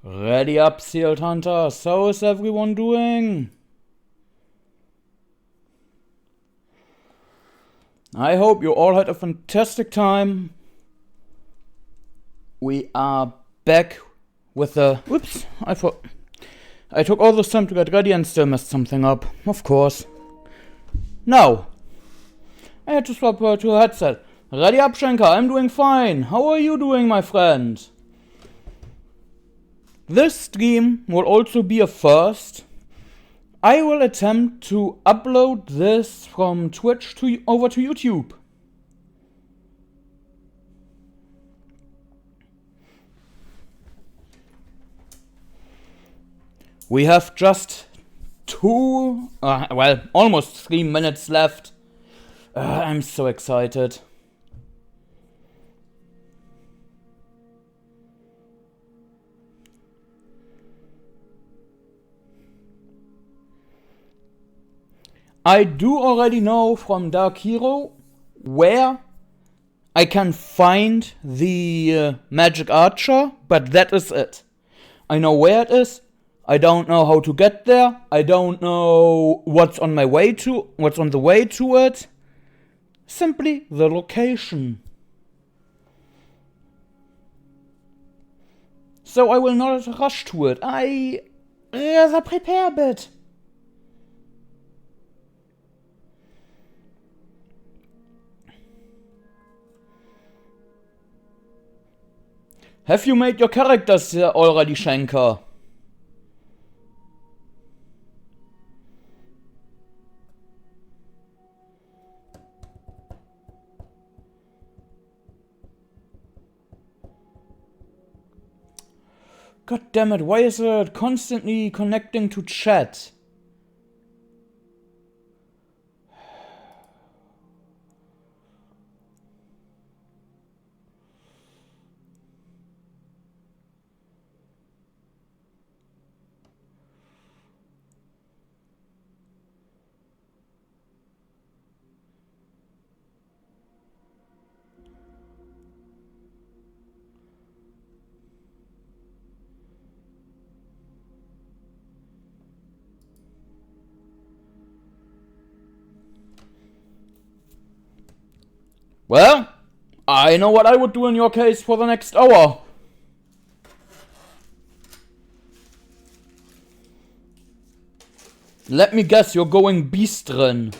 Ready up, Sealed Hunter. So is everyone doing? I hope you all had a fantastic time. We are back with the... Whoops, I took all this time to get ready and still messed something up. Of course. No. I had to swap to a headset. Ready up, Schenker. I'm doing fine. How are you doing, my friend? This stream will also be a first. I will attempt to upload this from Twitch over to YouTube. We have just almost 3 minutes left. I'm so excited. I do already know from Dark Hero where I can find the magic archer, but that is it. I know where it is. I don't know how to get there. I don't know what's on the way to it. Simply the location. So I will not rush to it. I rather prepare a bit. Have you made your characters already, Schenker? God damn it, why is it constantly connecting to chat? Well, I know what I would do in your case for the next hour. Let me guess, you're going Beastren.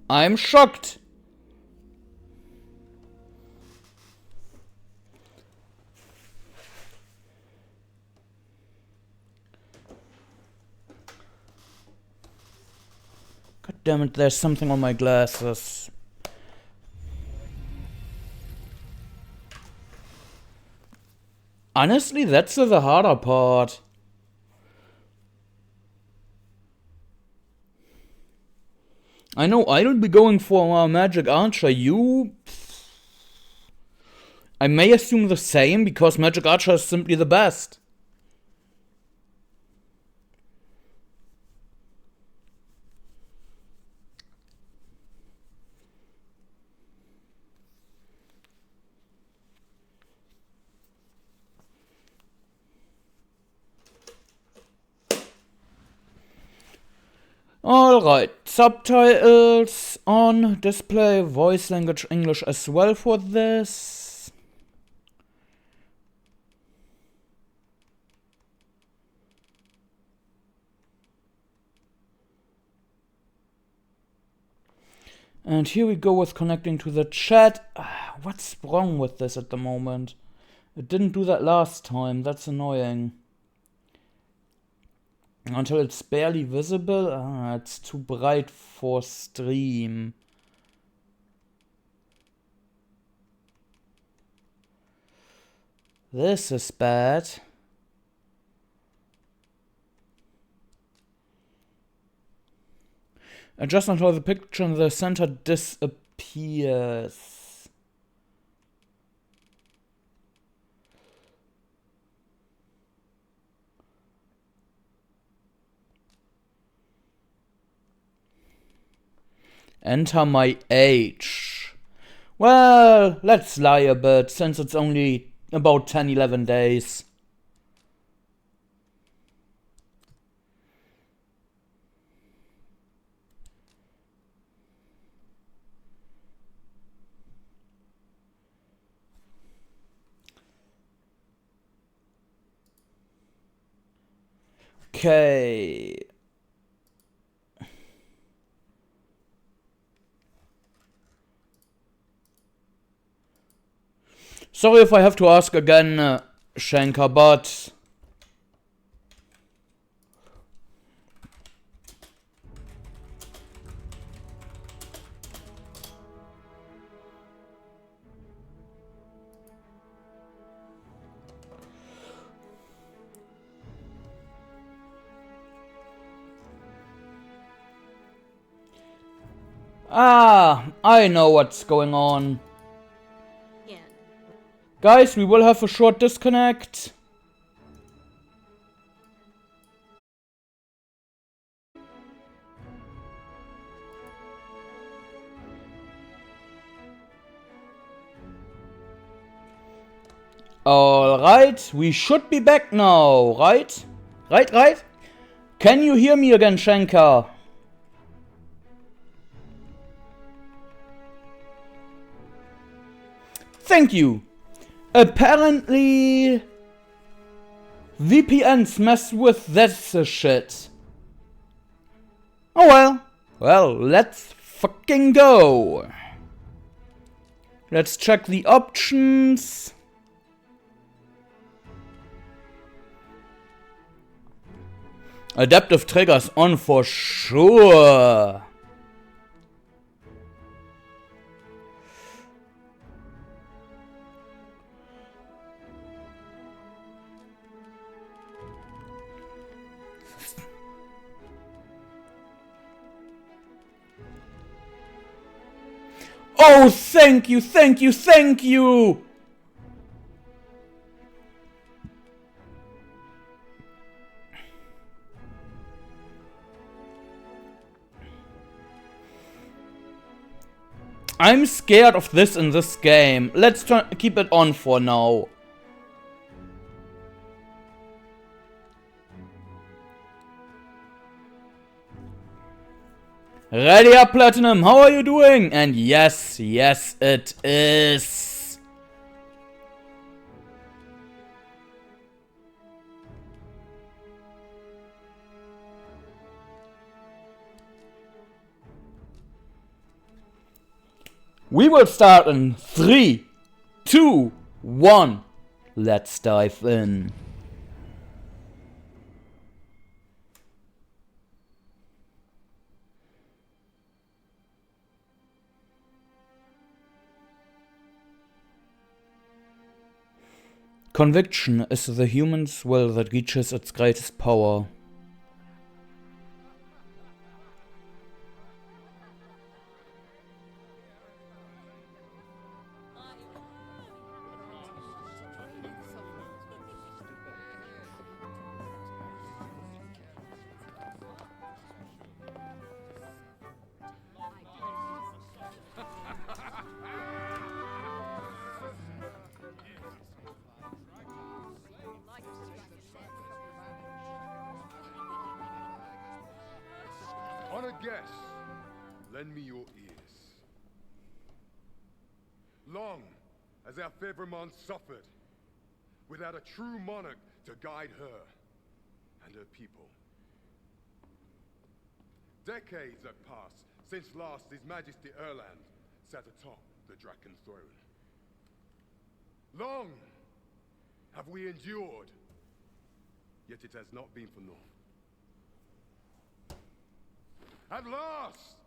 I'm shocked. God damn it, there's something on my glasses. Honestly, that's the harder part. I know I'll be going for a magic archer. I may assume the same, because magic archer is simply the best. Alright, subtitles on display, voice language English as well for this. And here we go with connecting to the chat. What's wrong with this at the moment? It didn't do that last time, that's annoying. Until it's barely visible. Ah, it's too bright for stream. This is bad. Adjust until the picture in the center disappears. Enter my age. Well, let's lie a bit, since it's only about 10-11 days. Okay. Sorry if I have to ask again, Shankar, but... I know what's going on. Yeah. Guys, we will have a short disconnect. Alright, we should be back now, right? Right? Can you hear me again, Shankar? Thank you. Apparently... VPNs mess with this shit. Oh well. Well, let's fucking go. Let's check the options. Adaptive triggers on for sure. Oh, thank you! I'm scared of this in this game. Let's try keep it on for now. Ready up, Platinum, how are you doing? And yes, it is. We will start in 3, 2, 1. Let's dive in. Conviction is the human's will that reaches its greatest power. On a guess, lend me your ears. Long as our Fevrimon suffered, without a true monarch to guide her and her people. Decades have passed since last His Majesty Erland sat atop the Draken throne. Long have we endured, yet it has not been for naught. At last!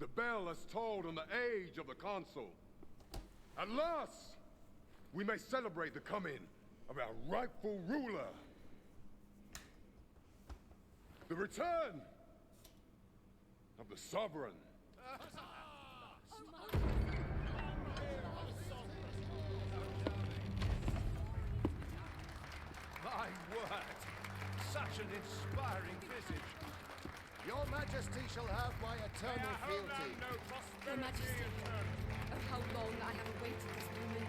The bell has tolled on the age of the console. At last! We may celebrate the coming of our rightful ruler. The return of the sovereign. My word! Such an inspiring visage. Your Majesty shall have my eternal fealty. Your Majesty, oh how long I have awaited this moment.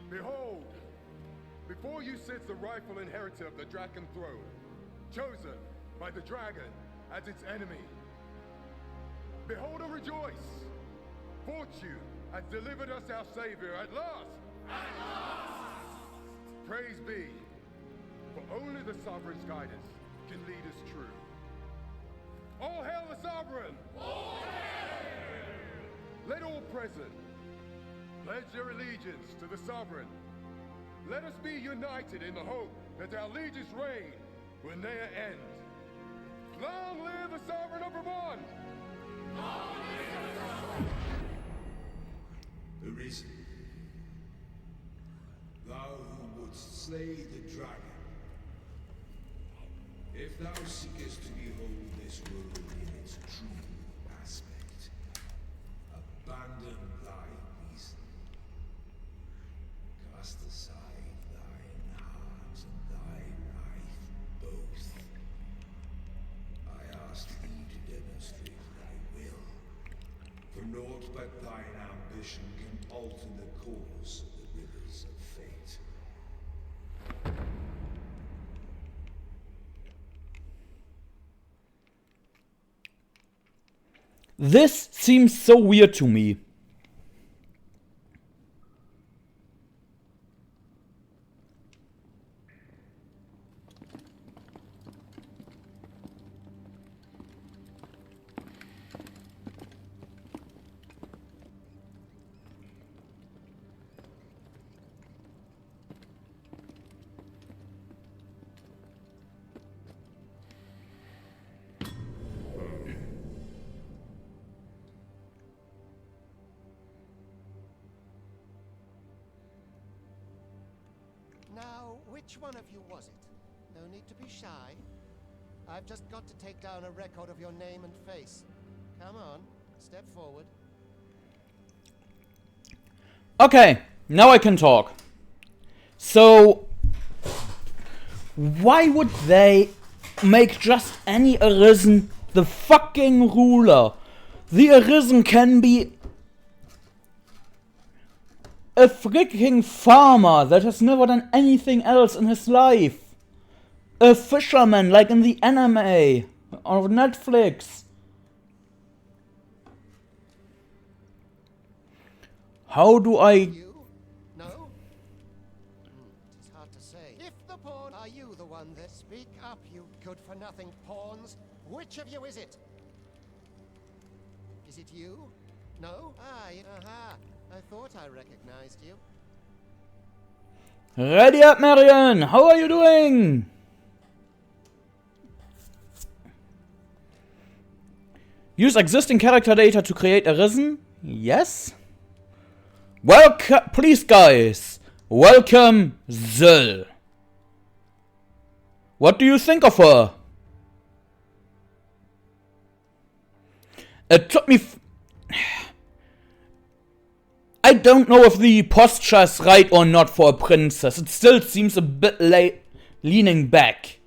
Behold, before you sits the rightful inheritor of the Draken throne, chosen by the dragon as its enemy. Behold and rejoice! Fortune has delivered us our savior at last! At last! Praise be, for only the sovereign's guidance can lead us true. All hail the sovereign! All hail! Let all present pledge their allegiance to the sovereign. Let us be united in the hope that our liege's reign will ne'er end. Long live the sovereign of Vermont! The reason. Thou who wouldst slay the dragon. If thou seekest to behold this world in its true aspect, abandon thy reason. Cast aside thine arms and thy knife both. I ask thee to demonstrate thy will, for naught but thine ambition can alter the course of the rivers of fate. This seems so weird to me. Now, which one of you was it? No need to be shy. I've just got to take down a record of your name and face. Come on, step forward. Okay, now I can talk. So, why would they make just any Arisen the fucking ruler? The Arisen can be a freaking farmer that has never done anything else in his life. A fisherman like in the anime on Netflix. How do I... You? No? It's hard to say. If the pawn, are you the one that... Speak up, you good-for-nothing pawns. Which of you is it? Is it you? No? Aha. I thought I recognized you. Ready up, Marion! How are you doing? Use existing character data to create Arisen? Yes. Welcome, please guys. Welcome, Zill. What do you think of her? It took me... I don't know if the posture is right or not for a princess. It still seems a bit leaning back.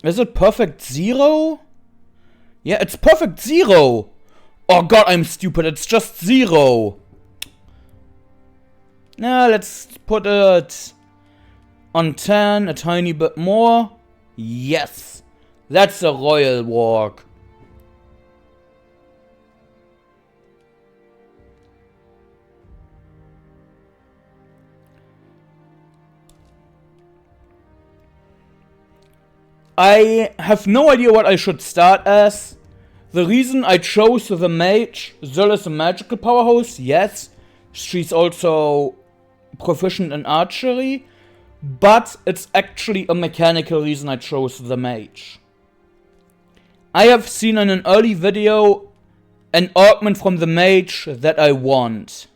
Is it perfect 0? Yeah, it's perfect 0. Oh god, I'm stupid. It's just 0. Now let's put it on 10, a tiny bit more. Yes, that's a royal walk. I have no idea what I should start as. The reason I chose the mage, Zöll is a magical powerhouse, yes. She's also proficient in archery. But it's actually a mechanical reason I chose the mage. I have seen in an early video an augment from the mage that I want.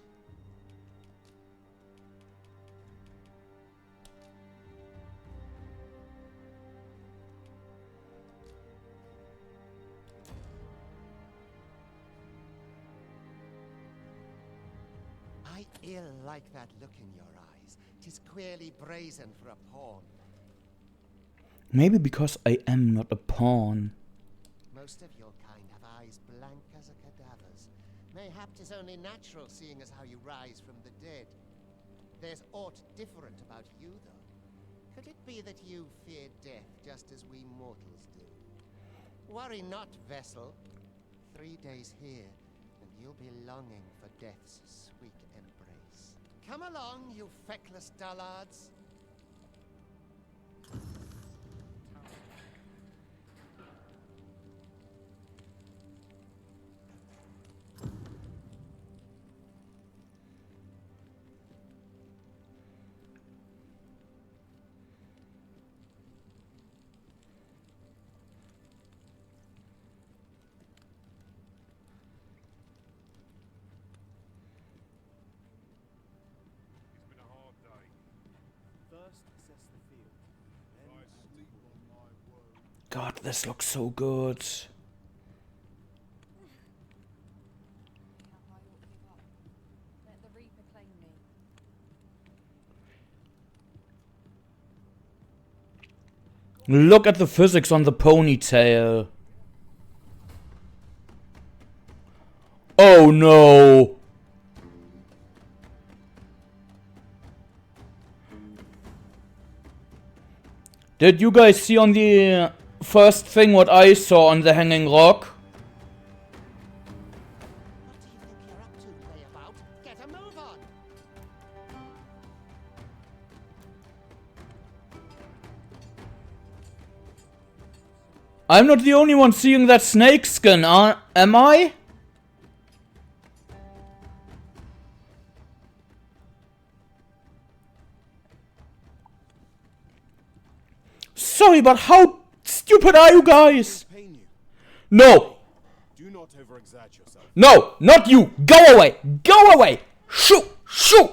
I ill like that look in your eyes. 'Tis queerly brazen for a pawn. Maybe because I am not a pawn. Most of your kind have eyes blank as a cadaver's. Mayhap 'tis only natural, seeing as how you rise from the dead. There's aught different about you, though. Could it be that you fear death just as we mortals do? Worry not, vessel. 3 days here, and you'll be longing for death's sweet embrace. Come along, you feckless dullards. It's been a hard day. First, assess the field. Then I sleep on my word. God, this looks so good. Cap, I ought to give up. Let the Reaper claim me. Look at the physics on the ponytail. Oh no. Did you guys see on the first thing what I saw on the hanging rock? What do you think you're up to, layabout? Get a move on! I'm not the only one seeing that snake skin, am I? Sorry, but how stupid are you guys? pain you. No, Do not overexert yourself. no, not you. Go away, go away. Shoo, shoo.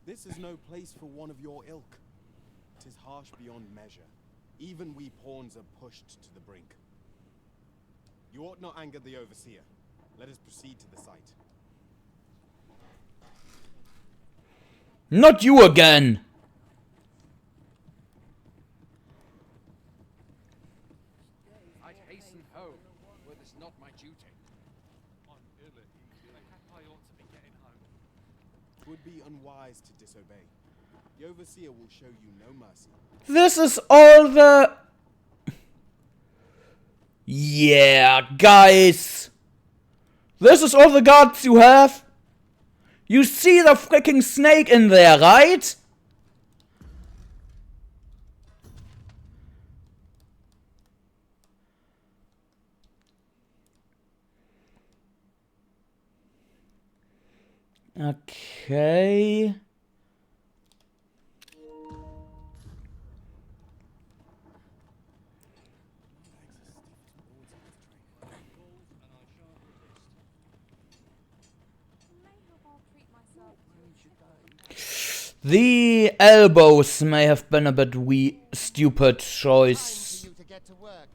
This is no place for one of your ilk. 'Tis harsh beyond measure. Even we pawns are pushed to the brink. You ought not anger the overseer. Let us proceed to the site. Not you again. I'd hasten home, were this not my duty. I'm ill at ease. Perhaps I ought to be getting home. 'Twould be unwise to disobey. The overseer will show you no mercy. This is all the... Yeah, guys. This is all the guards you have? You see the freaking snake in there, right? Okay. Mayhap I'll treat myself to The elbows may have been a bit stupid Time choice. for you to get to work.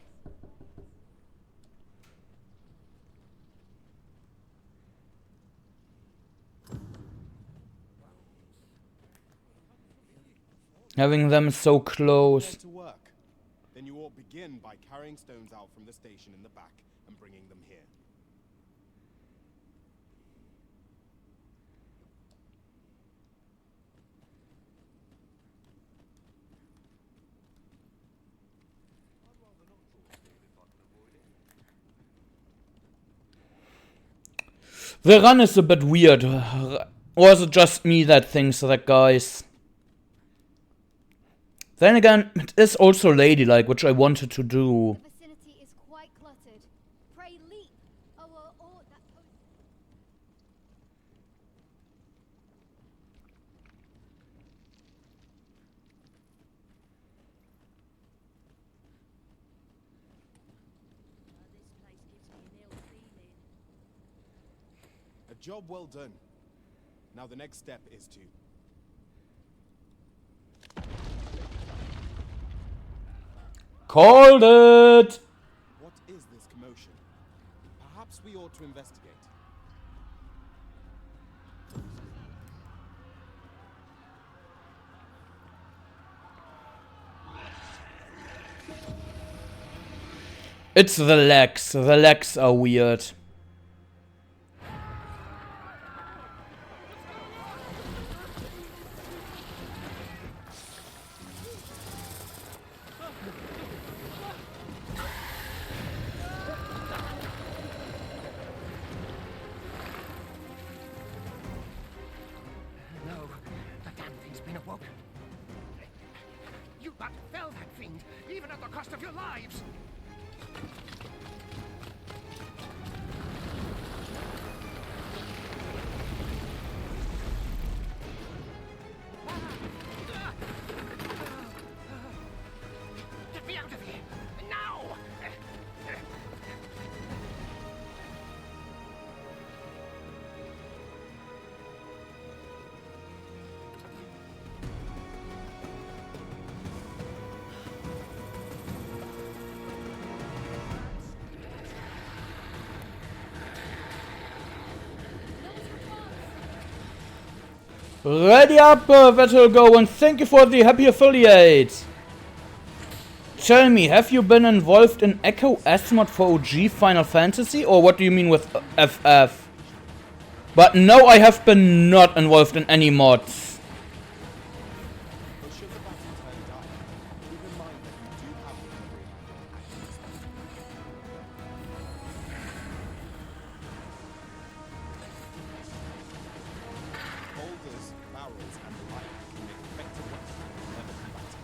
Having them so close. Get to work. Then you ought begin by carrying stones out from the station in the back and bringing them here. The run is a bit weird. Or is it just me that thinks that, guys? Then again, it is also ladylike, which I wanted to do. The vicinity is quite cluttered. Pray leap. Oh, that. A job well done. Now the next step is to... Called it! What is this commotion? Perhaps we ought to investigate. It's the legs. The legs are weird. No, the damn thing's been awoken. You but fell that fiend, even at the cost of your lives. Get me out of here, now! Ready up, Vettel Go, and thank you for the happy affiliate. Tell me, have you been involved in Echo S-Mod for OG Final Fantasy, or what do you mean with FF? But no, I have been not involved in any mods. But should the battle turn dire, keep in mind that you do have recovery actions. Boulders, barrels, and the like can make effective weapons for clever combatants.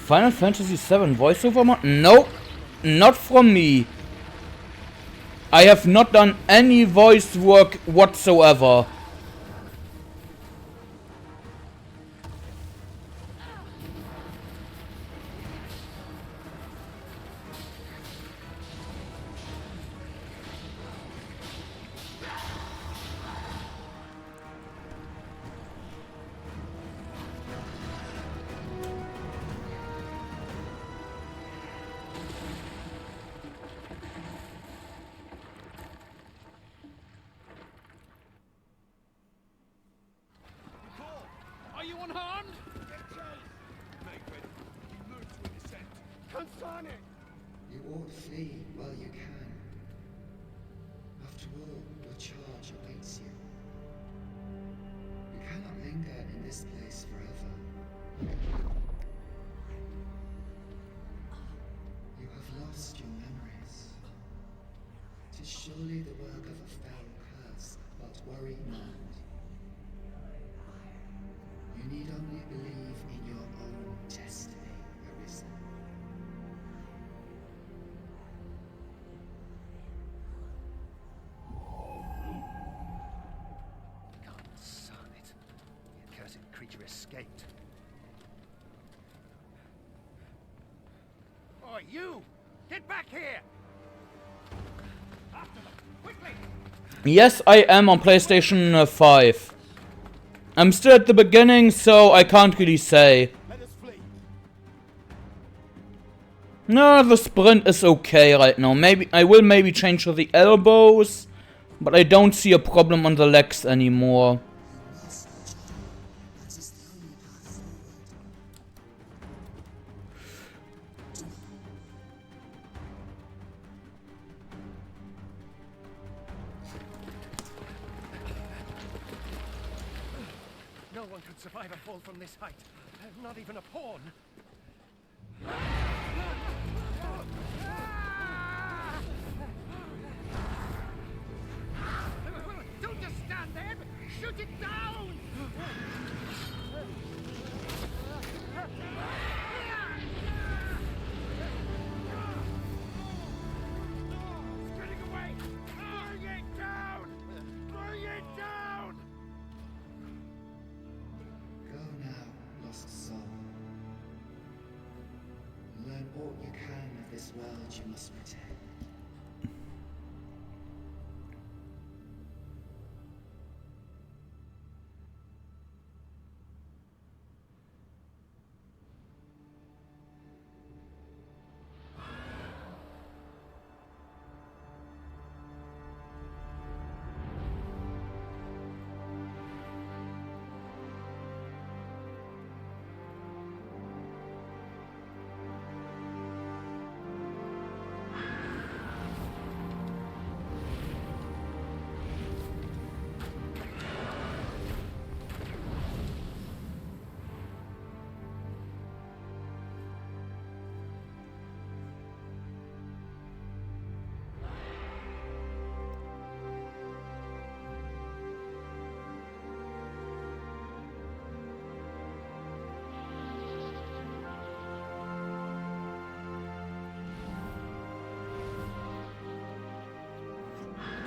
Final Fantasy VII voiceover mod? No, not from me. I have not done any voice work whatsoever. Are you unharmed? You ought flee while you can. After all, your charge awaits you. You cannot linger in this place forever. You have lost your memories. 'Tis surely the work of a foul curse, but worry not. You need only believe in your own destiny, Arisen. God son it. The accursed creature escaped. Oi, you! Get back here! After them, quickly! Yes, I am on PlayStation 5. I'm still at the beginning, so I can't really say. Let us flee. No, the sprint is okay right now. Maybe I will maybe change to the elbows, but I don't see a problem on the legs anymore. That is the only path forward. one could survive a fall from this height. Not even a pawn. Don't just stand there! Shoot it down! It's getting away! Bring it down! Bring it down! Go now, lost soul. Learn all you can of this world you must protect.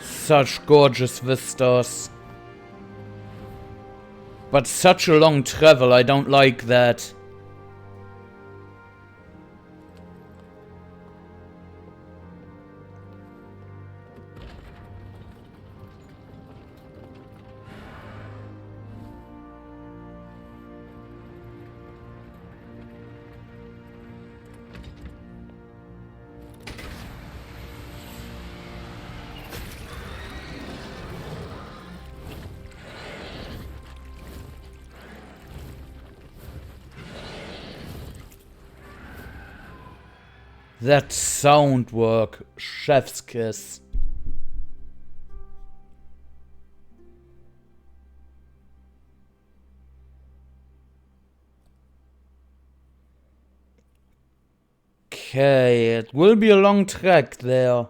Such gorgeous vistas. But such a long travel, I don't like that. That sound work, chef's kiss. Okay, it will be a long trek there.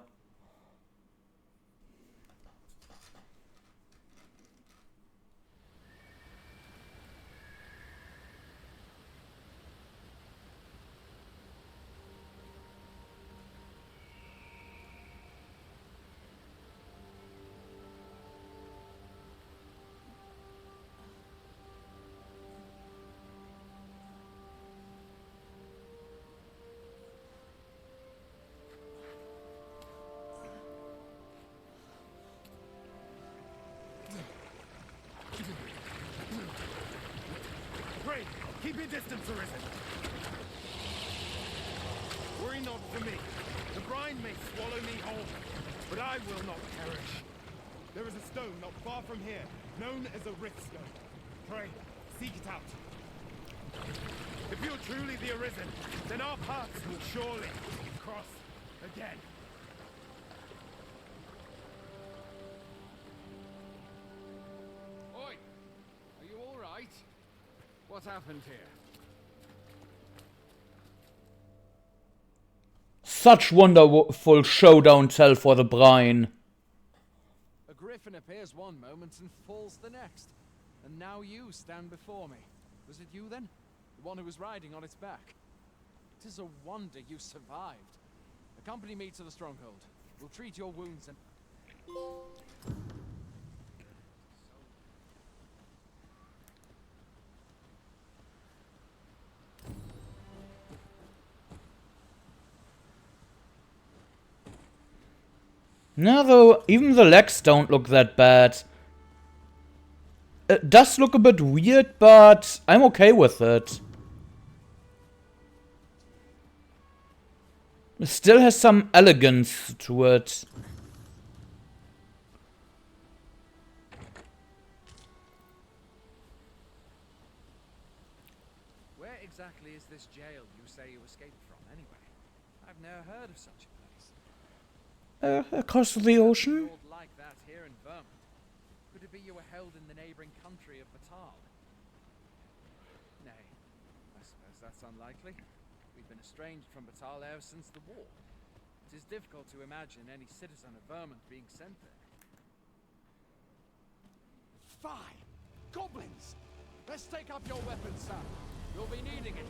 Pray, keep your distance, Arisen. Worry not for me. The brine may swallow me whole, but I will not perish. There is a stone not far from here, known as a rift stone. Pray, seek it out. If you're truly the Arisen, then our paths will surely cross again. Oi! Are you all right? What happened here? Such wonderful showdown tell for the brine. A griffin appears one moment and falls the next. And now you stand before me. Was it you then? The one who was riding on its back? It is a wonder you survived. Accompany me to the stronghold. We'll treat your wounds and... No, though, even the legs don't look that bad. It does look a bit weird, but I'm okay with it. It still has some elegance to it. Where exactly is this jail you say you escaped from, anyway? I've never heard of such a place. Across the ocean? Lord like that here in Vermont. Could it be you were held in the neighboring country of Batal? that's unlikely. We've been estranged from Bataleo since the war. It is difficult to imagine any citizen of Vermont being sent there. Fine! Goblins! Let's take up your weapons, son. You'll be needing it.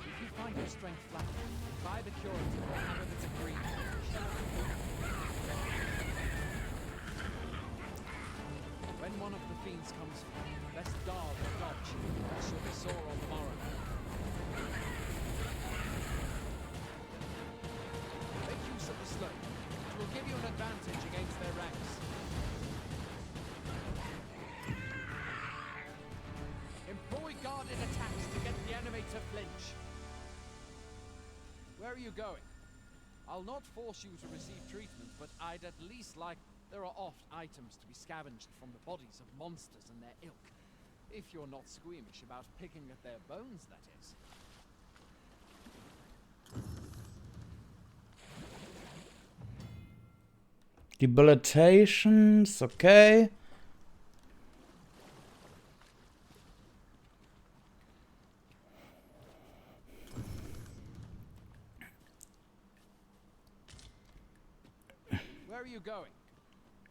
If you find your strength flagging, buy the curative or hammer that's agreed. When one of the fiends comes for you, best guard and dodge, else you'll be sore on the morrow. Make use of the slope. It will give you an advantage against their ranks. Employ guarded attacks to get the enemy to flinch. Where are you going? I'll not force you to receive treatment, but I'd at least like... There are oft items to be scavenged from the bodies of monsters and their ilk. If you're not squeamish about picking at their bones, that is. Debilitations, okay. Where are you going?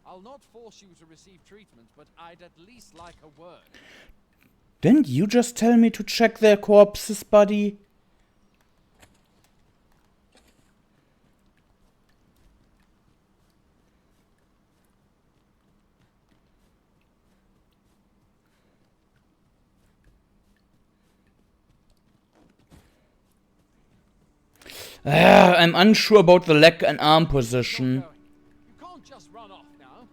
I'll not force you to receive treatment, but I'd at least like a word. Didn't you just tell me to check their corpses, buddy? I'm unsure about the leg and arm position. You can't just run off now.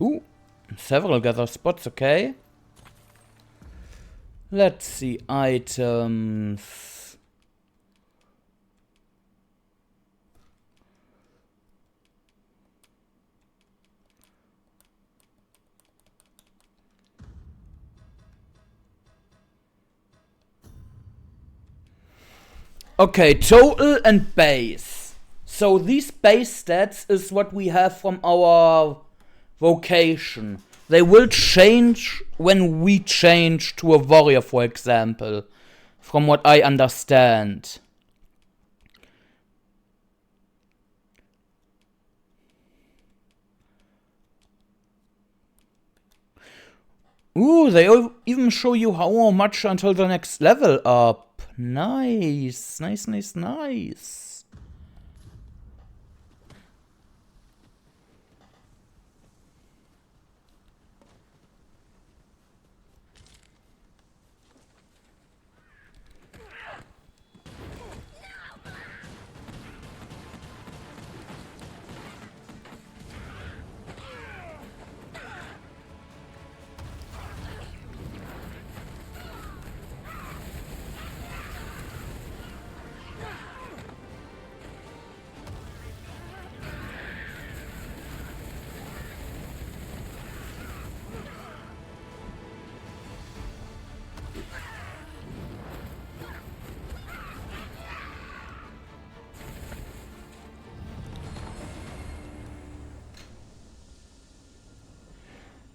Ooh, several gather spots, okay. Let's see, items. Okay, total and base. So these base stats is what we have from our vocation. They will change when we change to a warrior, for example, from what I understand. Ooh, they even show you how much until the next level up. Nice, nice, nice, nice.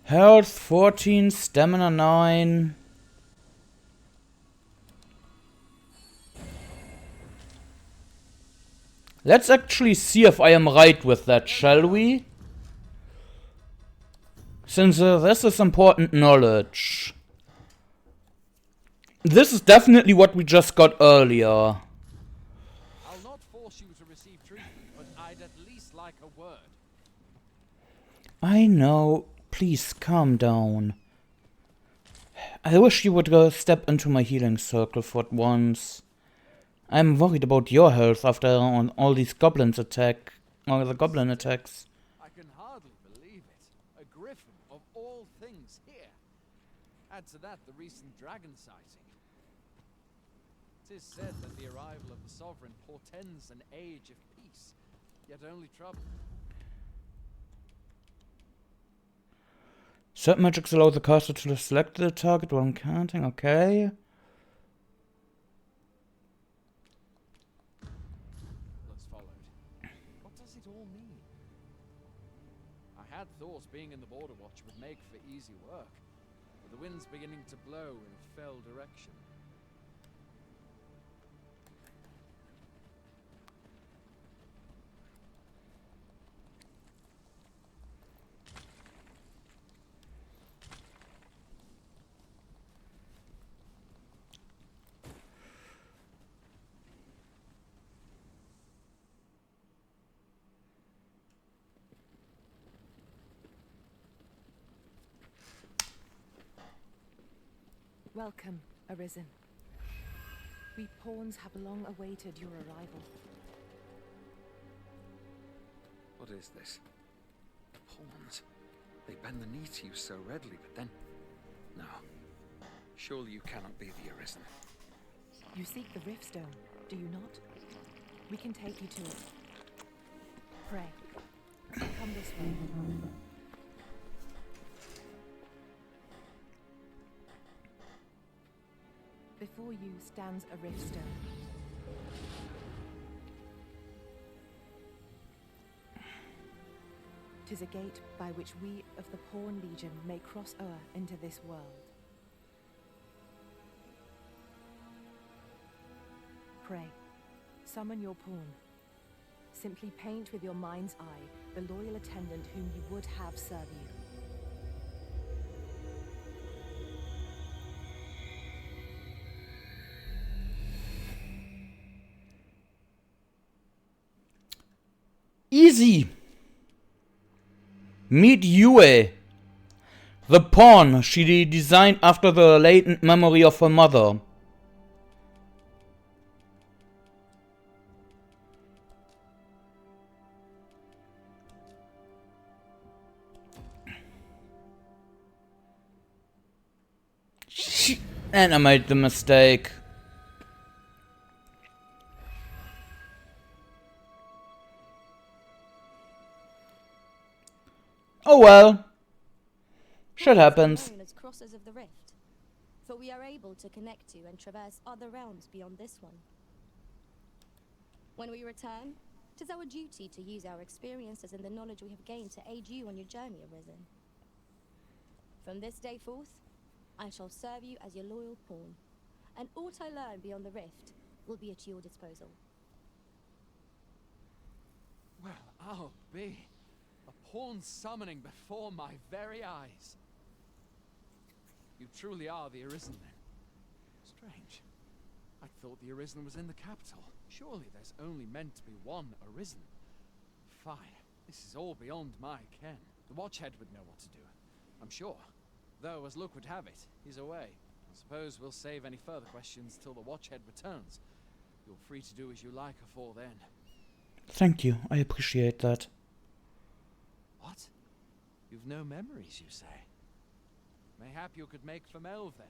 Health 14, stamina 9. Let's actually see if I am right with that, shall we? Since this is important knowledge. This is definitely what we just got earlier. I'll not force you to receive treatment, but I'd at least like a word. I know. Please, calm down. I wish you would go step into my healing circle for once. I'm worried about your health after all these goblins attack. Or the goblin attacks. I can hardly believe it. A griffin of all things here. Add to that the recent dragon sighting. It is said that the arrival of the sovereign portends an age of peace, yet only trouble. Certain magics allow the caster to select the target while counting. Okay. Looks followed. What does it all mean? I had thought being in the Border Watch would make for easy work, but the wind's beginning to blow in a fell direction. Welcome, Arisen. We pawns have long awaited your arrival. What is this? Pawns. They bend the knee to you so readily, but then... No. Surely you cannot be the Arisen. You seek the Riftstone, do you not? We can take you to it. Pray. Come this way. Before you stands a Riftstone. Tis a gate by which we of the Pawn Legion may cross o'er into this world. Pray, summon your pawn. Simply paint with your mind's eye the loyal attendant whom you would have serve you. Easy. Meet Yue, the pawn she designed after the latent memory of her mother. And I made the mistake. Oh well. Shit happens. Known as Crossers of the Rift, for we are able to connect to and traverse other realms beyond this one. When we return, it is our duty to use our experiences and the knowledge we have gained to aid you on your journey, Arisen. From this day forth, I shall serve you as your loyal pawn, and aught I learn beyond the rift will be at your disposal. Well, I'll be. A pawn summoning before my very eyes. You truly are the Arisen, then? Strange. I thought the Arisen was in the capital. Surely there's only meant to be one Arisen. Fine. This is all beyond my ken. The Watchhead would know what to do, I'm sure. Though, as luck would have it, he's away. I suppose we'll save any further questions till the Watchhead returns. You're free to do as you like afore then. Thank you, I appreciate that. What? You've no memories, you say? Mayhap you could make for Melve, then.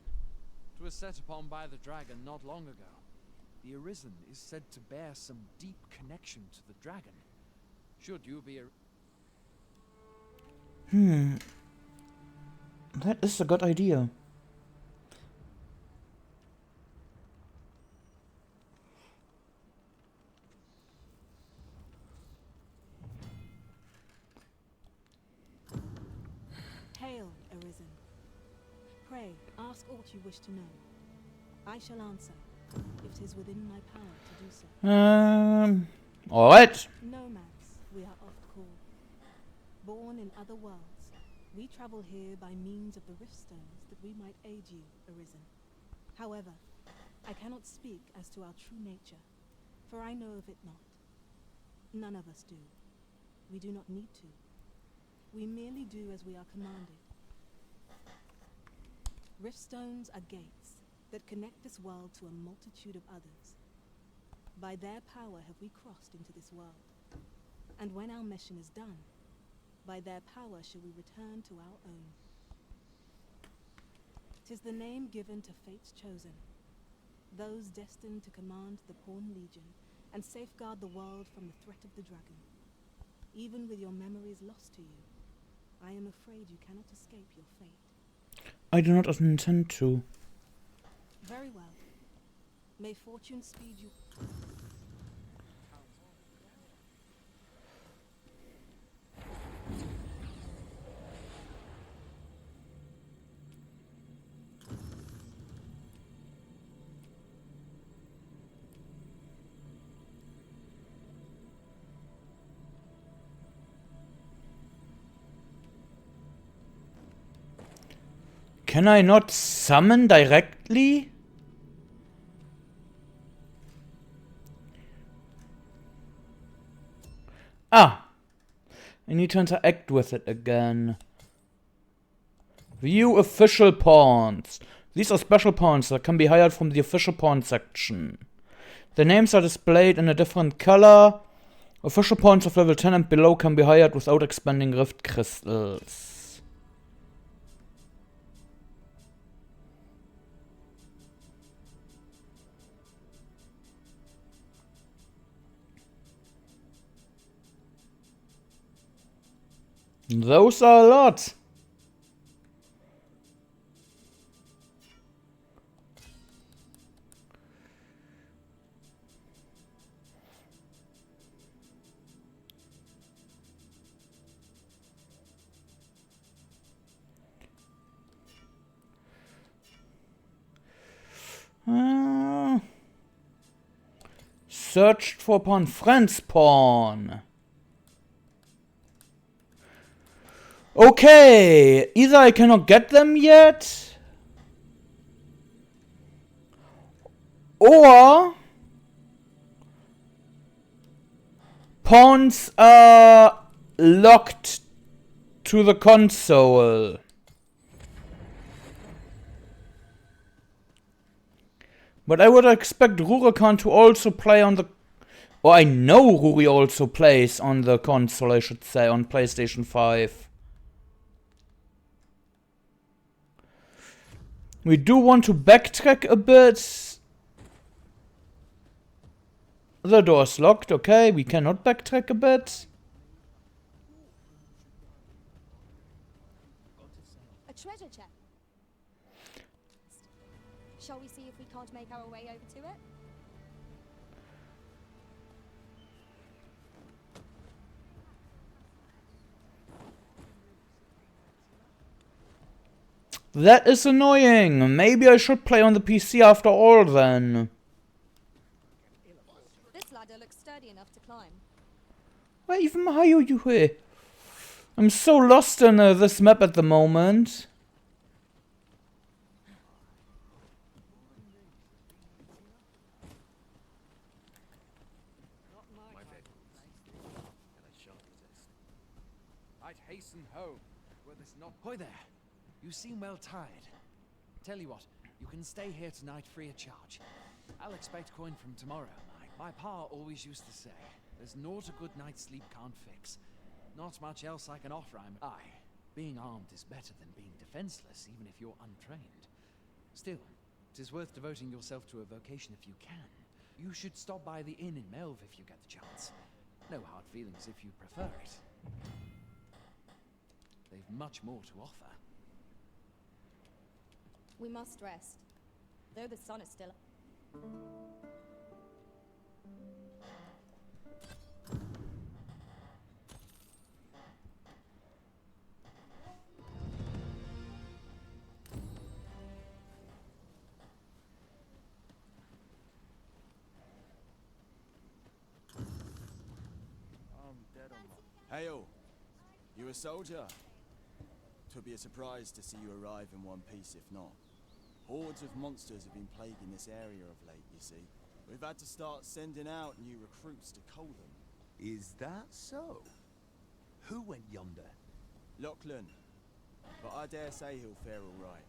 'Twas set upon by the dragon not long ago. The Arisen is said to bear some deep connection to the dragon. Should you be a... That is a good idea. Hail, Arisen. Pray, ask aught you wish to know. I shall answer, if 'tis within my power to do so. Alright. Nomads, we are oft called. Born in other worlds, we travel here by means of the Riftstones that we might aid you, Arisen. However, I cannot speak as to our true nature, for I know of it not. None of us do. We do not need to. We merely do as we are commanded. Riftstones are gates that connect this world to a multitude of others. By their power have we crossed into this world. And when our mission is done, by their power shall we return to our own. 'Tis the name given to fate's chosen, those destined to command the Pawn Legion and safeguard the world from the threat of the dragon. Even with your memories lost to you, I am afraid you cannot escape your fate. I do not intend to. Very well. May fortune speed you. Can I not summon directly? Ah! I need to interact with it again. View official pawns. These are special pawns that can be hired from the official pawn section. The names are displayed in a different color. Official pawns of level 10 and below can be hired without expending rift crystals. Those are a lot. Searched for pawn, friend's pawn. Okay, either I cannot get them yet, or pawns are locked to the console. But I would expect Rurikan to also play on the... Or I know Ruri also plays on the console, I should say, on PlayStation 5. We do want to backtrack a bit. The door's locked, okay, we cannot backtrack a bit. A treasure chest. Shall we see if we can't make our way over to it? That is annoying. Maybe I should play on the PC after all then. This ladder looks sturdy enough to climb. Where even are you here? I'm so lost in this map at the moment. I'd hasten home, were this not... Hoy there! You seem well tired. Tell you what, you can stay here tonight free of charge. I'll expect coin from tomorrow. My pa always used to say, there's naught a good night's sleep can't fix. Not much else I can offer, being armed is better than being defenseless, even if you're untrained. Still, it is worth devoting yourself to a vocation if you can. You should stop by the inn in Melve if you get the chance. No hard feelings if you prefer it. They've much more to offer. We must rest, though the sun is still... Hail! You a soldier? Twould be a surprise to see you arrive in one piece, if not. Hordes of monsters have been plaguing this area of late, you see. We've had to start sending out new recruits to cull them. Is that so? Who went yonder? Lachlan. But I dare say he'll fare all right.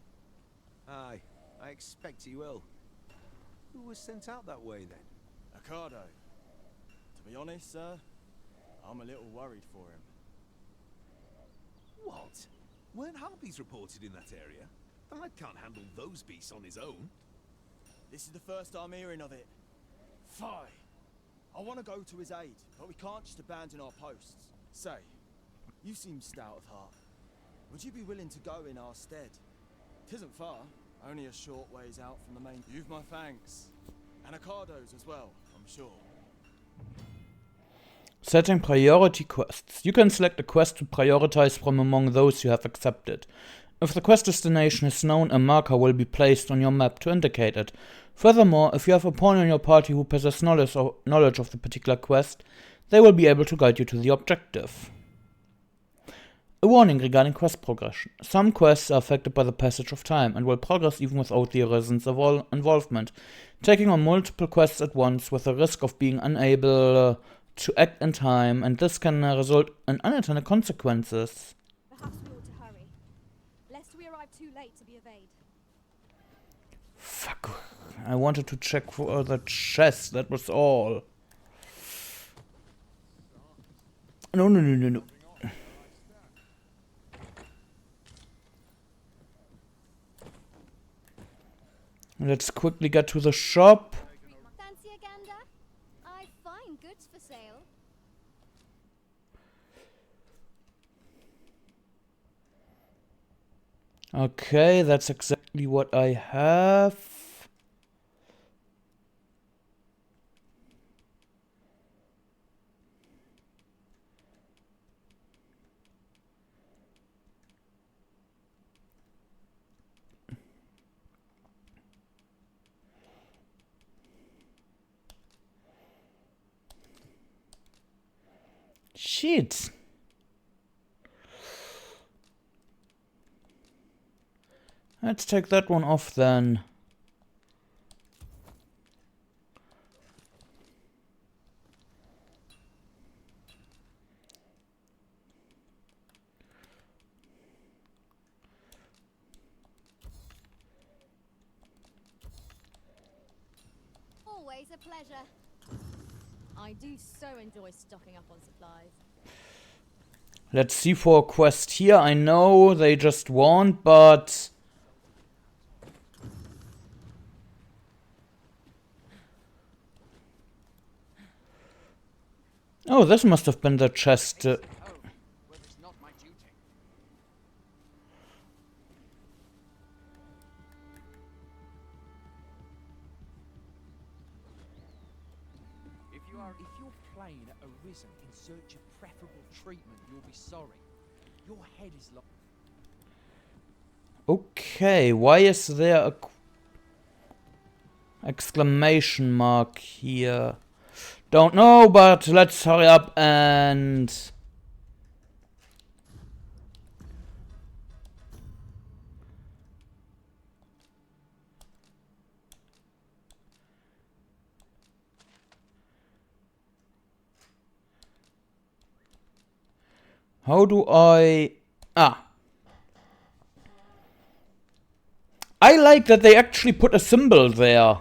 Aye, I expect he will. Who was sent out that way, then? Ocado. To be honest, sir, I'm a little worried for him. What? Weren't harpies reported in that area? The lad can't handle those beasts on his own. This is the first I'm hearing of it. Fie! I want to go to his aid, but we can't just abandon our posts. Say, you seem stout of heart. Would you be willing to go in our stead? 'Tisn't far, only a short ways out from the main. You've my thanks. And Akado's as well, I'm sure. Setting priority quests. You can select a quest to prioritize from among those you have accepted. If the quest destination is known, a marker will be placed on your map to indicate it. Furthermore, if you have a pawn in your party who possesses knowledge of the particular quest, they will be able to guide you to the objective. A warning regarding quest progression. Some quests are affected by the passage of time and will progress even without the Arisen's involvement. Taking on multiple quests at once with the risk of being unable to act in time, and this can result in unintended consequences. Perhaps we ought to hurry, lest we arrive too late to be evade. Fuck. I wanted to check for the chest, that was all. No. Let's quickly get to the shop. Fancy a gander? I find goods for sale. Okay, that's exactly what I have. Shit. Let's take that one off then. Always a pleasure. I do so enjoy stocking up on supplies. Let's see for a quest here. I know they just want, but... Oh, this must have been the chest. If you're playing Arisen in search of preferable treatment, you'll be sorry. Your head is locked. Okay, why is there a exclamation mark here? Don't know, but let's hurry up and... How do I... I like that they actually put a symbol there.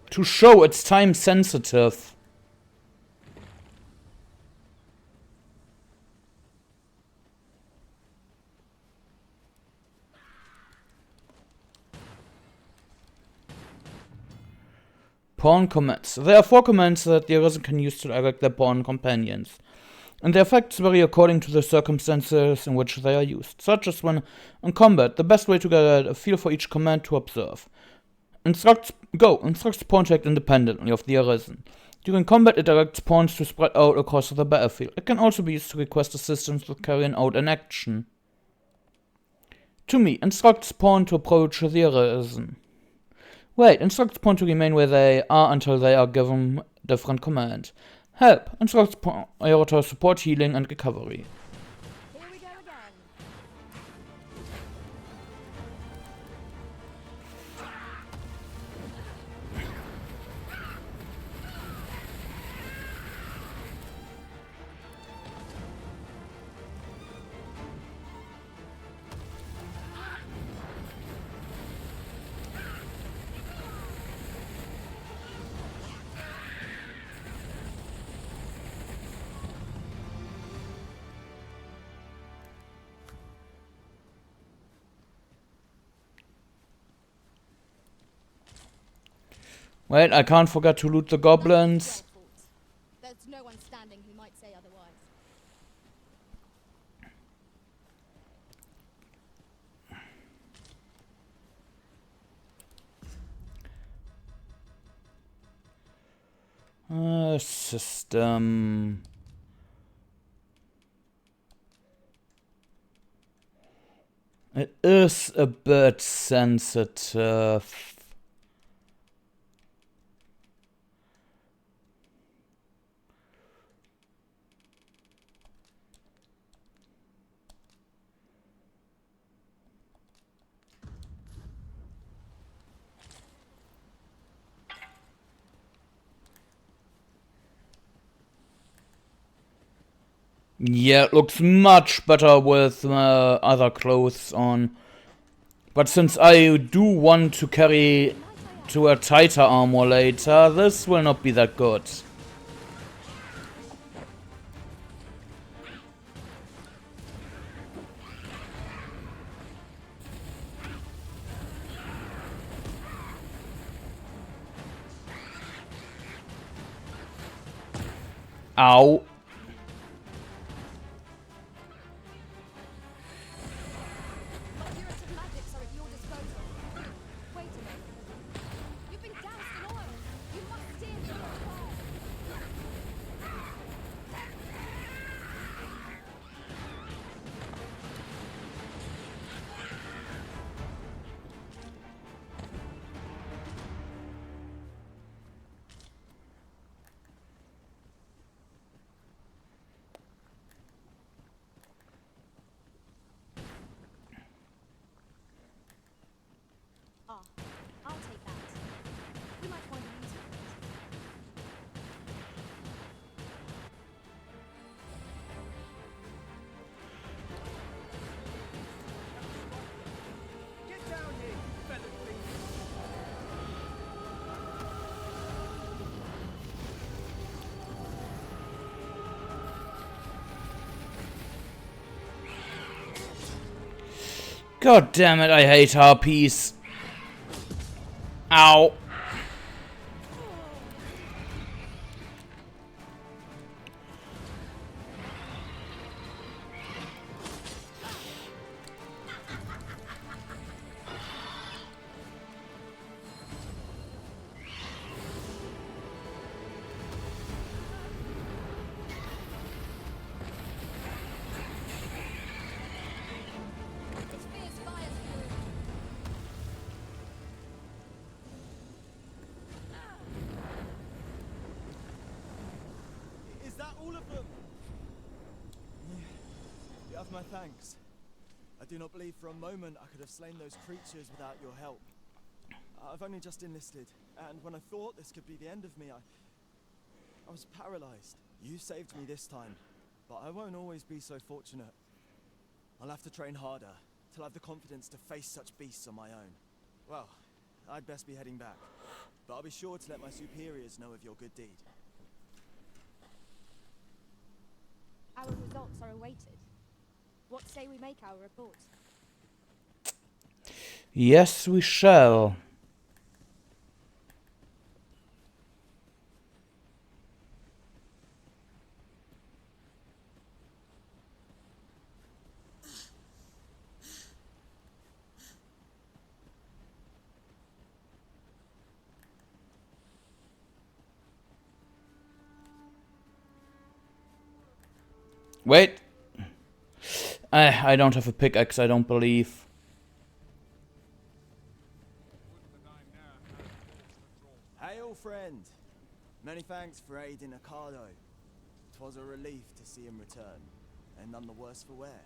To show it's time sensitive. Pawn commands. There are 4 commands that the Arisen can use to direct their pawn companions, and their effects vary according to the circumstances in which they are used, such as when in combat. The best way to get a feel for each command to observe. Instructs pawn to act independently of the Arisen. During combat, it directs pawns to spread out across the battlefield. It can also be used to request assistance with carrying out an action. To me, instructs pawn to approach the Arisen. Wait, instructs pawn to remain where they are until they are given different command. Help, instructs pawn to support healing and recovery. Here we go again. Wait, I can't forget to loot the goblins. There's no one standing who might say otherwise. System. It is a bit sensitive. Yeah, it looks much better with other clothes on. But since I do want to carry to a tighter armor later, this will not be that good. Ow. Curative magics are at your disposal. Wait a minute. You've been doused in oil. You must steer through the fire. Ah, I'll take that. We might find a use for it. Get down here, you feathered thing! God damn it, I hate harpies. Ow. It's fierce fire's fury. Is that all of them? You have my thanks. I do not believe for a moment I could have slain those creatures without your help. I've only just enlisted, and when I thought this could be the end of me, I was paralyzed. You saved me this time, but I won't always be so fortunate. I'll have to train harder, till I have the confidence to face such beasts on my own. Well, I'd best be heading back, but I'll be sure to let my superiors know of your good deed. Our results are awaited. What say we make our report? Yes, we shall. Wait. I don't have a pickaxe, I don't believe. Hail, friend! Many thanks for aiding Ricardo. 'Twas a relief to see him return, and none the worse for wear.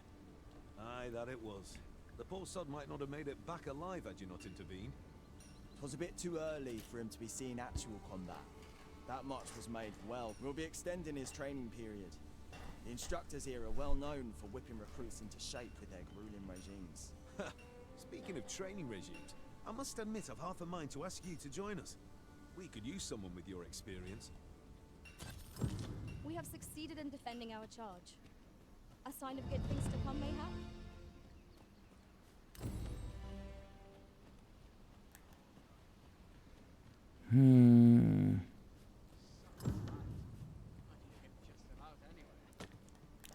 Aye, that it was. The poor sod might not have made it back alive had you not intervened. 'Twas a bit too early for him to be seeing actual combat. That much was made well. We'll be extending his training period. The instructors here are well known for whipping recruits into shape with their grueling regimes. Speaking of training regimes, I must admit I've half a mind to ask you to join us. We could use someone with your experience. We have succeeded in defending our charge. A sign of good things to come, mayhap?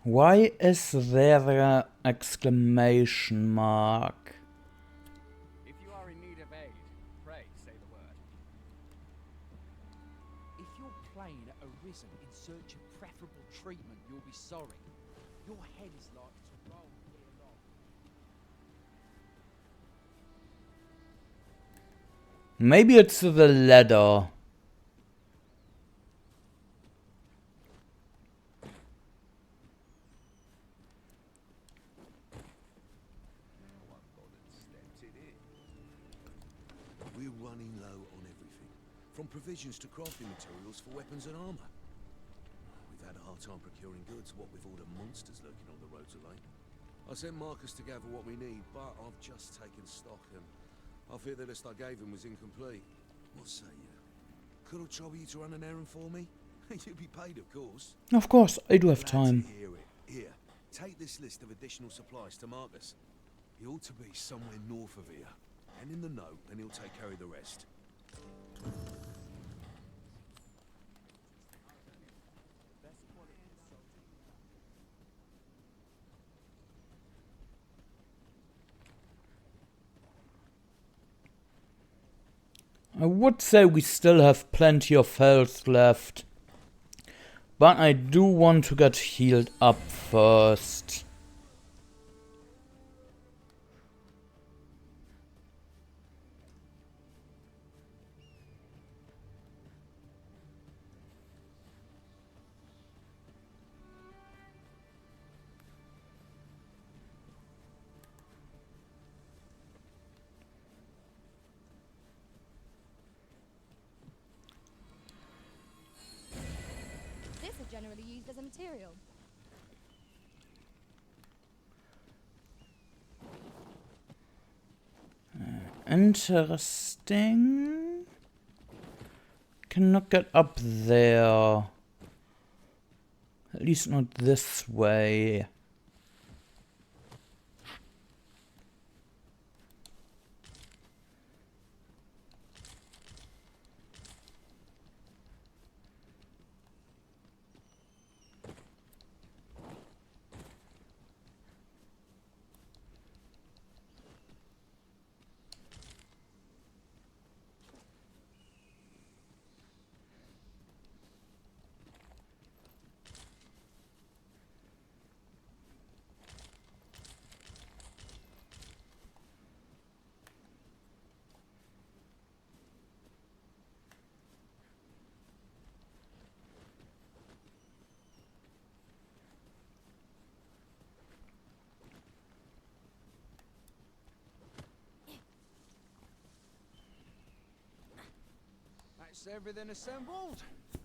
Why is there an exclamation mark? If you are in need of aid, pray say the word. If your complain at Arisen in search of preferable treatment, you'll be sorry. Your head is like to roll here long. Maybe it's the ladder. We're running low on everything, from provisions to crafting materials for weapons and armor. We've had a hard time procuring goods, what with all the monsters lurking on the roads of late. I sent Marcus to gather what we need, but I've just taken stock and I fear the list I gave him was incomplete. What say you? Could I trouble you to run an errand for me? You'll be paid, of course. Of course, I do have Glad time. to hear it. Here, take this list of additional supplies to Marcus. He ought to be somewhere north of here. And in the note, and he'll take care of the rest. I would say we still have plenty of health left. But I do want to get healed up first. This is generally used as a material. Interesting. Cannot get up there. At least not this way. That's everything assembled.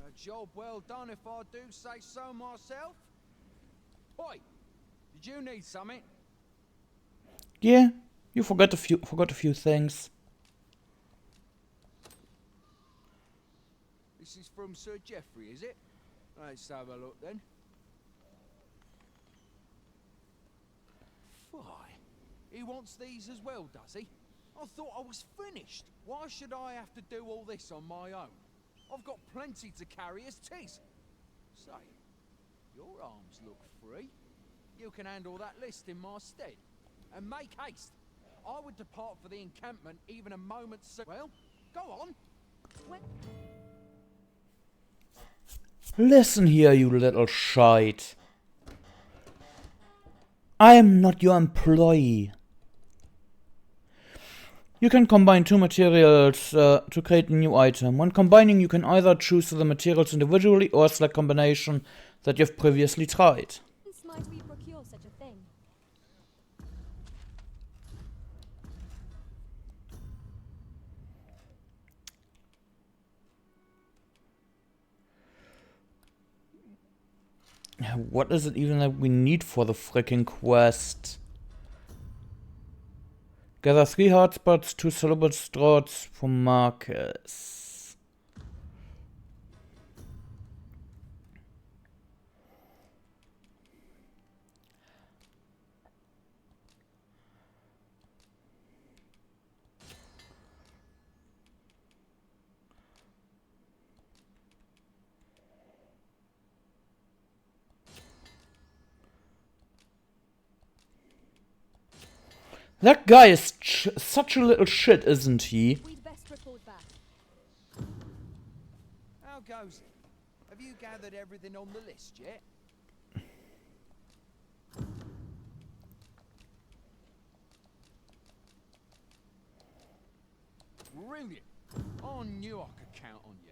A job well done if I do say so myself. Oi, did you need something? Yeah, you forgot a few things. This is from Sir Geoffrey, is it? Let's have a look then. Fie. He wants these as well, does he? I thought I was finished. Why should I have to do all this on my own? I've got plenty to carry as tis. Say, your arms look free. You can handle that list in my stead. And make haste. I would depart for the encampment even a moment sooner. Well, go on. Listen here, you little shite. I am not your employee. You can combine two materials to create a new item. When combining, you can either choose the materials individually or select combination that you've previously tried. Might we procure such a thing? What is it even that we need for the freaking quest? Gather 3 hotspots, 2 soluble straws for Marcus. That guy is such a little shit, isn't he? We'd best report back. How goes it? Have you gathered everything on the list yet? Brilliant. I knew I could count on you.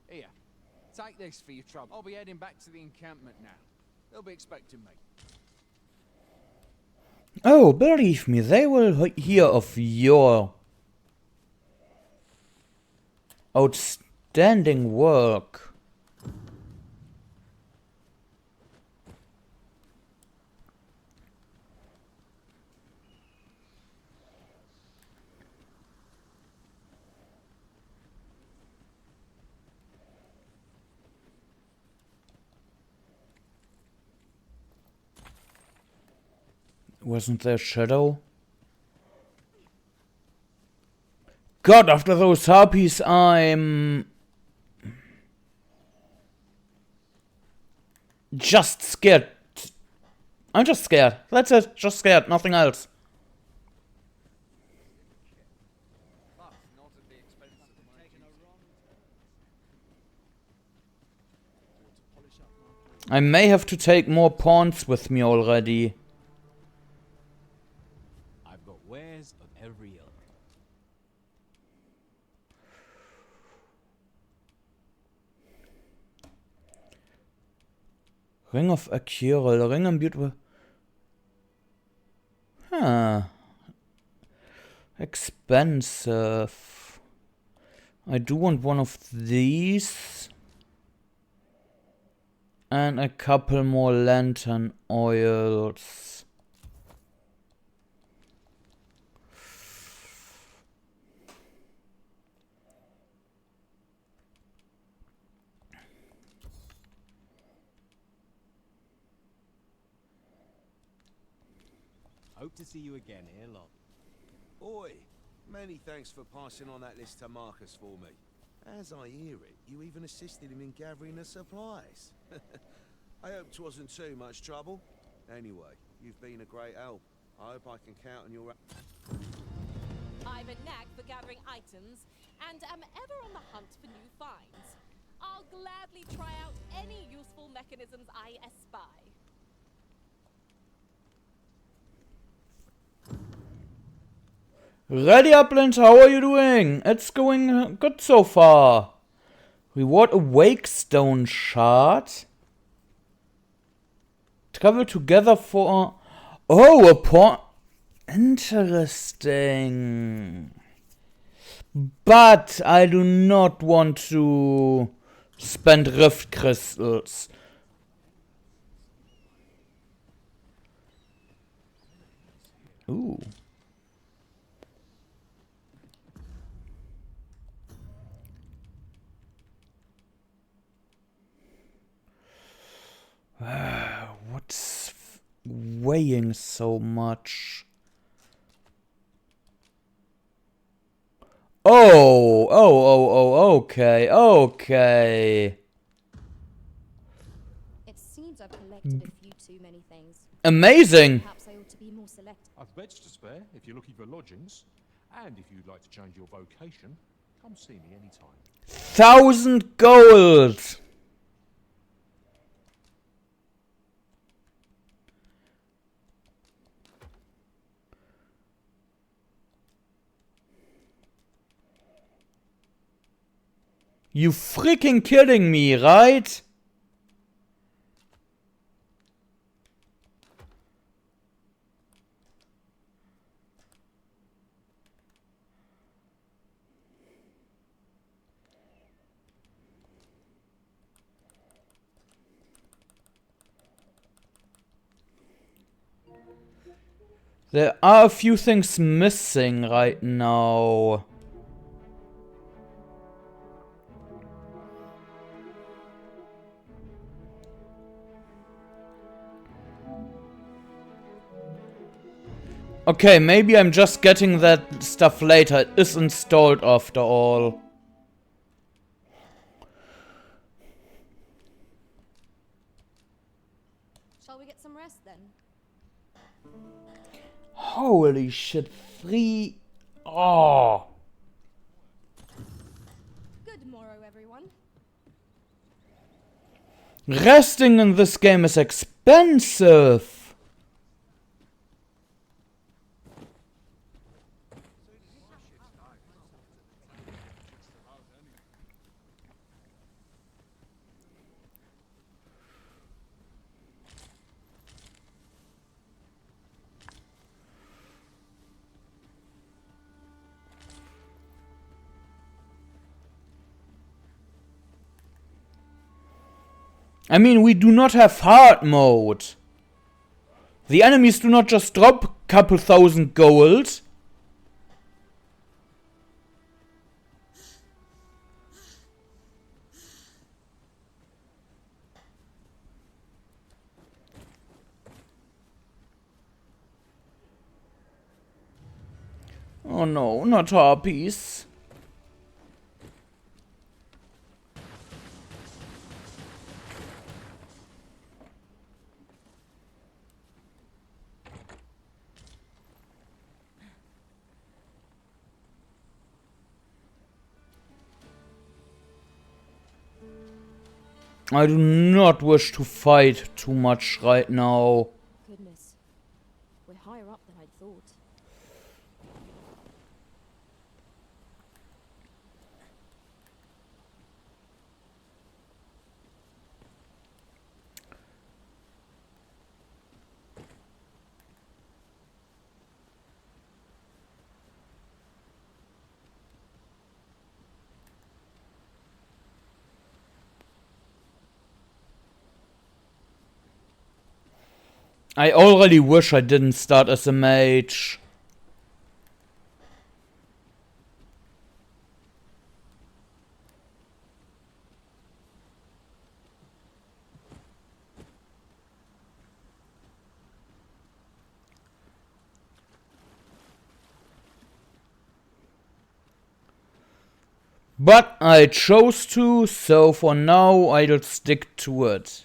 Here, take this for your trouble. I'll be heading back to the encampment now. They'll be expecting me. Oh, believe me, they will hear of your outstanding work. Wasn't there shadow? God, after those harpies, I'm just scared. I'm just scared. That's it. Just scared. Nothing else. I may have to take more pawns with me already. I've got wares of every ilk. Ring of Akira, ring and beautiful. Huh. Expensive. I do want one of these. And a couple more lantern oils. Hope to see you again ere long. Oi, many thanks for passing on that list to Marcus for me. As I hear it, you even assisted him in gathering the supplies. I hope 'twasn't too much trouble. Anyway, you've been a great help. I hope I can count on your... I've a knack for gathering items, and am ever on the hunt for new finds. I'll gladly try out any useful mechanisms I espy. Ready, Upland, how are you doing? It's going good so far. Reward a wake stone shard. Travel together for... Oh, a pawn... Interesting. But I do not want to spend rift crystals. Ooh. What's weighing so much? Okay. It seems I've collected a few too many things. Amazing. Perhaps I ought to be more selective. I've beds to spare if you're looking for lodgings, and if you'd like to change your vocation, come see me anytime. 1,000 gold. You freaking kidding me, right? There are a few things missing right now. Okay, maybe I'm just getting that stuff later. It is installed after all. Shall we get some rest then? Holy shit, 3... Oh. Good morrow, everyone. Resting in this game is expensive. I mean, we do not have hard mode. The enemies do not just drop a couple thousand gold. Oh no, not harpies. I do not wish to fight too much right now. Goodness. We're higher up than I'd thought. I already wish I didn't start as a mage. But I chose to, so for now I'll stick to it.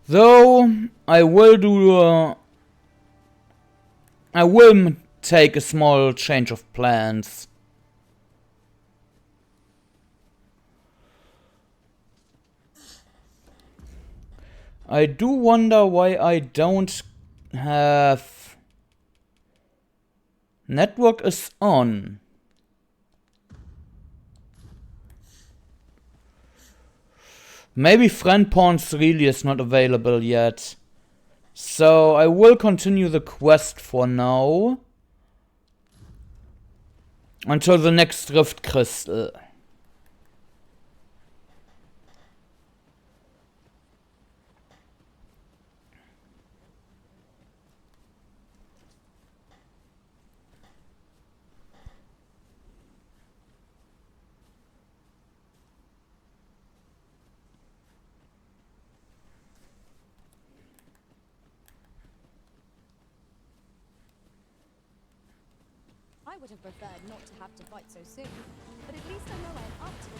Though I will take a small change of plans. I do wonder why I don't have... Network is on. Maybe friend pawns really is not available yet. So I will continue the quest for now. Until the next Rift Crystal. I would have preferred not to have to fight so soon, but at least I know I'm up to the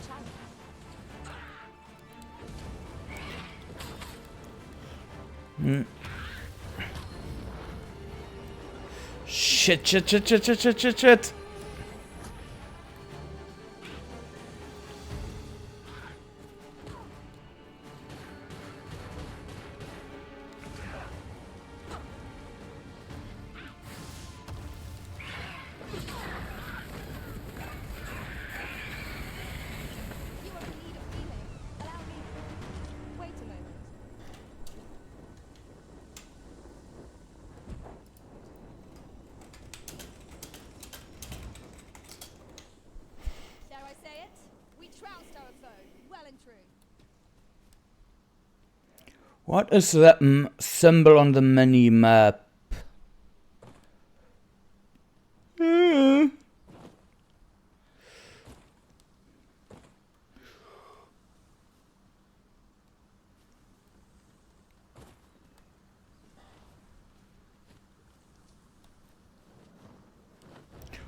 challenge. Shit. What is that symbol on the mini-map?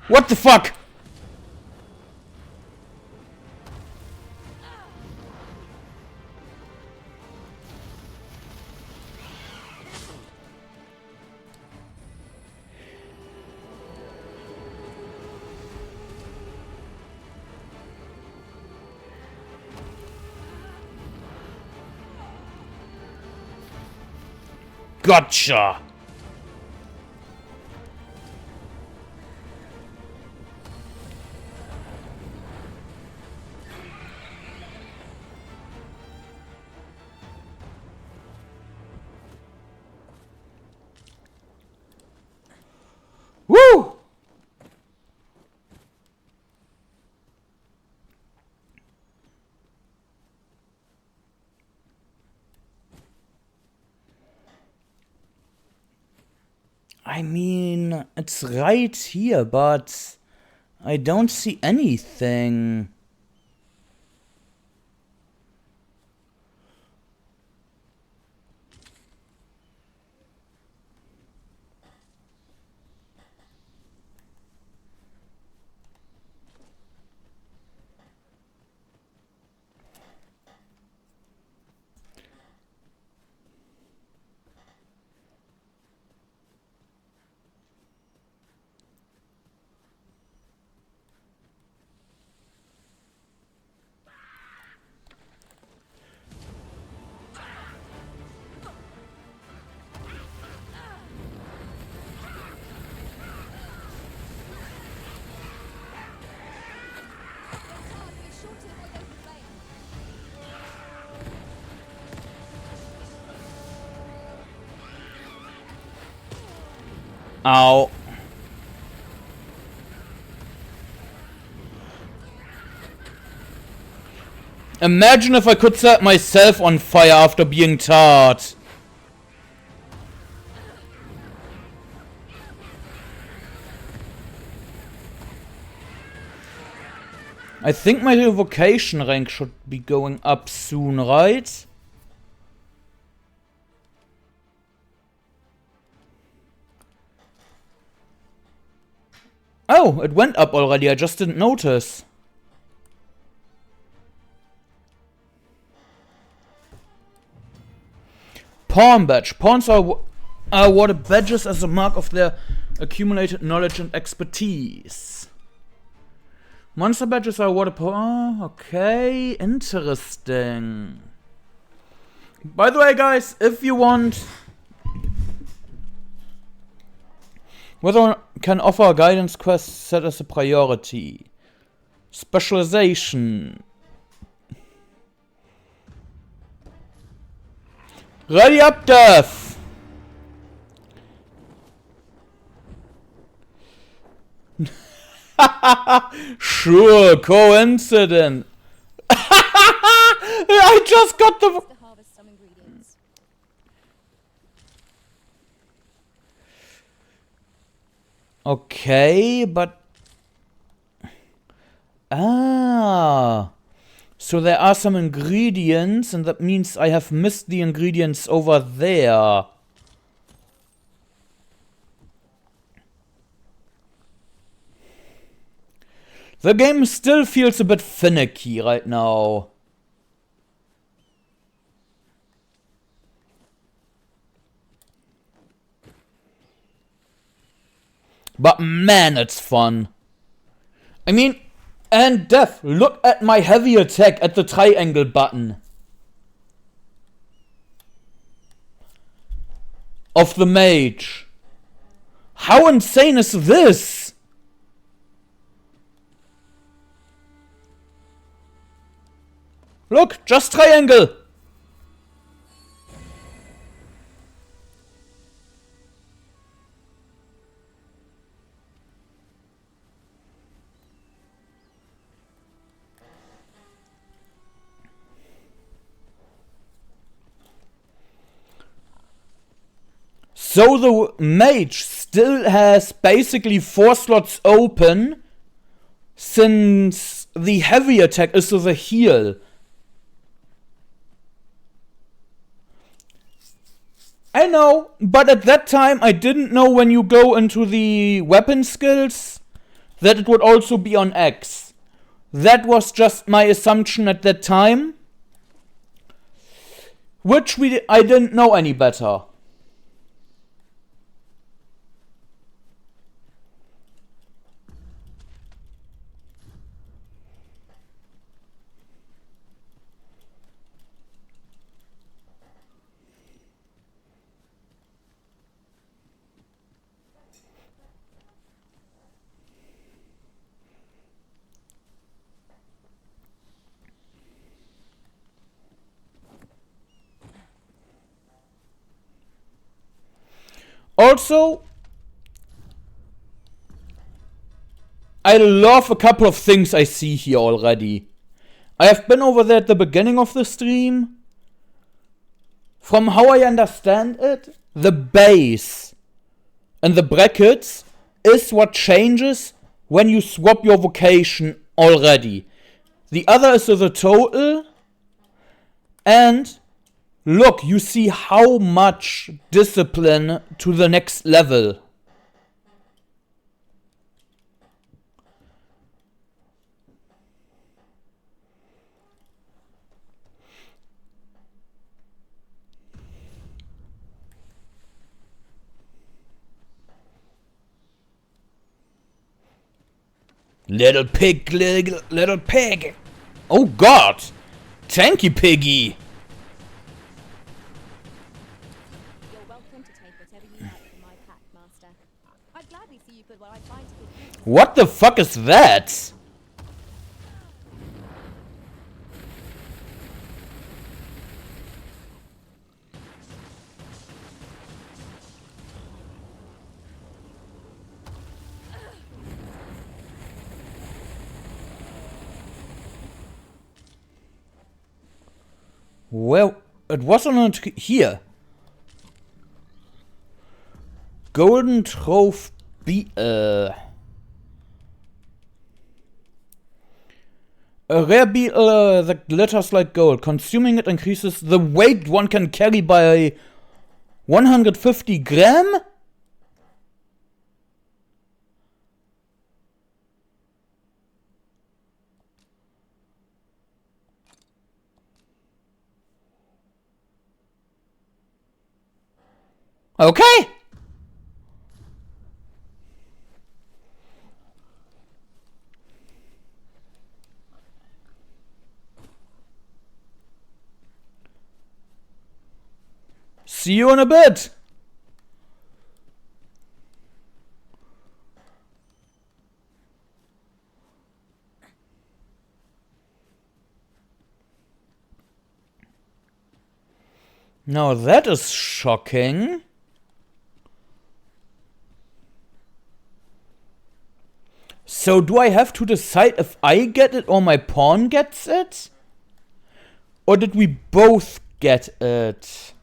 What the fuck? Gotcha! Woo! I mean, it's right here, but I don't see anything. Ow. Imagine if I could set myself on fire after being tarred. I think my evocation rank should be going up soon, right? Oh, it went up already, I just didn't notice. Pawn badge. Pawns are awarded badges as a mark of their accumulated knowledge and expertise. Monster badges are awarded. Oh, okay, interesting. By the way, guys, if you want, whether can offer a guidance quest set as a priority. Specialization. Ready up, Death! Sure, coincidence. I just got the... Okay, but... Ah... So there are some ingredients, and that means I have missed the ingredients over there. The game still feels a bit finicky right now. But man, it's fun. I mean... And Death, look at my heavy attack at the triangle button of the mage. How insane is this? Look, just triangle. So the mage still has basically 4 slots open, since the heavy attack is the heal. I know, but at that time I didn't know when you go into the weapon skills that it would also be on X. That was just my assumption at that time, which I didn't know any better. Also, I love a couple of things I see here already. I have been over there at the beginning of the stream. From how I understand it, the base and the brackets is what changes when you swap your vocation already. The other is the total. And look, you see how much discipline to the next level. Little pig, little pig. Oh God. Thank you, piggy. You're welcome to take whatever you like from my pack, Master. I'd gladly see you put what I find to good use. What the fuck is that? Well, it was on here. Golden Trove Beetle. A rare beetle that glitters like gold. Consuming it increases the weight one can carry by 150 gram? Okay. See you in a bit. Now that is shocking. So do I have to decide if I get it or my pawn gets it? Or did we both get it?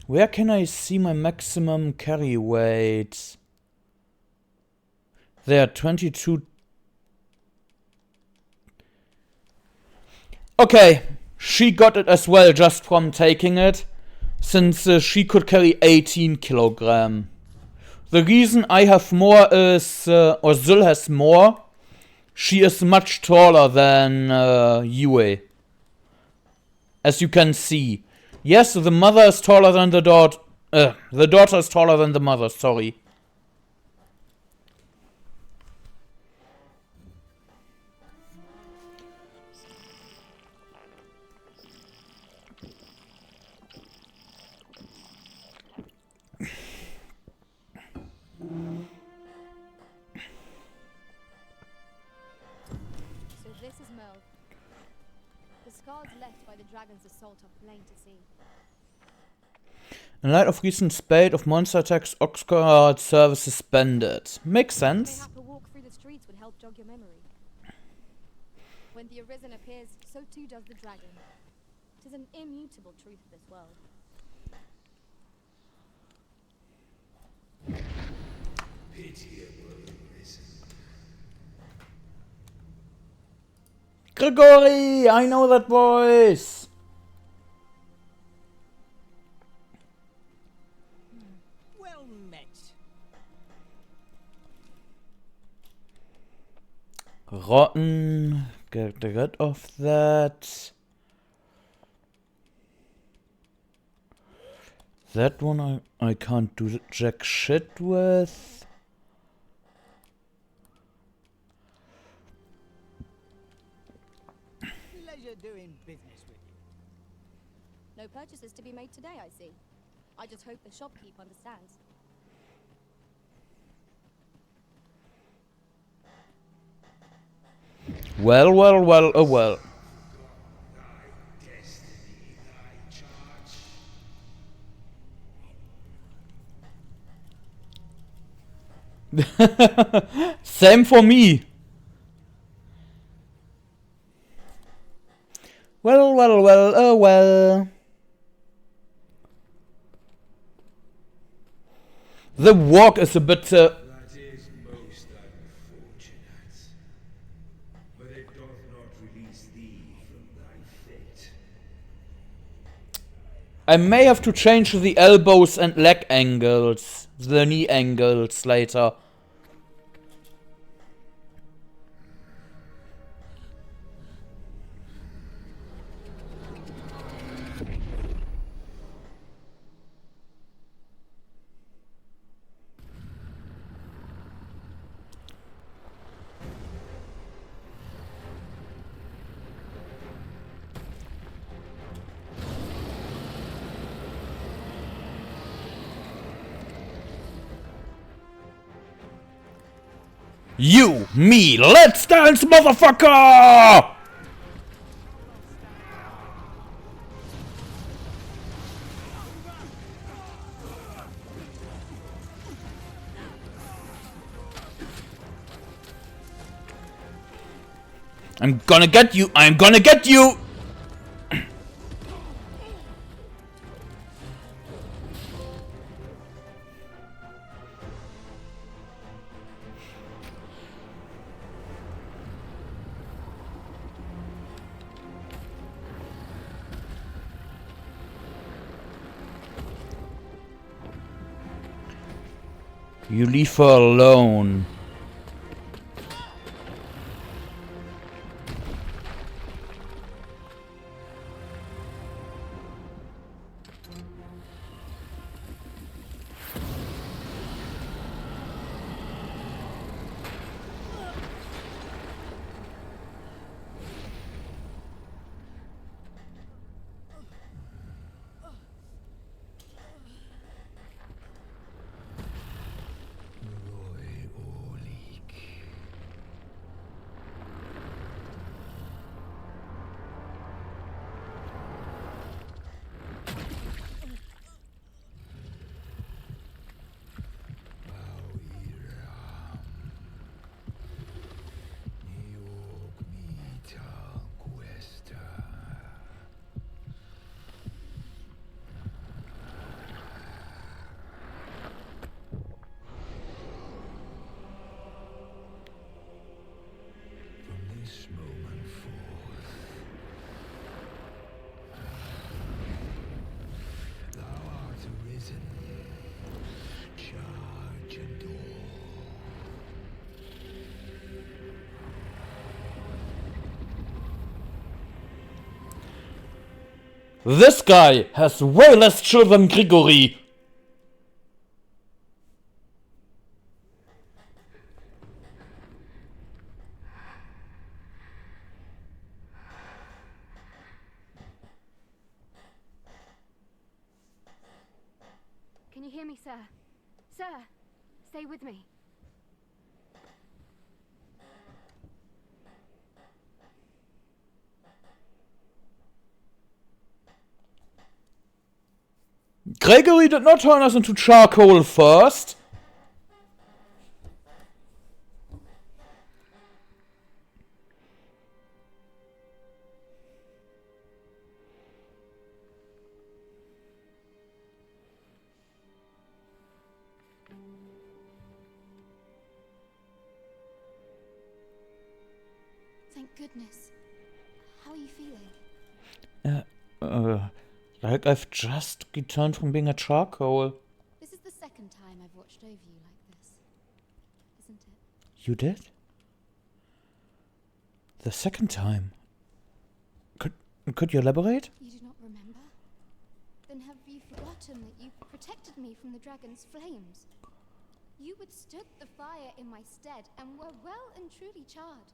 Where can I see my maximum carry weight? There, 22. Okay, she got it as well just from taking it, since she could carry 18 kilogram. The reason I have more is, or Zul has more, she is much taller than Yue. As you can see. Yes, the mother is taller than the daughter. The daughter is taller than the mother, sorry. So this is Merle. The scars left by the dragon's assault are plain to see. In light of recent spate of monster attacks, Oxguard service suspended. Makes sense. Mayhap a walk through the streets would help jog your memory. When the Arisen appears, so too does the dragon. It is an immutable truth of this world. Gregory! I know that voice! Well met. Rotten. Get rid of that. That one I can't do jack shit with. Pleasure doing business with you. No purchases to be made today, I see. I just hope the shopkeep understands. Well, well, well, oh well. Same for me. Well, well, well, oh well. The walk is a bit... That is most unfortunate. But it doth not release thee from thy fate. I may have to change the elbows and leg angles. The knee angles later. You, me, let's dance, motherfucker! I'm gonna get you, I'm gonna get you! You leave her alone. This moment forth, thou art arisen. Charge and all. This guy has way less chill than Grigory. Can you hear me, sir? Sir, stay with me. Gregory did not turn us into charcoal first. Thank goodness. How are you feeling? Like I've just returned from being at charcoal. This is the second time I've watched over you like this, isn't it? You did? The second time? Could you elaborate? You do not remember? Then have you forgotten that you protected me from the dragon's flames? You withstood the fire in my stead and were well and truly charred.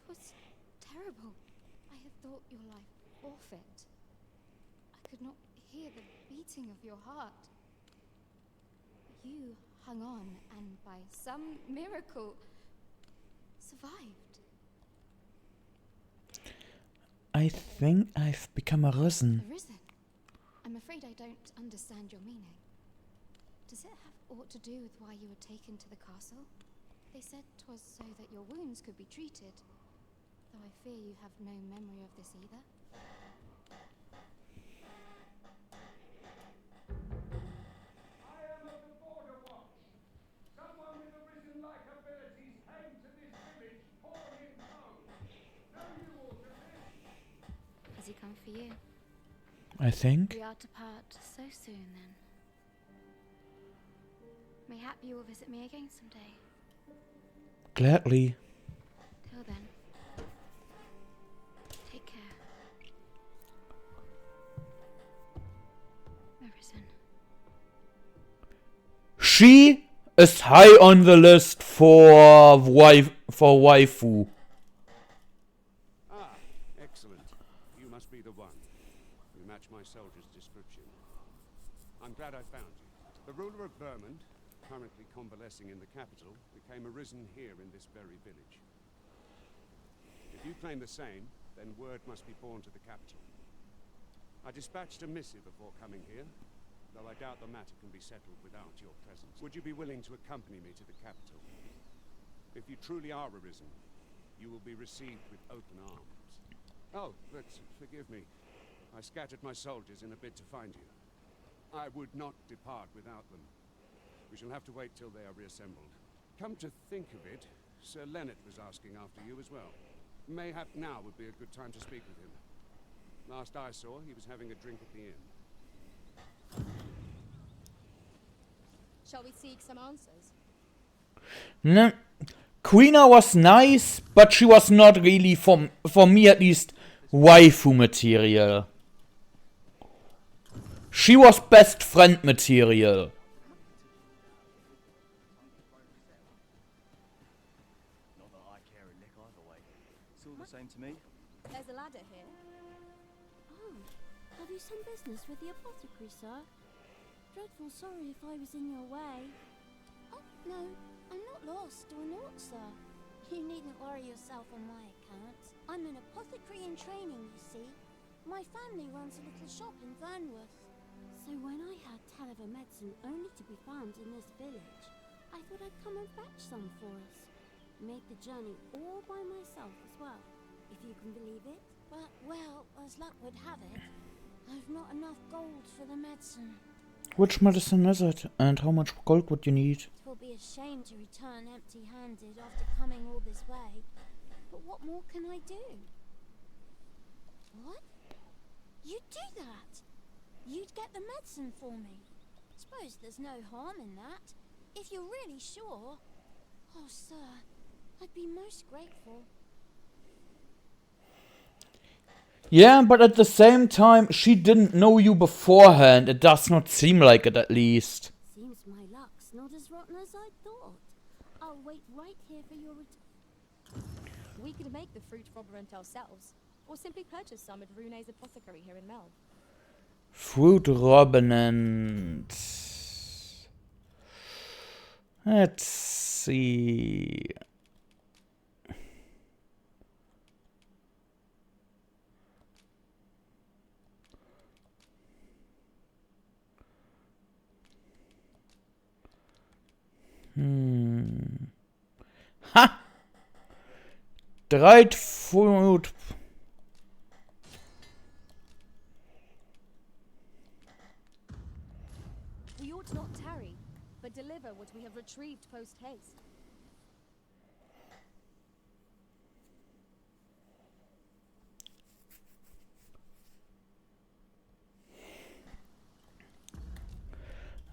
'Twas terrible. I had thought your life forfeit. I could not hear the beating of your heart. You hung on and by some miracle survived. I think I've become arisen. Arisen? I'm afraid I don't understand your meaning. Does it have aught to do with why you were taken to the castle? They said 'twas so that your wounds could be treated, though I fear you have no memory of this either. Has he come for you? I think. We are to part so soon, then. Mayhap you will visit me again someday. Gladly. Till then, take care. Arisen. She is high on the list for waifu. Ah, excellent. You must be the one. You match my soldier's description. I'm glad I found you. The ruler of Vermont, currently convalescing in the capital, became arisen here in this very village. If you claim the same, then word must be borne to the capital. I dispatched a missive before coming here, though I doubt the matter can be settled without your presence. Would you be willing to accompany me to the capital? If you truly are arisen, you will be received with open arms. Oh, but forgive me. I scattered my soldiers in a bid to find you. I would not depart without them. We shall have to wait till they are reassembled. Come to think of it, Sir Leonard was asking after you as well. Mayhap now would be a good time to speak with him. Last I saw, he was having a drink at the inn. Shall we seek some answers? No. Queena was nice, but she was not really, for me at least, waifu material. She was best friend material. Not that I care a lick either way. It's all the same to me. There's a ladder here. Oh, have you some business with the apothecary, sir? Dreadful sorry if I was in your way. Oh, no, I'm not lost or naught, sir. You needn't worry yourself on my account. I'm an apothecary in training, you see. My family runs a little shop in Vernworth. So when I had tell of a medicine only to be found in this village, I thought I'd come and fetch some for us. Made the journey all by myself as well, if you can believe it. But, well, as luck would have it, I've not enough gold for the medicine. Which medicine is it, and how much gold would you need? It will be a shame to return empty-handed after coming all this way. But what more can I do? What? You'd do that? You'd get the medicine for me? Suppose there's no harm in that. If you're really sure. Oh, sir, I'd be most grateful. Yeah, but at the same time, she didn't know you beforehand. It does not seem like it, at least. Seems my luck's not as rotten as I thought. I'll wait right here for your We could make the fruit roberant ourselves, or simply purchase some at Rune's apothecary here in Mel. Fruit Robinant. Let's see. Ha! Dried fruit. We ought not tarry, but deliver what we have retrieved post-haste.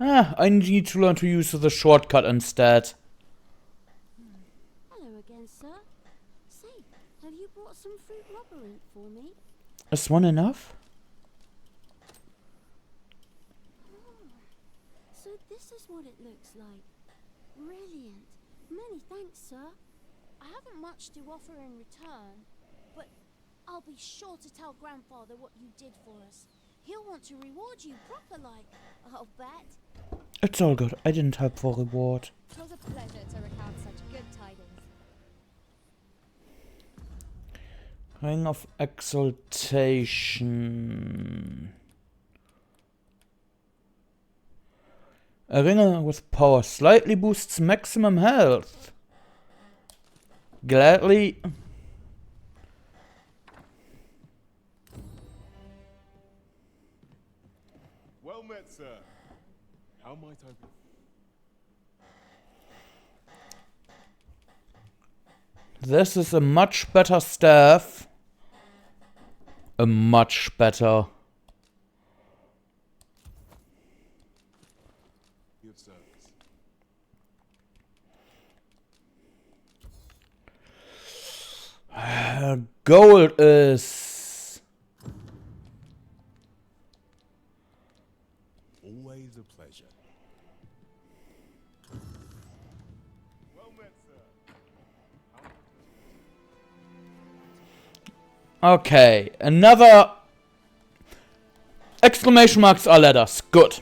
I need to learn to use the shortcut instead. Hello again, sir. Say, have you brought some fruit labyrinth for me? Is one enough? Oh, so this is what it looks like. Brilliant. Many thanks, sir. I haven't much to offer in return, but I'll be sure to tell Grandfather what you did for us. He'll want to reward you proper like, I'll bet. It's all good. I didn't help for reward. It was a pleasure to recount such good tidings. Ring of Exaltation. A ring with power slightly boosts maximum health. Gladly. Well met, sir. How might I be? This is a much better staff. A much better. Good service. Gold is always a pleasure. Well met, sir. okay. Another exclamation marks are letters. Good.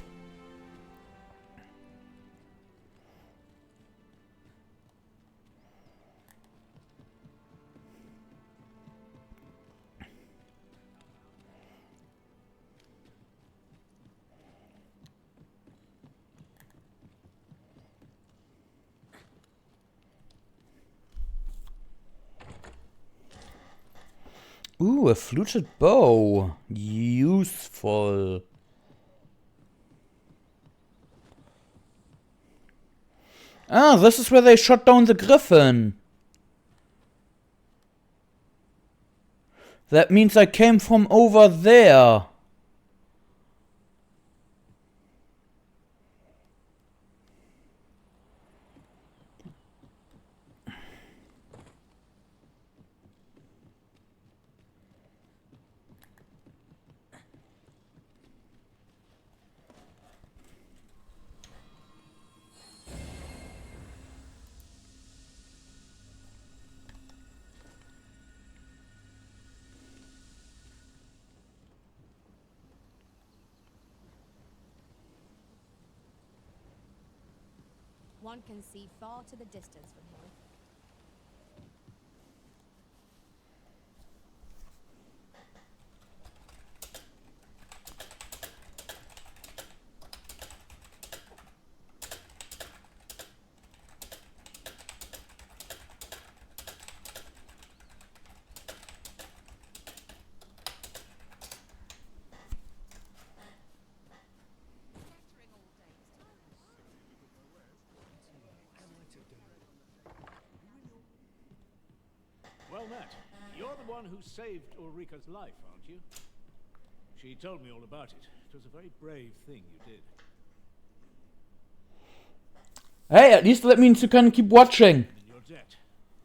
Ooh, a fluted bow. Useful. Ah, this is where they shot down the griffin. That means I came from over there. One can see far to the distance from here. Well met. You're the one who saved Ulrika's life, aren't you? She told me all about it. It was a very brave thing you did. Hey, at least that means you can keep watching. In your debt.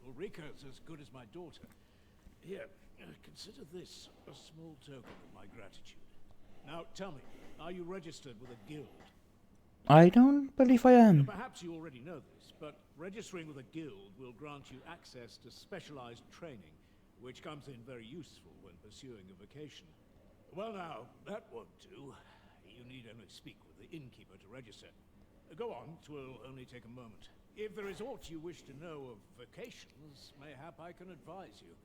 Ulrika's as good as my daughter. Here, consider this a small token of my gratitude. Now, tell me, are you registered with a guild? I don't believe I am. Perhaps you already know this, but registering with a guild will grant you access to specialized training, which comes in very useful when pursuing a vocation. Well now, that won't do. You need only speak with the innkeeper to register. Go on, 'twill only take a moment. If there is aught you wish to know of vocations, mayhap I can advise you.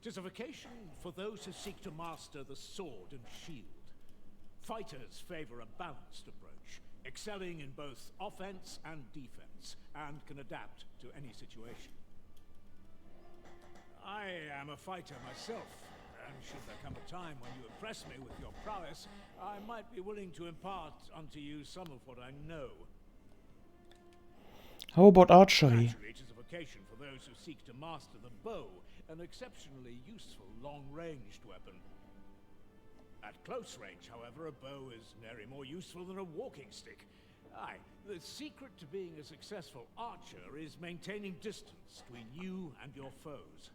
'Tis a vocation for those who seek to master the sword and shield. Fighters favor a balanced approach, excelling in both offense and defense, and can adapt to any situation. I am a fighter myself, and should there come a time when you impress me with your prowess, I might be willing to impart unto you some of what I know. How about archery? Naturally, it is a vocation for those who seek to master the bow, an exceptionally useful long-ranged weapon. At close range, however, a bow is nary more useful than a walking stick. Aye, the secret to being a successful archer is maintaining distance between you and your foes.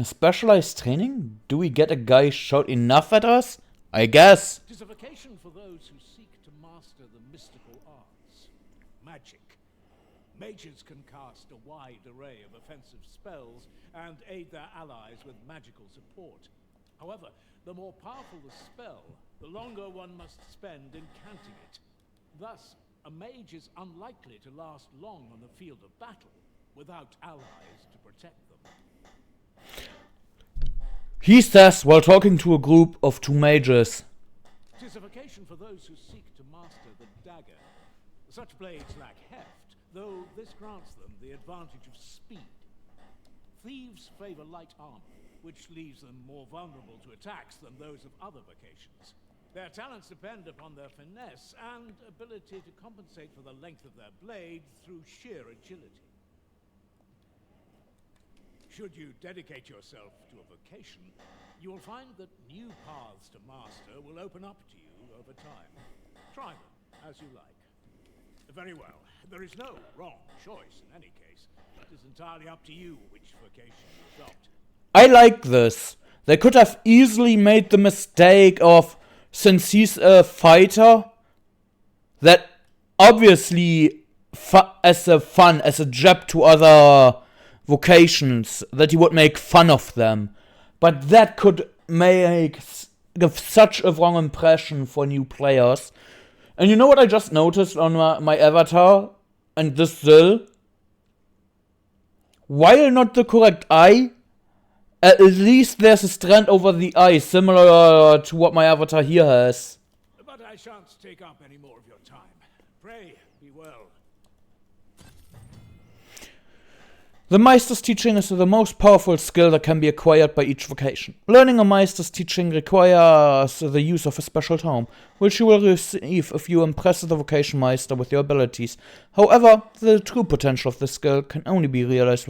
Specialized training? Do we get a guy shout enough at us? I guess. It is a vocation for those who seek to master the mystical arts. Magic. Mages can cast a wide array of offensive spells and aid their allies with magical support. However, the more powerful the spell, the longer one must spend in canting it. Thus, a mage is unlikely to last long on the field of battle without allies to protect them. He says while talking to a group of 2 mages. It is a vocation for those who seek to master the dagger. Such blades lack heft, though this grants them the advantage of speed. Thieves favor light armor, which leaves them more vulnerable to attacks than those of other vocations. Their talents depend upon their finesse and ability to compensate for the length of their blade through sheer agility. Should you dedicate yourself to a vocation, you will find that new paths to master will open up to you over time. Try them as you like. Very well. There is no wrong choice in any case. It is entirely up to you which vocation you adopt. I like this. They could have easily made the mistake of, since he's a fighter, that obviously as a jab to other vocations, that he would make fun of them. But that could give such a wrong impression for new players. And you know what I just noticed on my avatar and this still? While not the correct eye, at least there's a strand over the eye, similar to what my avatar here has. But I shan't take up any more of your time. Pray, be well. The Meister's teaching is the most powerful skill that can be acquired by each vocation. Learning a Meister's teaching requires the use of a special tome, which you will receive if you impress the vocation Meister with your abilities. However, the true potential of this skill can only be realized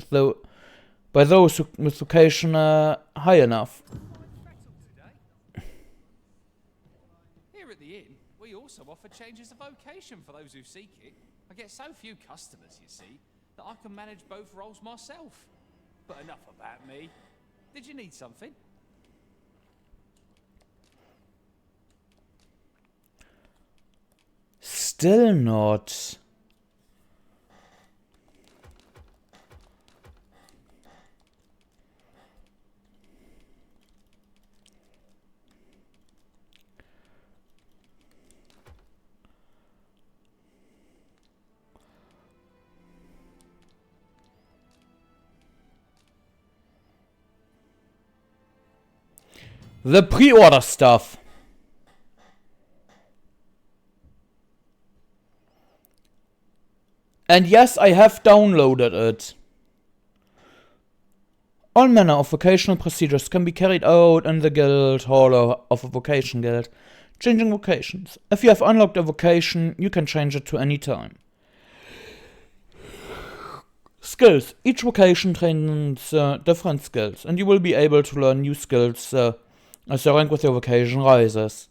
by those with vocation high enough. Here at the inn, we also offer changes of vocation for those who seek it. I get so few customers, you see, that I can manage both roles myself. But enough about me. Did you need something? Still not. The pre-order stuff. And yes, I have downloaded it. All manner of vocational procedures can be carried out in the guild hall of a vocation guild. Changing vocations. If you have unlocked a vocation, you can change it to any time. Skills. Each vocation trains different skills, and you will be able to learn new skills as your rank with your vocation rises.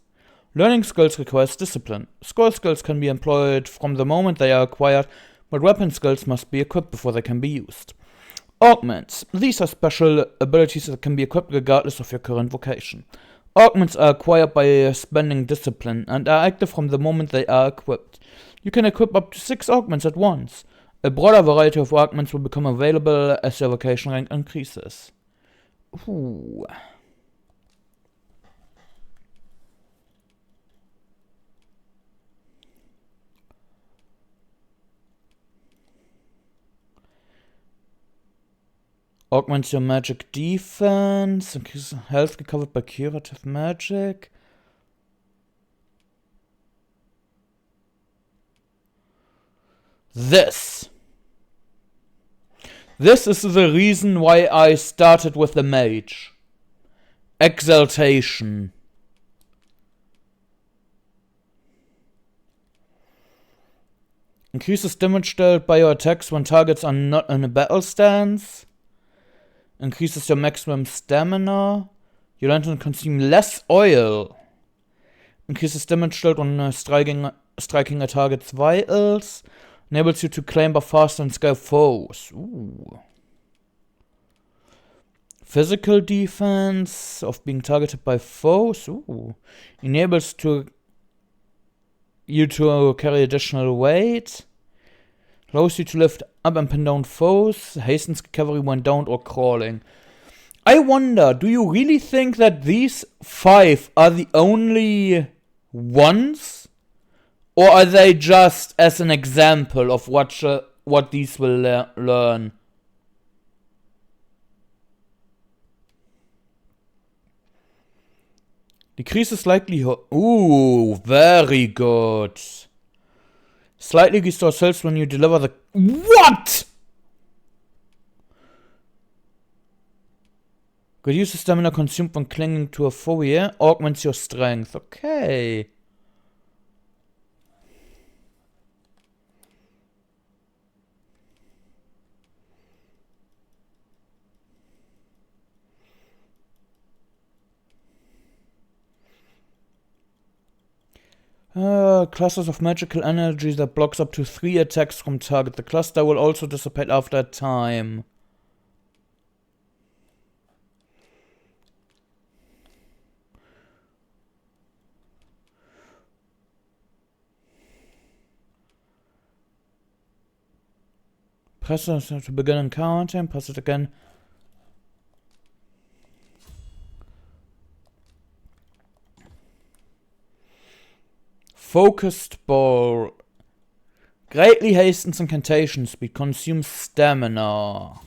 Learning skills requires discipline. Score skills can be employed from the moment they are acquired, but weapon skills must be equipped before they can be used. Augments. These are special abilities that can be equipped regardless of your current vocation. Augments are acquired by spending discipline and are active from the moment they are equipped. You can equip up to 6 augments at once. A broader variety of augments will become available as your vocation rank increases. Ooh. Augments your magic defense, increase health recovered by curative magic. This is the reason why I started with the mage. Exaltation. Increases damage dealt by your attacks when targets are not in a battle stance. Increases your maximum stamina. Your lantern consumes less oil. Increases damage dealt when striking a target's vitals. Enables you to clamber faster and scale foes. Ooh. Physical defense of being targeted by foes. Ooh. Enables you to carry additional weight. Allows you to lift up and pin down foes. Hastens recovery when downed or crawling. I wonder, do you really think that these 5 are the only ones? Or are they just as an example of what these will learn? Decreases likelihood. Ooh, very good. Slightly restores health when you deliver the... What?! Reduces stamina consumed when clinging to a foe, yeah? Augments your strength. Okay. Clusters of magical energy that blocks up to 3 attacks from target. The cluster will also dissipate after a time. Press it to begin encountering. Press it again. Focused ball. Greatly hastens incantation speed. Consumes stamina.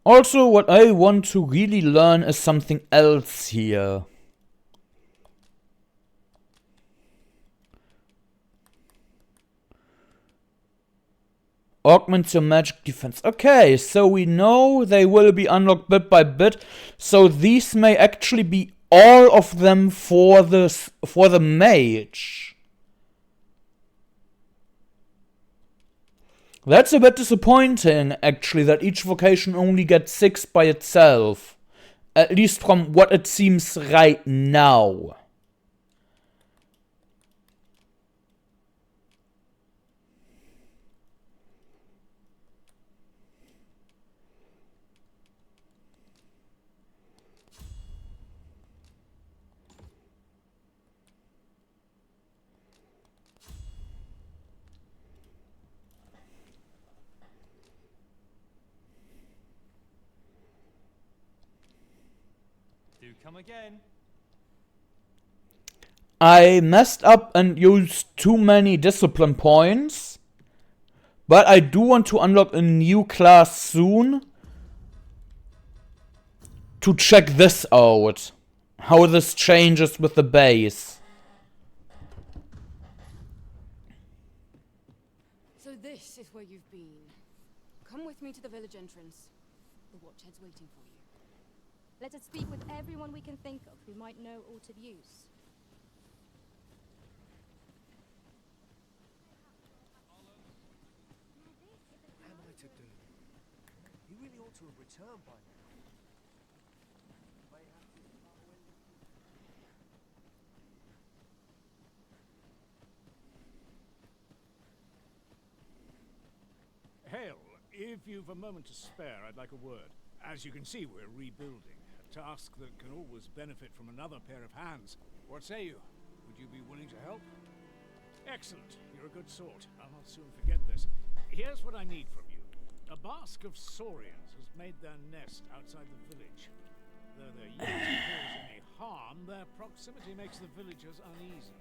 Also, what I want to really learn is something else here. Augments your magic defense. Okay, so we know they will be unlocked bit by bit. So these may actually be all of them for the mage. That's a bit disappointing, actually, that each vocation only gets 6 by itself. At least from what it seems right now. Do come again. I messed up and used too many discipline points. But I do want to unlock a new class soon. To check this out. How this changes with the base. So this is where you've been. Come with me to the village entrance. The watchhead's waiting for you. Let us speak with everyone we can think of who might know aught of use. What am I to do? He really ought to have returned by now. Hale, if you've a moment to spare, I'd like a word. As you can see, we're rebuilding. A task that can always benefit from another pair of hands. What say you? Would you be willing to help? Excellent. You're a good sort. I'll not soon forget this. Here's what I need from you. A bask of saurians has made their nest outside the village. Though they're yet to cause any harm, their proximity makes the villagers uneasy.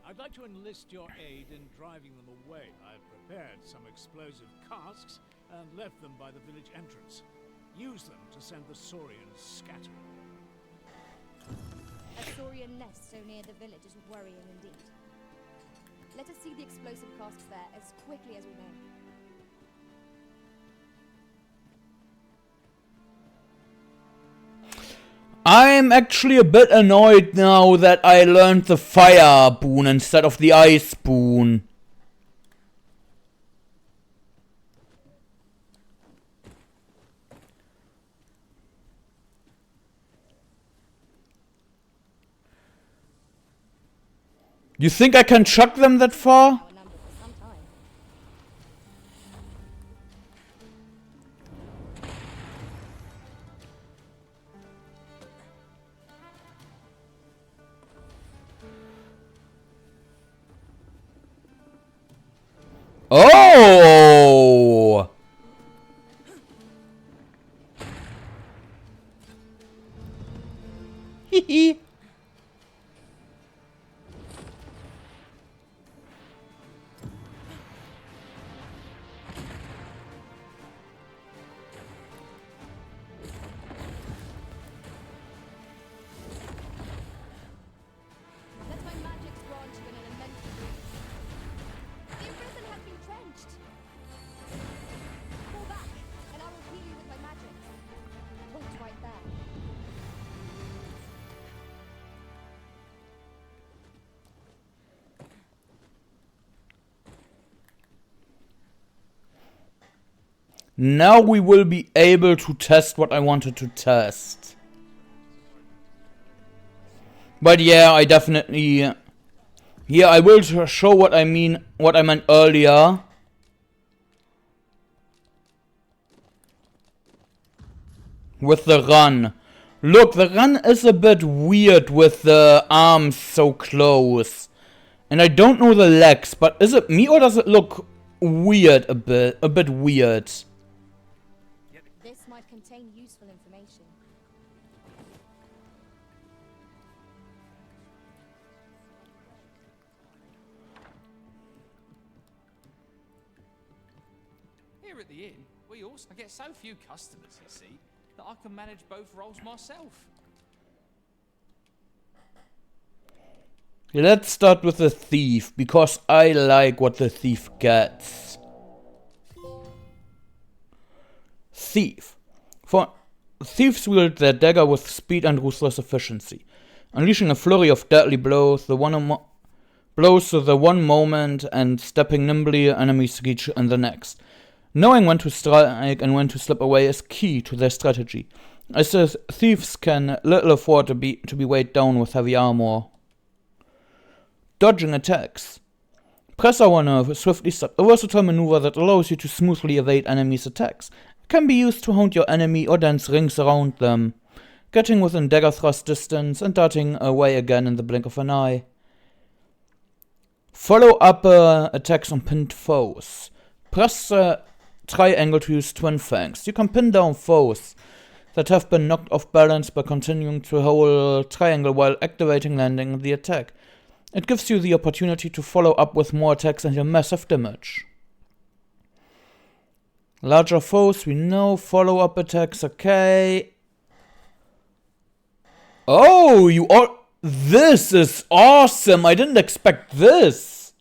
I'd like to enlist your aid in driving them away. I've prepared some explosive casks and left them by the village entrance. Use them to send the saurians scattering. A saurian nest so near the village is worrying indeed. Let us see the explosive casks there as quickly as we may. I'm actually a bit annoyed now that I learned the fire boon instead of the ice boon. You think I can chuck them that far? Oh! Hehe. Let my magic grant you an elemental boost. The Arisen has been drenched. Fall back, and I will heal you with my magic. Wait right there. Now we will be able to test what I wanted to test. But yeah, I definitely... Yeah, I will show what I meant earlier. With the run. Look, the run is a bit weird with the arms so close. And I don't know the legs, but is it me or does it look weird a bit? A bit weird. This might contain useful information. Here at the inn, we also get so few customers, you see, that I can manage both roles myself. Let's start with the thief, because I like what the thief gets. Thief. For thieves wield their dagger with speed and ruthless efficiency, unleashing a flurry of deadly blows, blows to the one moment and stepping nimbly enemies reach in the next. Knowing when to strike and when to slip away is key to their strategy, as the thieves can little afford to be weighed down with heavy armor. Dodging attacks. Press R1 swiftly step, a versatile maneuver that allows you to smoothly evade enemies' attacks. It can be used to haunt your enemy or dance rings around them, getting within dagger thrust distance and darting away again in the blink of an eye. Follow up attacks on pinned foes. Press triangle to use twin fangs. You can pin down foes that have been knocked off balance by continuing to hold triangle while activating landing the attack. It gives you the opportunity to follow up with more attacks and deal massive damage. Larger foes, we know. Follow-up attacks, okay. Oh, you are... This is awesome! I didn't expect this!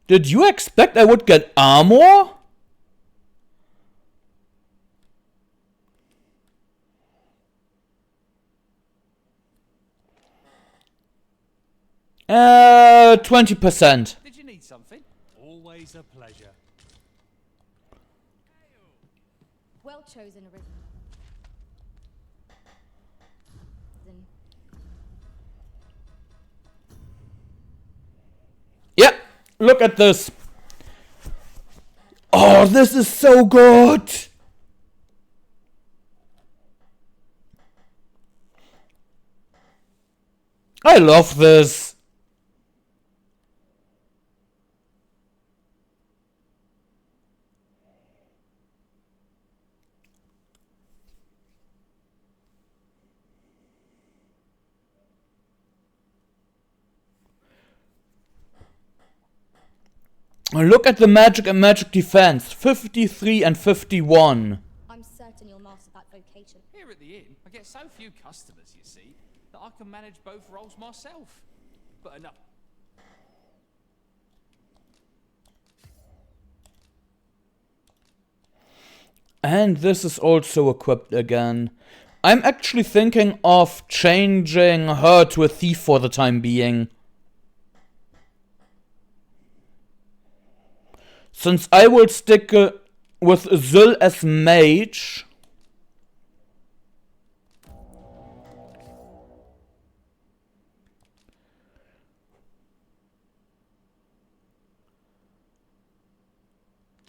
Did you expect I would get armor? Uh, 20%. Did you need something? Always a pleasure. Well chosen, Arisen. Yeah, look at this. Oh, this is so good. I love this. Look at the magic and magic defense, 53 and 51. I'm certain you'll master that vocation. Here at the inn, I get so few customers, you see, that I can manage both roles myself. But enough. And this is also equipped again. I'm actually thinking of changing her to a thief for the time being. Since I will stick with Zul as mage.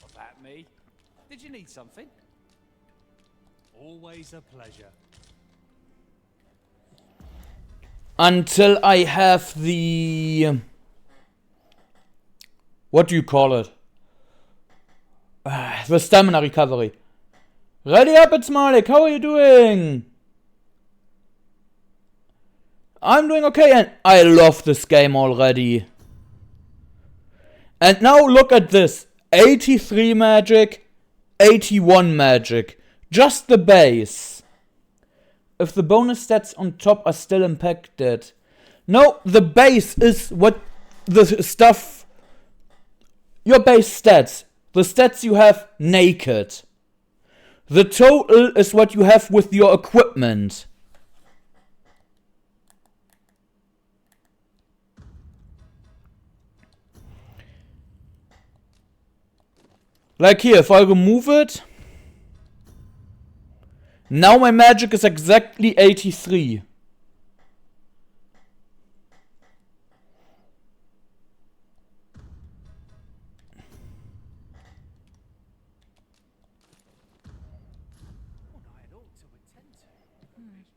Was that me? Did you need something? Always a pleasure. Until I have the... what do you call it? The stamina recovery. Ready up, it's Malik. How are you doing? I'm doing okay, and I love this game already. And now look at this. 83 magic, 81 magic. Just the base. If the bonus stats on top are still impacted. No, the base is what the stuff... your base stats. The stats you have naked. The total is what you have with your equipment. Like here, if I remove it, now my magic is exactly 83.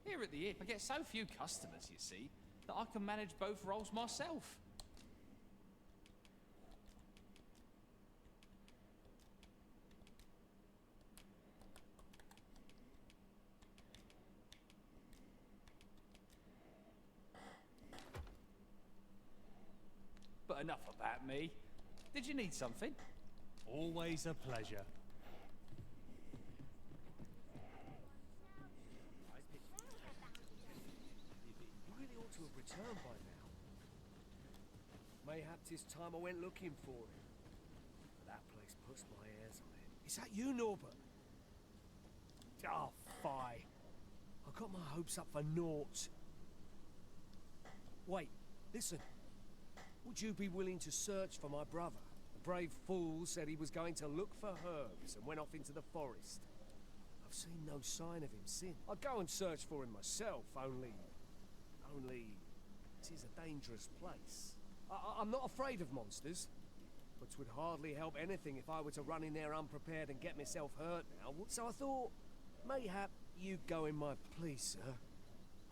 Here at the inn, I get so few customers, you see, that I can manage both roles myself. But enough about me. Did you need something? Always a pleasure. You really ought to have returned by now. Mayhap 'tis time I went looking for him. That place puts my hairs on it. Is that you, Norbert? Oh, fie. I got my hopes up for naught. Wait, listen. Would you be willing to search for my brother? The brave fool said he was going to look for herbs and went off into the forest. I've seen no sign of him since. I'd go and search for him myself, only... it is a dangerous place. I'm not afraid of monsters, but 'twould hardly help anything if I were to run in there unprepared and get myself hurt now. So I thought, mayhap you'd go in my place, sir.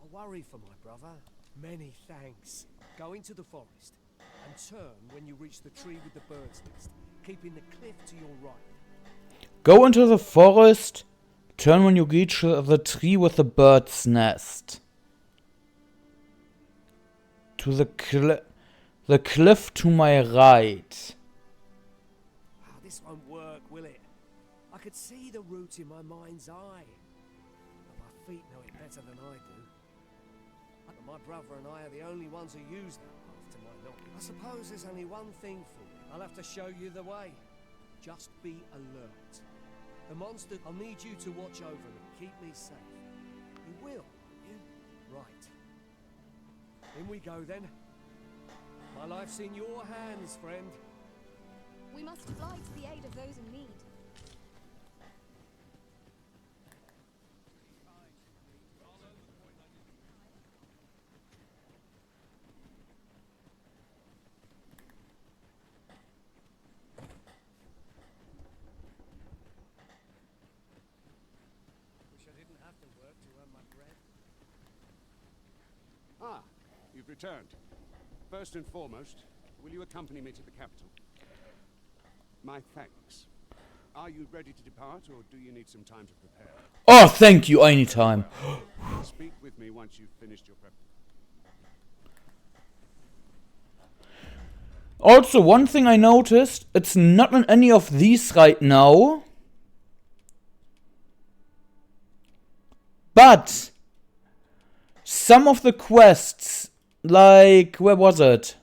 I worry for my brother. Many thanks. Go into the forest and turn when you reach the tree with the bird's nest, keeping the cliff to your right. Go into the forest. Turn when you reach the tree with the bird's nest. To the cliff to my right. Oh, this won't work, will it? I could see the route in my mind's eye. But my feet know it better than I do. But my brother and I are the only ones who use that path to my knowledge. I suppose there's only one thing for me. I'll have to show you the way. Just be alert. The monster, I'll need you to watch over me, keep me safe. You will, won't you? Right. In we go then. My life's in your hands, friend. We must fly to the aid of those in need. Wish I didn't have to work to earn my bread. Ah, you've returned. First and foremost, will you accompany me to the capital? My thanks. Are you ready to depart, or do you need some time to prepare? Oh, thank you, anytime. Speak with me once you've finished your prep. Also, one thing I noticed, it's not on any of these right now. But some of the quests, like, where was it?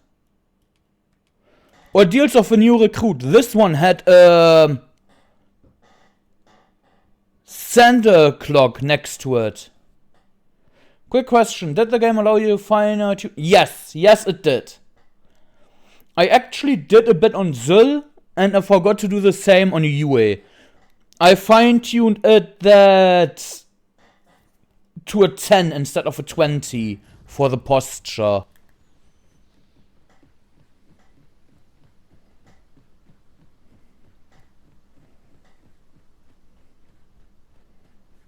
Ordeals of a New Recruit. This one had Santa clock next to it. Quick question, did the game allow you to fine tune? Yes, it did. I actually did a bit on Zul, and I forgot to do the same on Yue. I fine-tuned it that to a 10 instead of a 20 for the posture.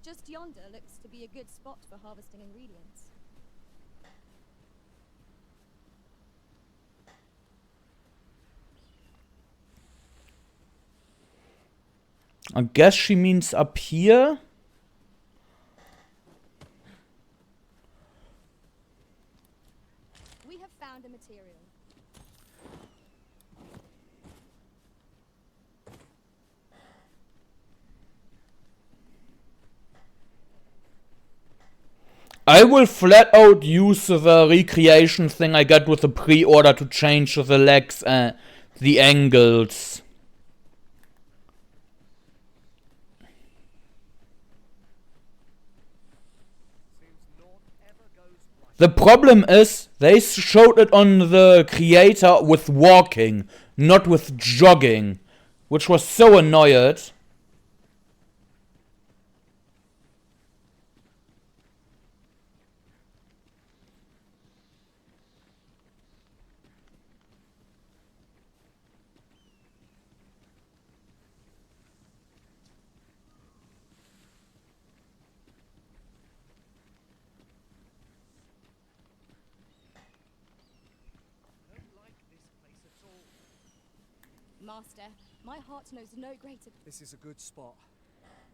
Just yonder looks to be a good spot for harvesting ingredients. I guess she means up here. We have found a material. I will flat out use the recreation thing I got with the pre-order to change the legs and the angles. The problem is, they showed it on the creator with walking, not with jogging, which was so annoyed. Master, my heart knows no greater. This is a good spot.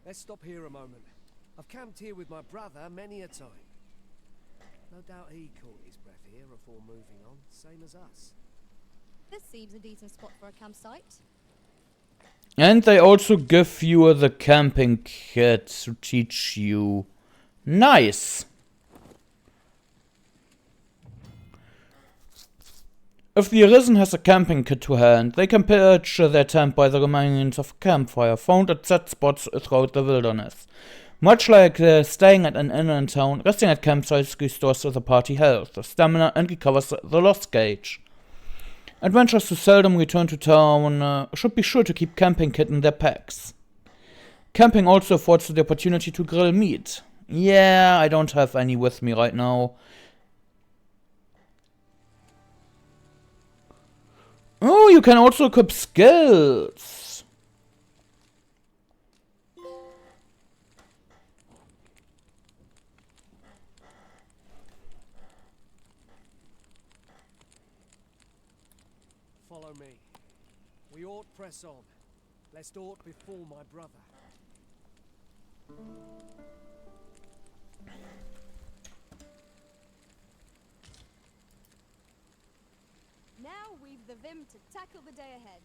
Let's stop here a moment. I've camped here with my brother many a time. No doubt he caught his breath here before moving on, same as us. This seems a decent spot for a campsite. And they also give you the camping kit to teach you. Nice! If the Arisen has a camping kit to hand, they can pitch their tent by the remains of a campfire found at set spots throughout the wilderness. Much like staying at an inn in town, resting at campsites restores the party health, stamina, and recovers the loss gauge. Adventurers who seldom return to town should be sure to keep camping kit in their packs. Camping also affords the opportunity to grill meat. Yeah, I don't have any with me right now. Oh, you can also equip skills. Follow me. We ought press on, lest aught befall my brother. Now we've the vim to tackle the day ahead.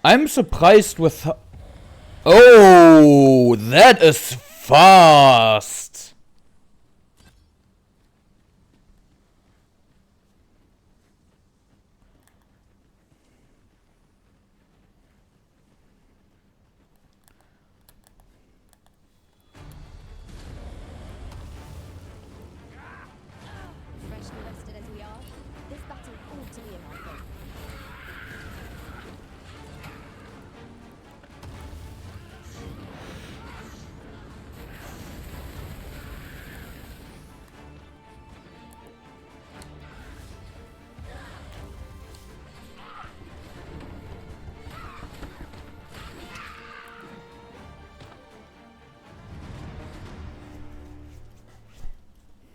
I'm surprised with... Oh, that is fast! Freshly rested as we are, this battle ought to be in our favor.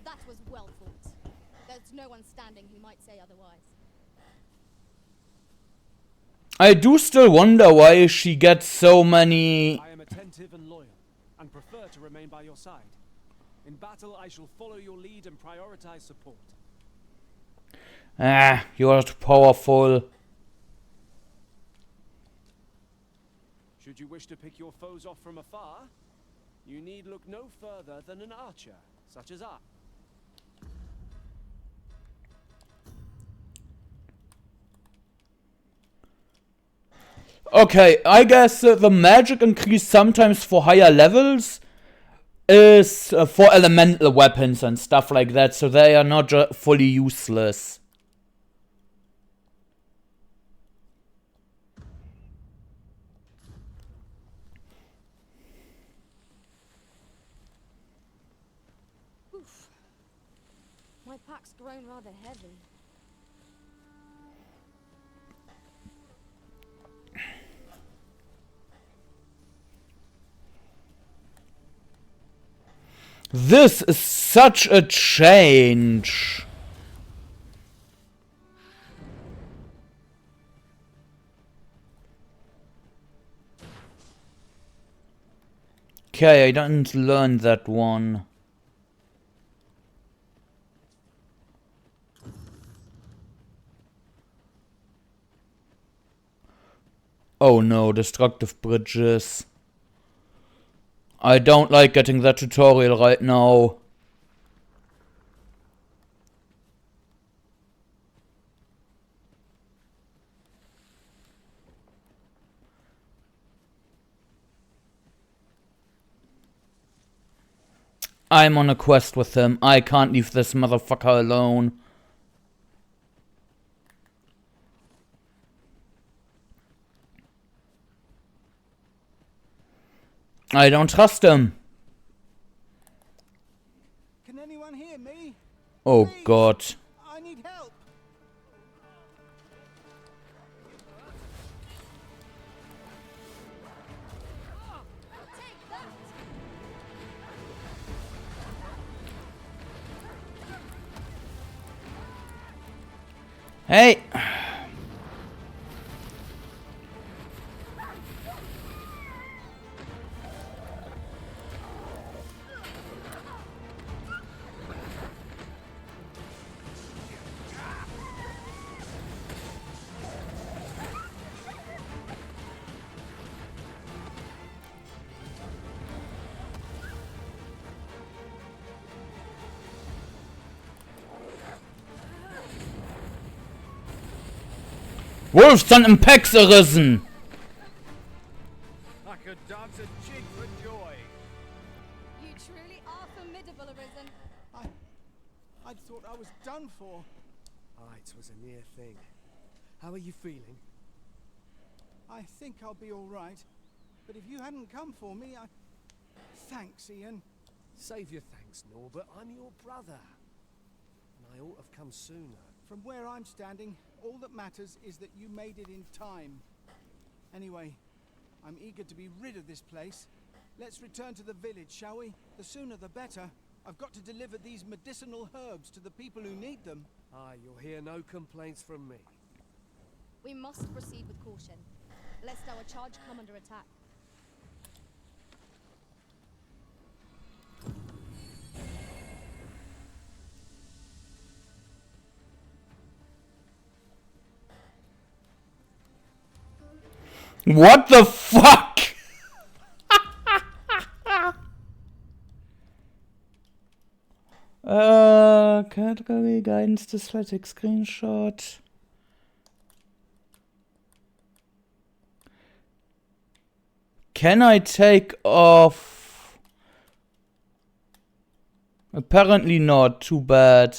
That was well fought. There's no one standing who might say otherwise. I do still wonder why she gets so many... I am attentive and loyal, and prefer to remain by your side. In battle, I shall follow your lead and prioritize support. Ah, you are too powerful. Should you wish to pick your foes off from afar, you need look no further than an archer, such as I. Okay, I guess the magic increase sometimes for higher levels is for elemental weapons and stuff like that, so they are not fully useless. Oof. My pack's grown rather heavy. This is such a change. Okay, I didn't learn that one. Oh no, destructive bridges. I don't like getting that tutorial right now. I'm on a quest with him. I can't leave this motherfucker alone. I don't trust him. Can anyone hear me? Oh Please, God. I need help. Hey. Wolfson im Peck zerrissen! I could dance a jig for joy. You truly are formidable, Arisen. I thought I was done for. It was a near thing. How are you feeling? I think I'll be all right. But if you hadn't come for me, Thanks, Ian. Save your thanks, Norbert. I'm your brother. And I ought to have come sooner. From where I'm standing, all that matters is that you made it in time. Anyway, I'm eager to be rid of this place. Let's return to the village, shall we? The sooner the better. I've got to deliver these medicinal herbs to the people who need them. You'll hear no complaints from me. We must proceed with caution, lest our charge come under attack. What the fuck? Category, guidance, dyslexic screenshot. Can I take off? Apparently not, too bad.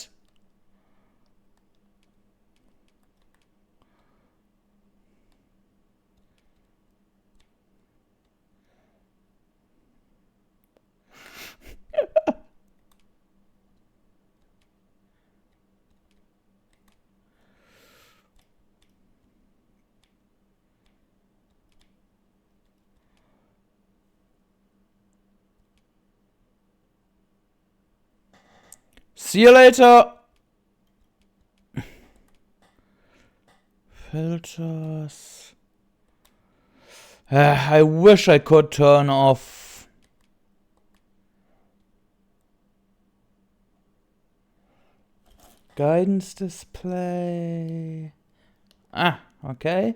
See you later. Filters. I wish I could turn off. Guidance display. Ah, okay.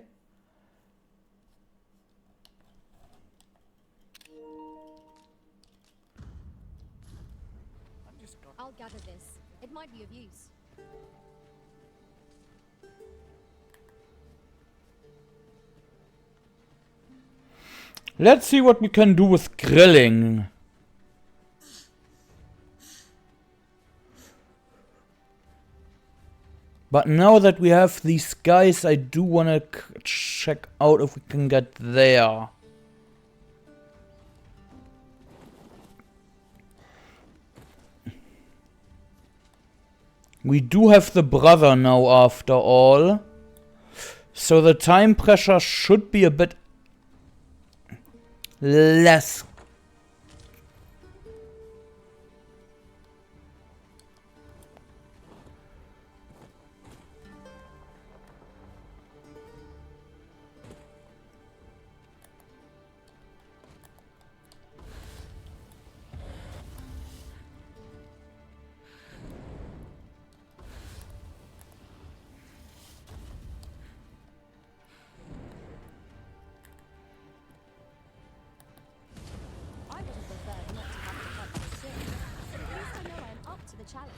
I'll gather this. It might be of use. Let's see what we can do with grilling. But now that we have these guys, I do want to check out if we can get there. We do have the brother now after all. So the time pressure should be a bit less. I would have preferred not to have to fight the ship, but at least I know I am up to the challenge.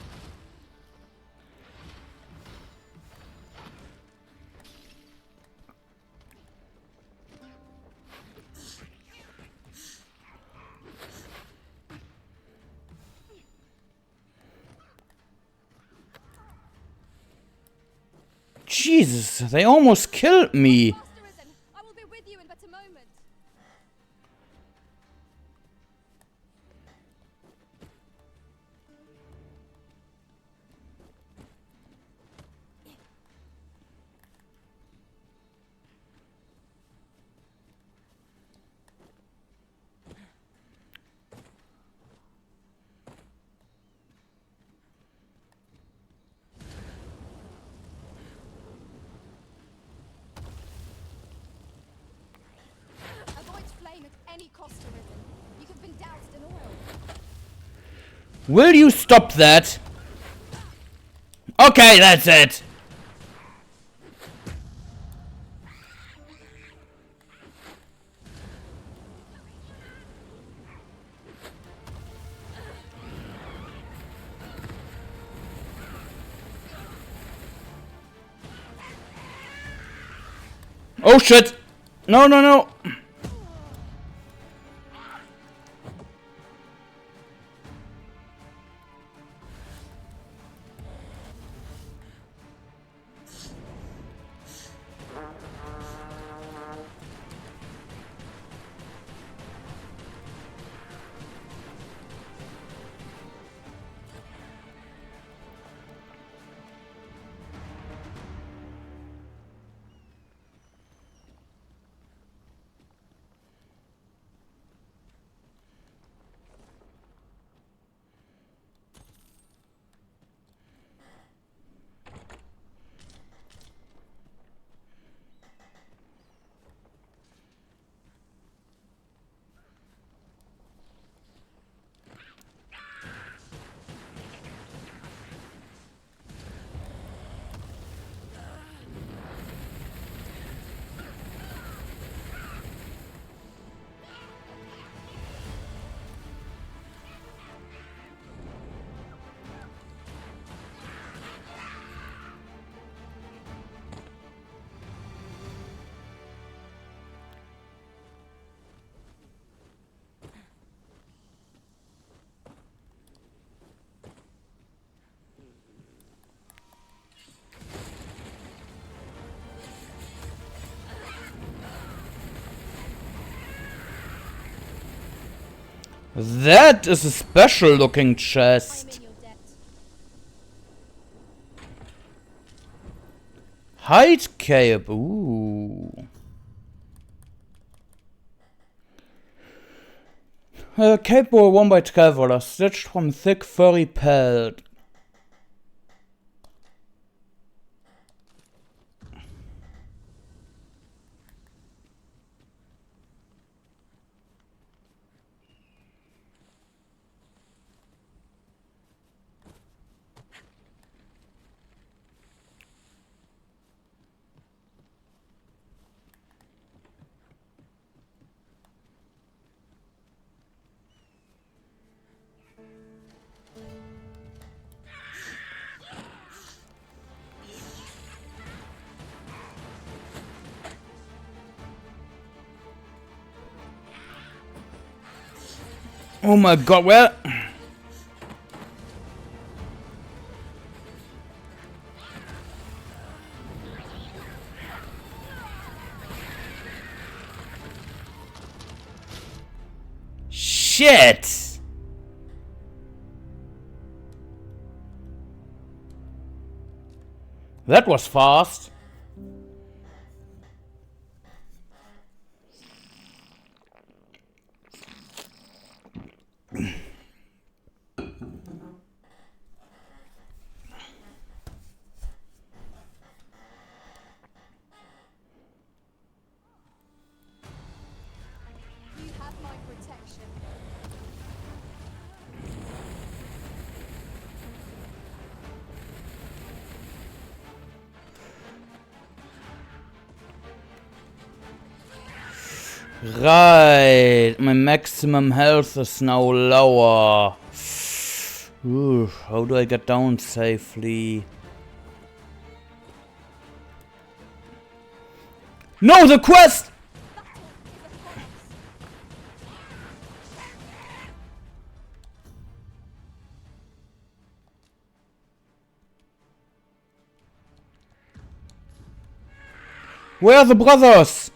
Jesus, they almost killed me. I will be with you in but a moment. Avoid flame at any cost, Arisen. You have been doused in oil. Will you stop that? Okay, that's it. Oh shit! No, no, no! That is a special looking chest. Hide cape. Ooh. Cape bore worn by travelers, stitched from thick furry pelt. Oh my god, well... Shit! That was fast. You have my protection. Right, my maximum health is now lower. Ooh, how do I get down safely? No, the quest! Where are the brothers?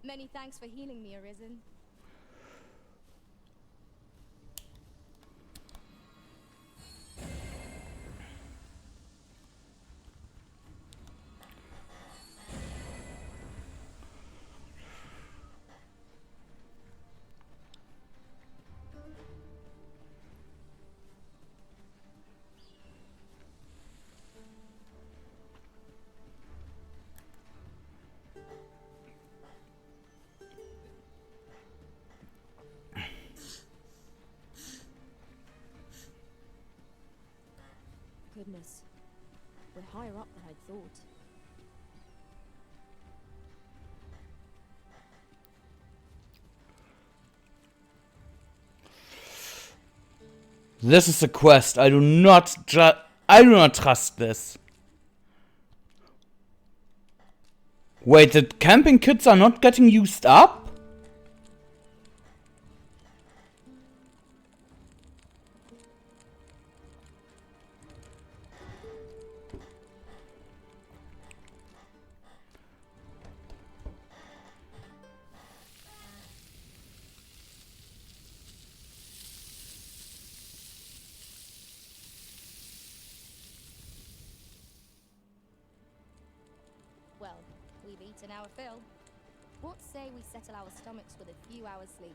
Many thanks for healing me, Arisen. Goodness, we're higher up than I'd thought. This is a quest. I do not trust this. Wait, the camping kits are not getting used up? Well, we've eaten our fill. What say we settle our stomachs with a few hours sleep?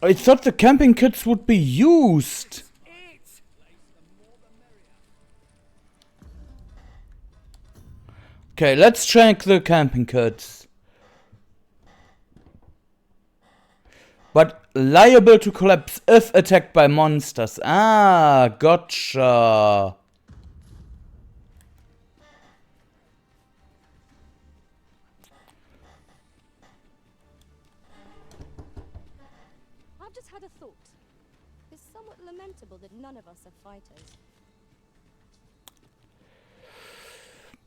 I thought the camping kits would be used. Okay, let's check the camping kits. But liable to collapse if attacked by monsters. Ah, gotcha. I've just had a thought. It's somewhat lamentable that none of us are fighters.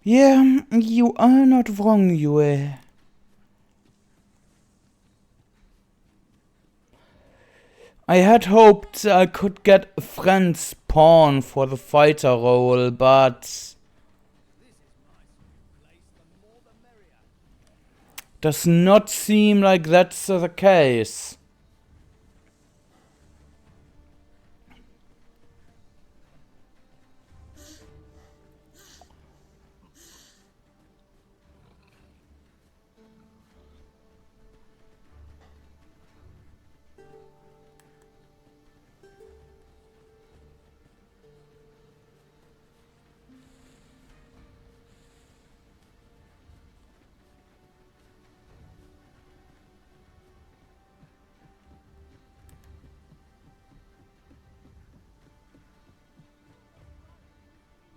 Yeah, you are not wrong, Yue. I had hoped I could get a friend's pawn for the fighter role, but does not seem like that's the case.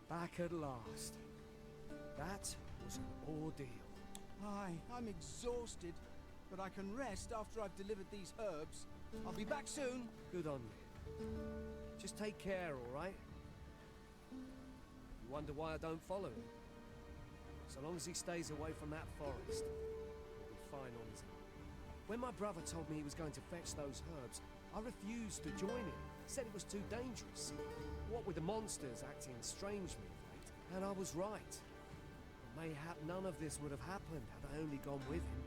Back at last. That was an ordeal. Aye, I'm exhausted. but I can rest after I've delivered these herbs. I'll be back soon. Good on you. Just take care, all right? You wonder why I don't follow him? So long as he stays away from that forest, he'll be fine on his own. When my brother told me he was going to fetch those herbs, I refused to join him. Said it was too dangerous. What with the monsters acting strangely of late, and I was right. Mayhap none of this would have happened had I only gone with him.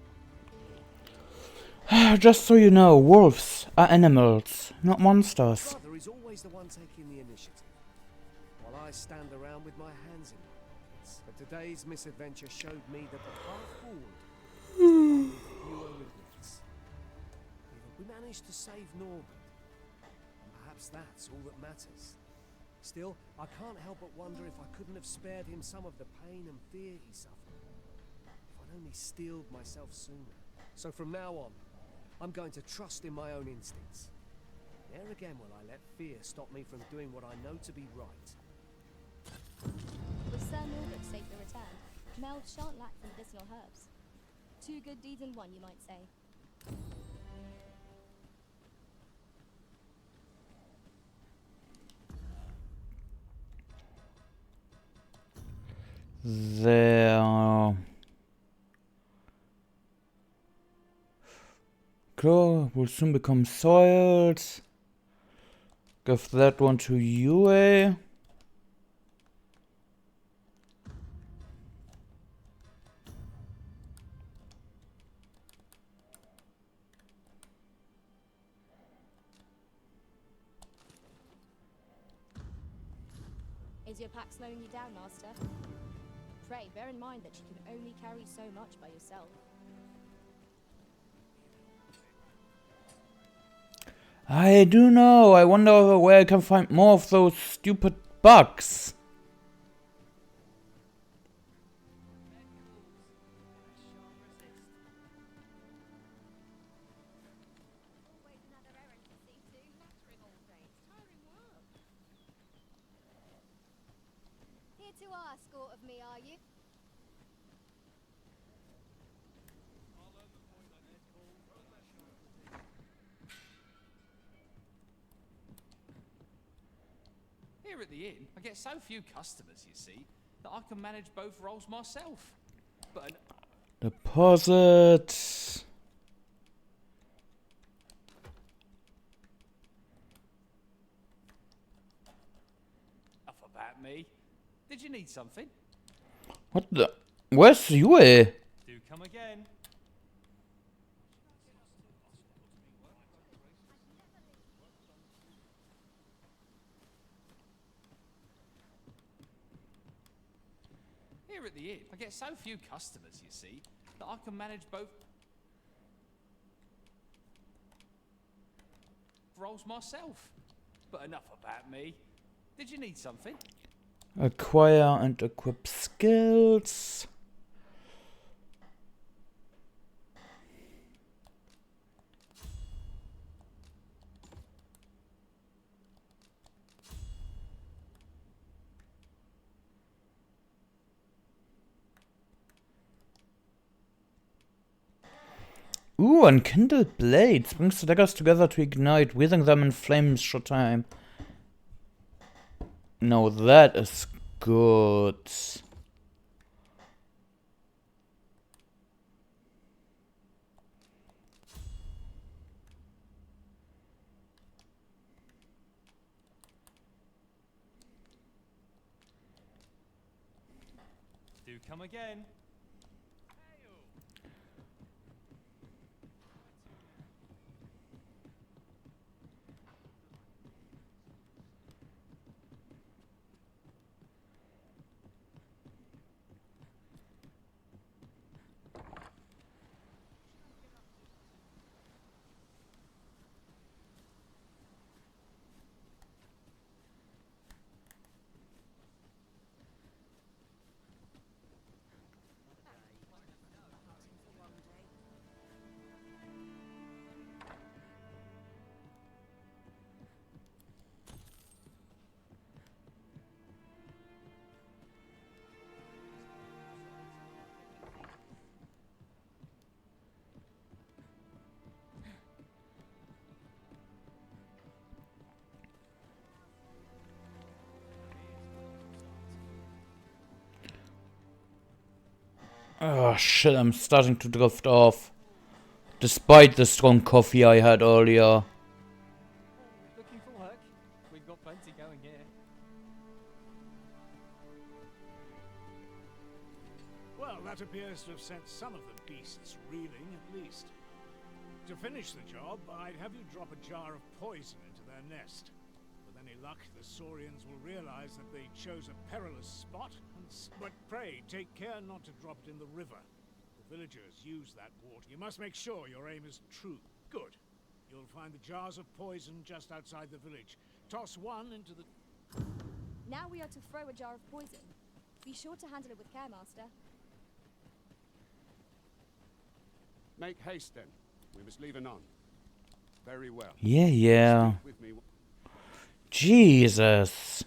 Just so you know, wolves are animals, not monsters. My brother is always the one taking the initiative, while I stand around with my hands in my pockets. But today's misadventure showed me that the path forward is the one with fewer regrets. We managed to save Norbert, and perhaps that's all that matters. Still, I can't help but wonder if I couldn't have spared him some of the pain and fear he suffered. If I'd only steeled myself sooner. So from now on, I'm going to trust in my own instincts. Never again will I let fear stop me from doing what I know to be right. With Sir Norbert safely returned, Meld shan't lack for medicinal herbs. Two good deeds in one, you might say. There. Claw will soon become soiled. Give that one to Yue. Is your pack slowing you down, Master? Pray, bear in mind that you can only carry so much by yourself. I do know. I wonder where I can find more of those stupid bugs. Here to ask aught of me, are you? Here at the inn, I get so few customers, you see, that I can manage both roles myself. But Deposit. enough about me. Did you need something? What the? Where's Yue? Do come again. Here at the inn, I get so few customers, you see, that I can manage both roles myself. But enough about me. Did you need something? Acquire and equip skills. Ooh, unkindled blades. Brings the daggers together to ignite, wielding them in flames short time. No, that is good. Do come again. Oh shit, I'm starting to drift off. Despite the strong coffee I had earlier. Looking for work? We've got plenty going here. Well, that appears to have sent some of the beasts reeling, at least. To finish the job, I'd have you drop a jar of poison into their nest. With any luck, the Saurians will realize that they chose a perilous spot, but pray, take care not to drop it in the river. The villagers use that water. You must make sure your aim is true. Good. You'll find the jars of poison just outside the village. Toss one into the... Now we are to throw a jar of poison. Be sure to handle it with care, Master. Make haste, then. We must leave anon. Very well. Yeah. Speak with me. Jesus.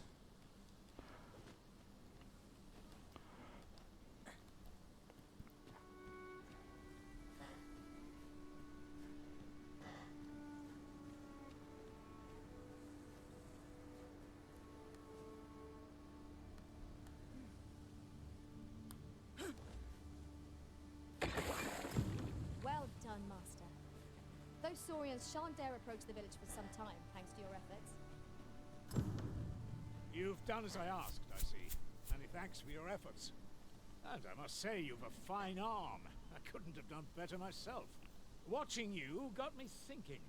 Well done, Master. Those Saurians shan't dare approach the village for some time, thanks to your efforts. You've done as I asked, I see. Many thanks for your efforts. And I must say, you've a fine arm. I couldn't have done better myself. Watching you got me thinking.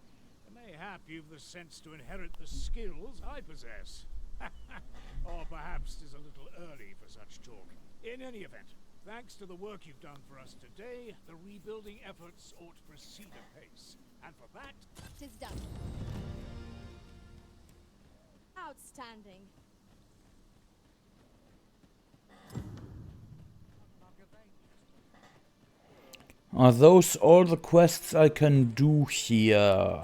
Mayhap you've the sense to inherit the skills I possess. Or perhaps 'tis a little early for such talk. In any event, thanks to the work you've done for us today, the rebuilding efforts ought to proceed apace. And for that... 'Tis done. Outstanding. Are those all the quests I can do here?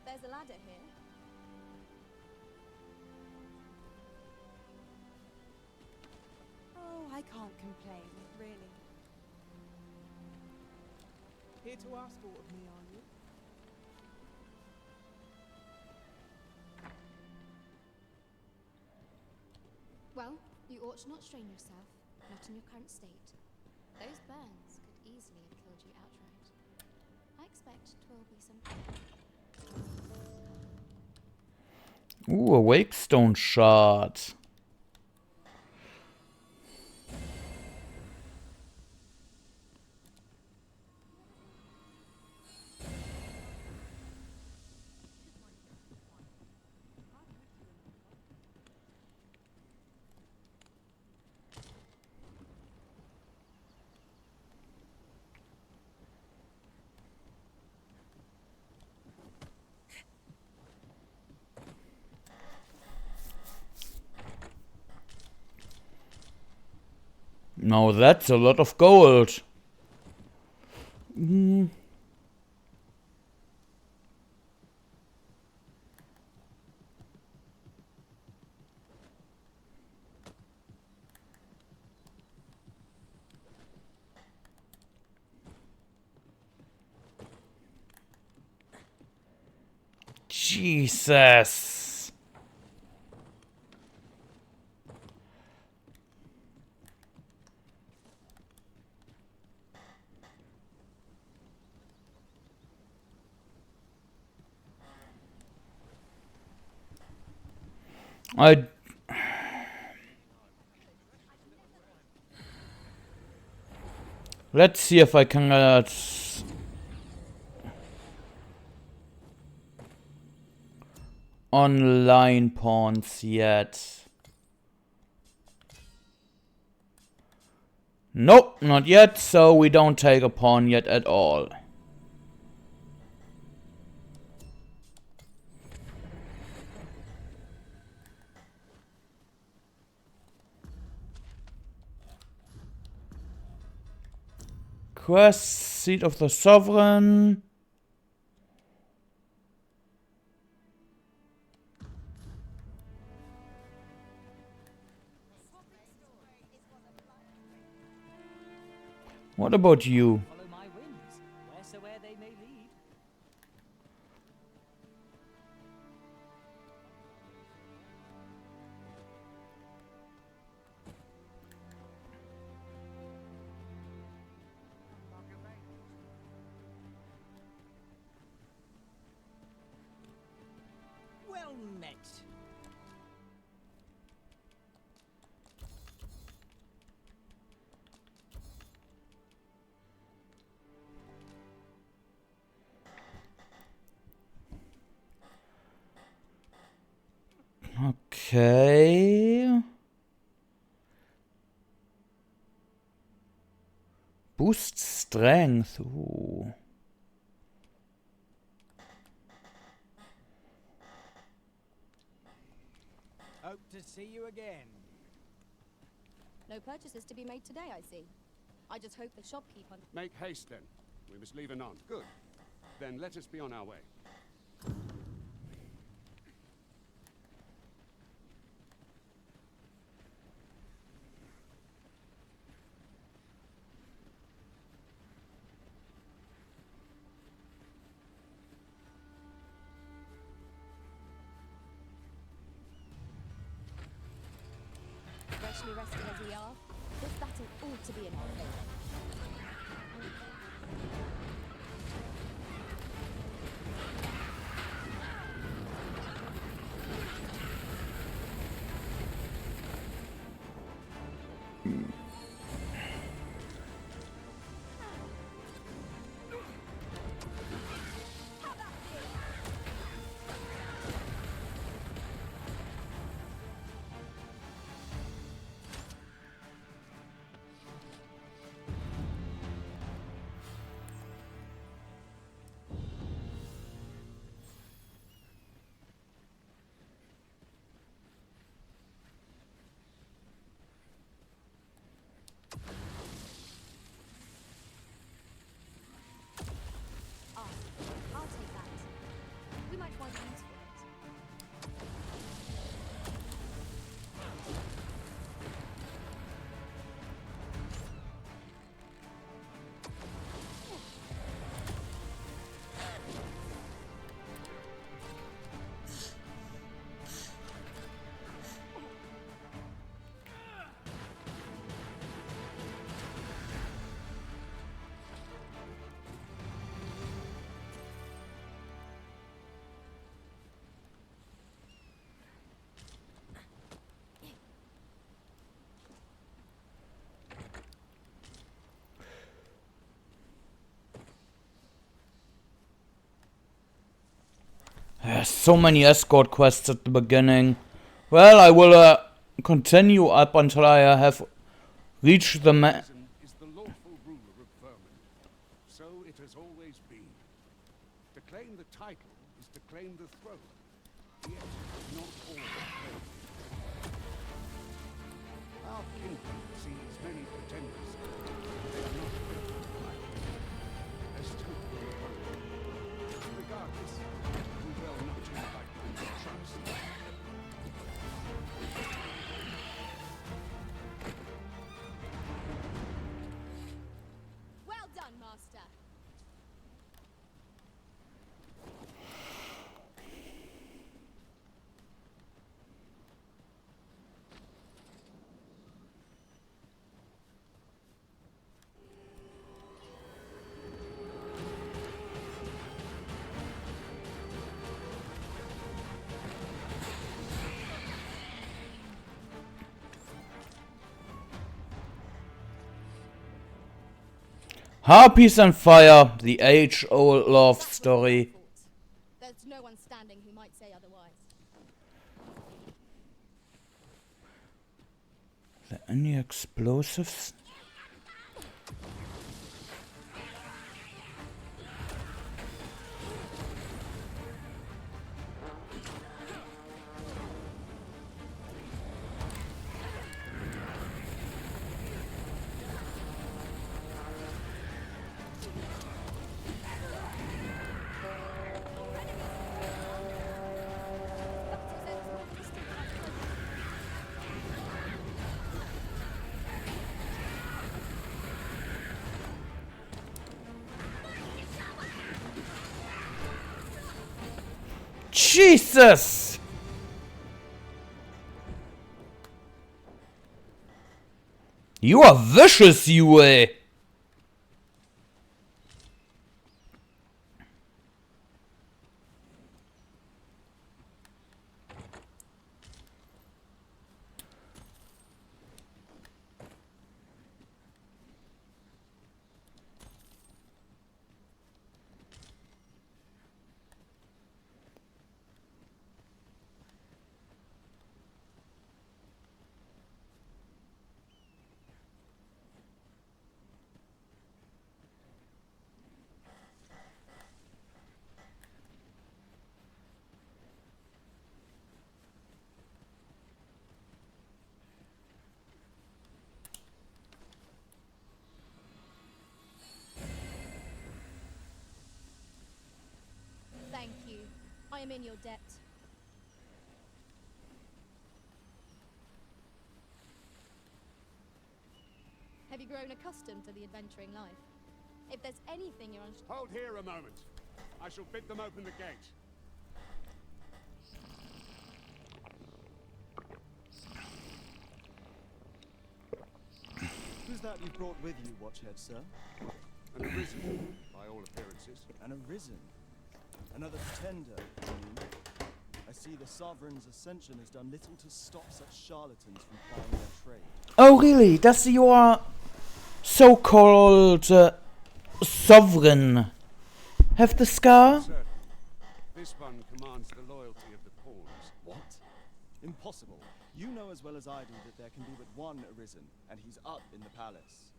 There's a ladder here. Oh, I can't complain, really. Here to ask aught of me, are you? Well, you ought not strain yourself, not in your current state. Those burns could easily have killed you outright. I expect 'twill be some... Ooh, a Wakestone shard. Now that's a lot of gold. Jesus. Let's see if I can get online pawns yet. Nope, not yet, so we don't take a pawn yet at all. Quest, Seat of the Sovereign. What about you? Follow my winds, wheresoever they may lead. Well met. Okay. Boost strength. Ooh. Hope to see you again. No purchases to be made today, I see. I just hope the shopkeeper... Make haste, then. We must leave anon. Good. Then let us be on our way. Freshly rested as we are, this battle ought to be in our favor. I'll take that. We might find use for it. There's so many escort quests at the beginning. Well, I will continue up until I have reached the Is the lawful ruler of Vermont. So it has always been. To claim the title is to claim the throne. Yet, not all claim. Our kingdom sees many pretenders. They are not right. There's truth in the world. Regardless, we will not to my trust. Well done, Master. Harpies and Fire, the age-old love story. There's no one standing who might say otherwise. Are there any explosives? Jesus! You are vicious, you Thank you. I am in your debt. Have you grown accustomed to the adventuring life? If there's anything you're unsure... Hold here a moment. I shall bid them open the gate. Who's that you've brought with you, Watchhead, sir? An arisen, by all appearances. An arisen? Another pretender, you mean? I see the Sovereign's ascension has done little to stop such charlatans from plying their trade. Oh, really? Does your so-called sovereign have the scar? Sir, this one commands the loyalty of the pawns. What? Impossible. You know as well as I do that there can be but one arisen, and he's up in the palace.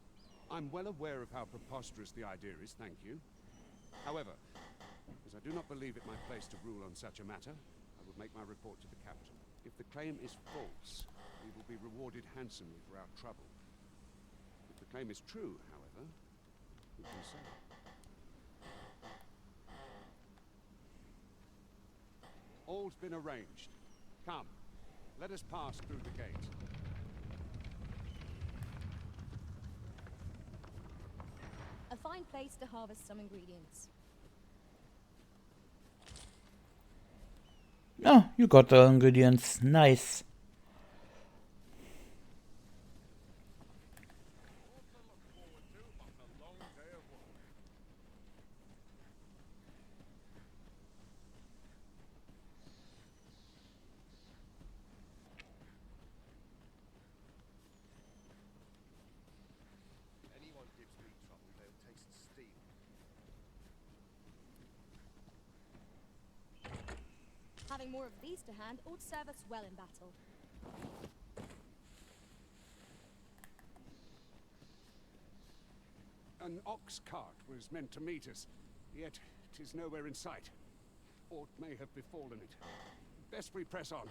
I'm well aware of how preposterous the idea is, thank you. However, as I do not believe it my place to rule on such a matter, I will make my report to the capital. If the claim is false, we will be rewarded handsomely for our trouble. If the claim is true, however, who can say? All's been arranged. Come, let us pass through the gate. A fine place to harvest some ingredients. Oh, you got the ingredients. Nice. Anyone gives me trouble, they'll taste steel. Having more of these to hand ought to serve us well in battle. An ox cart was meant to meet us, yet 'tis nowhere in sight. Aught may have befallen it. Best we press on.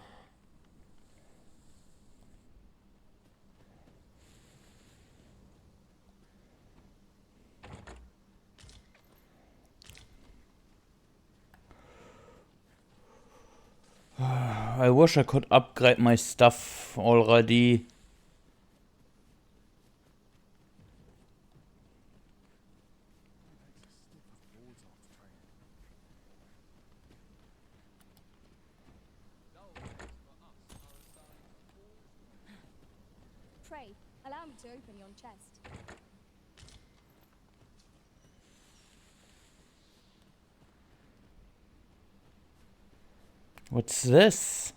I wish I could upgrade my stuff already. Pray, allow me to open yon chest. What's this?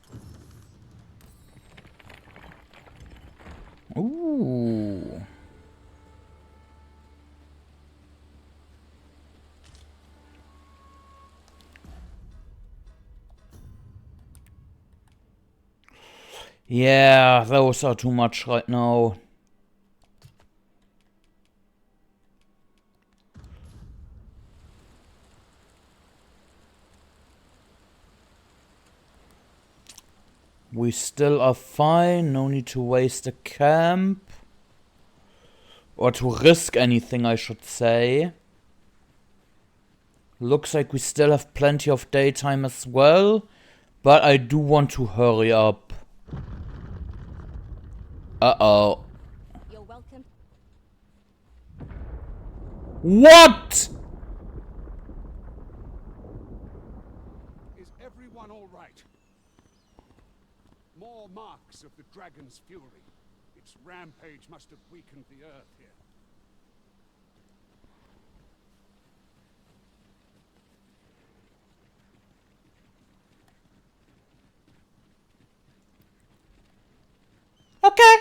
Ooh. Yeah, those are too much right now. We still are fine, no need to waste a camp. Or to risk anything, I should say. Looks like we still have plenty of daytime as well. But I do want to hurry up. Uh-oh. You're welcome. Is What?! everyone more marks of the dragon's fury. Its rampage must have weakened the earth here. Okay.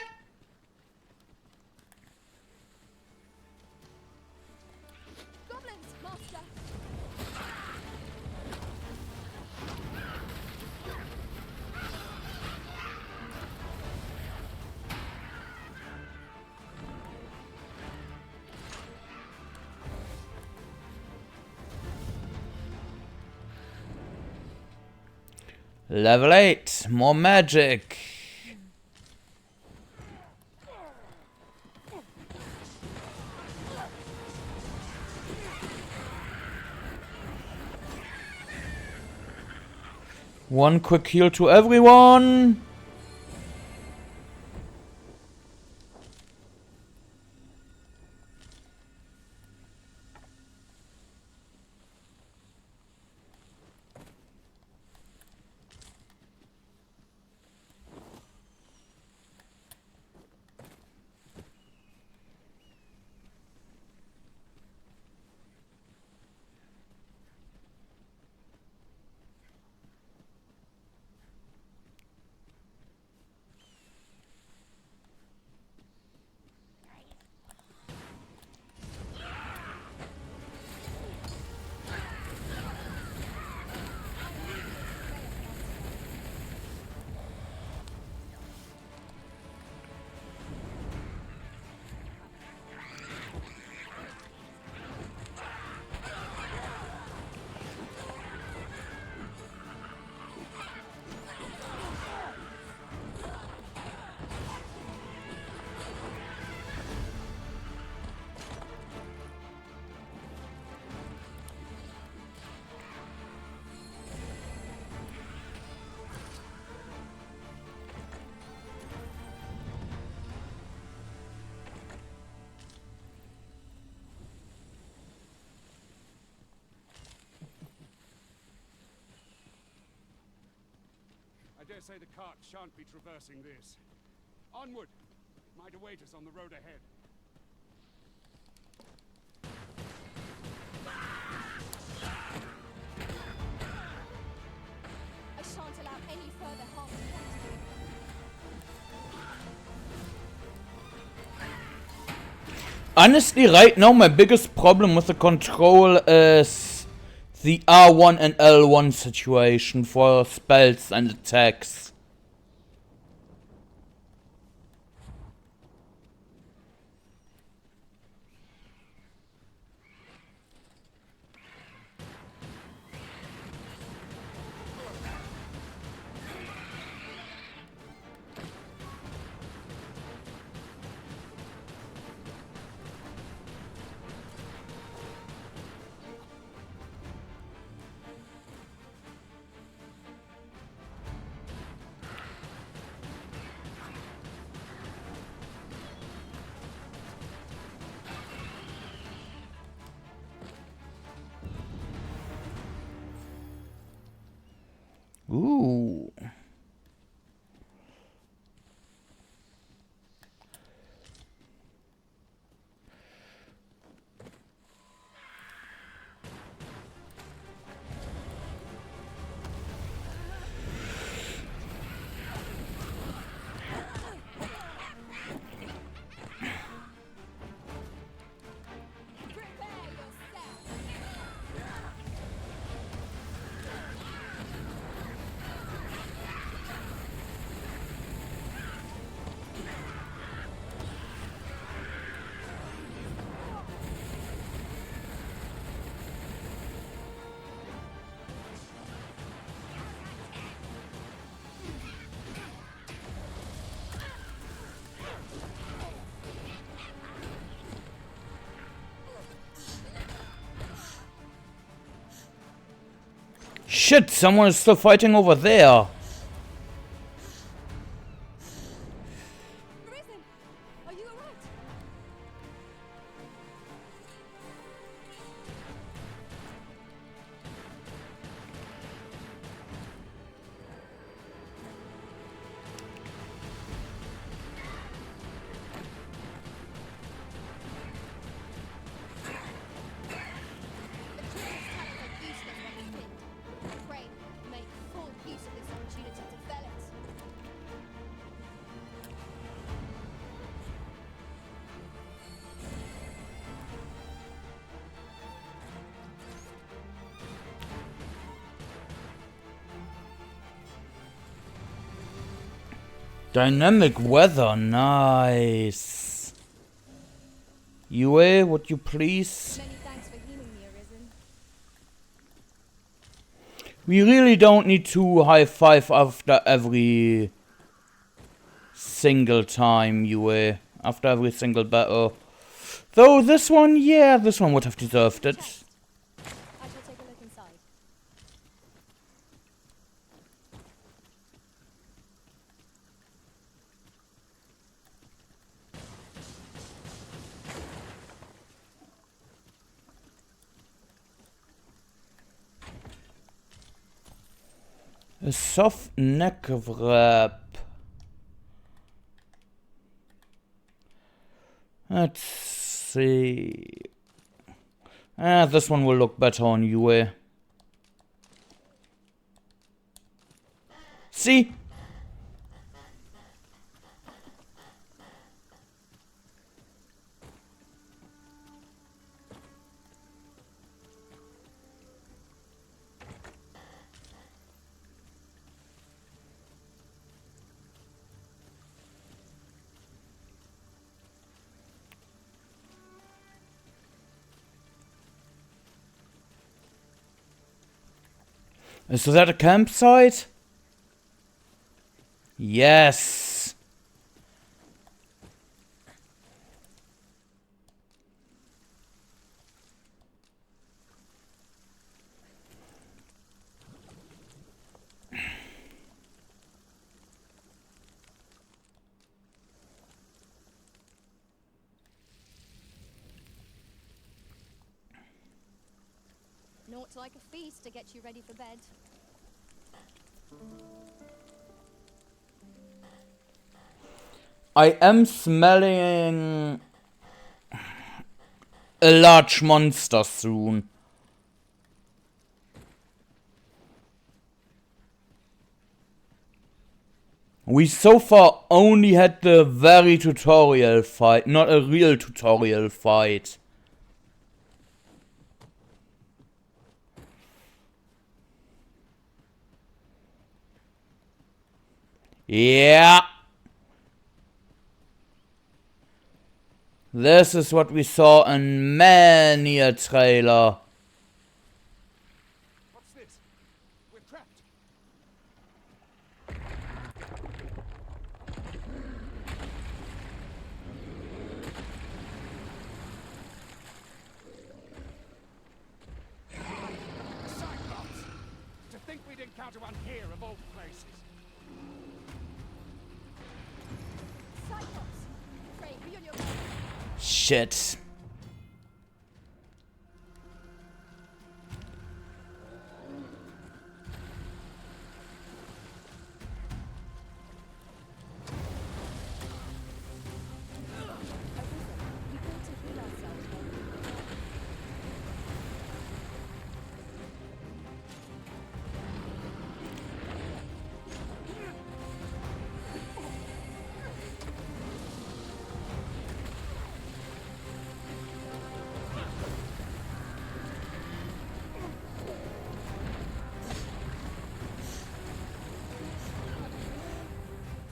Goblins, master! Level 8. More magic. One quick heal to everyone. I dare say the cart shan't be traversing this. Onward! It might await us on the road ahead. I shan't allow any further harm to come to you. Honestly, right now my biggest problem with the control is the R1 and L1 situation for spells and attacks. Ooh. Shit, someone is still fighting over there. Risen! Are you alright? Dynamic weather, nice. UA, would you please? Many thanks for healing me, Arisen. We really don't need to high five after every single time, UA. After every single battle. Though this one, yeah, this one would have deserved it. I shall take a look inside. A soft neck wrap. Let's see. This one will look better on UA. See? Is that a campsite? Yes. Naught like a feast to get you ready for bed. I am smelling a large monster soon. We so far only had the very tutorial fight, not a real tutorial fight. Yeah. This is what we saw in many a trailer. What's this? We're trapped. Cyclops! To think we'd encounter one here of all places. Cyclops! Pray, be on your guard. Shit.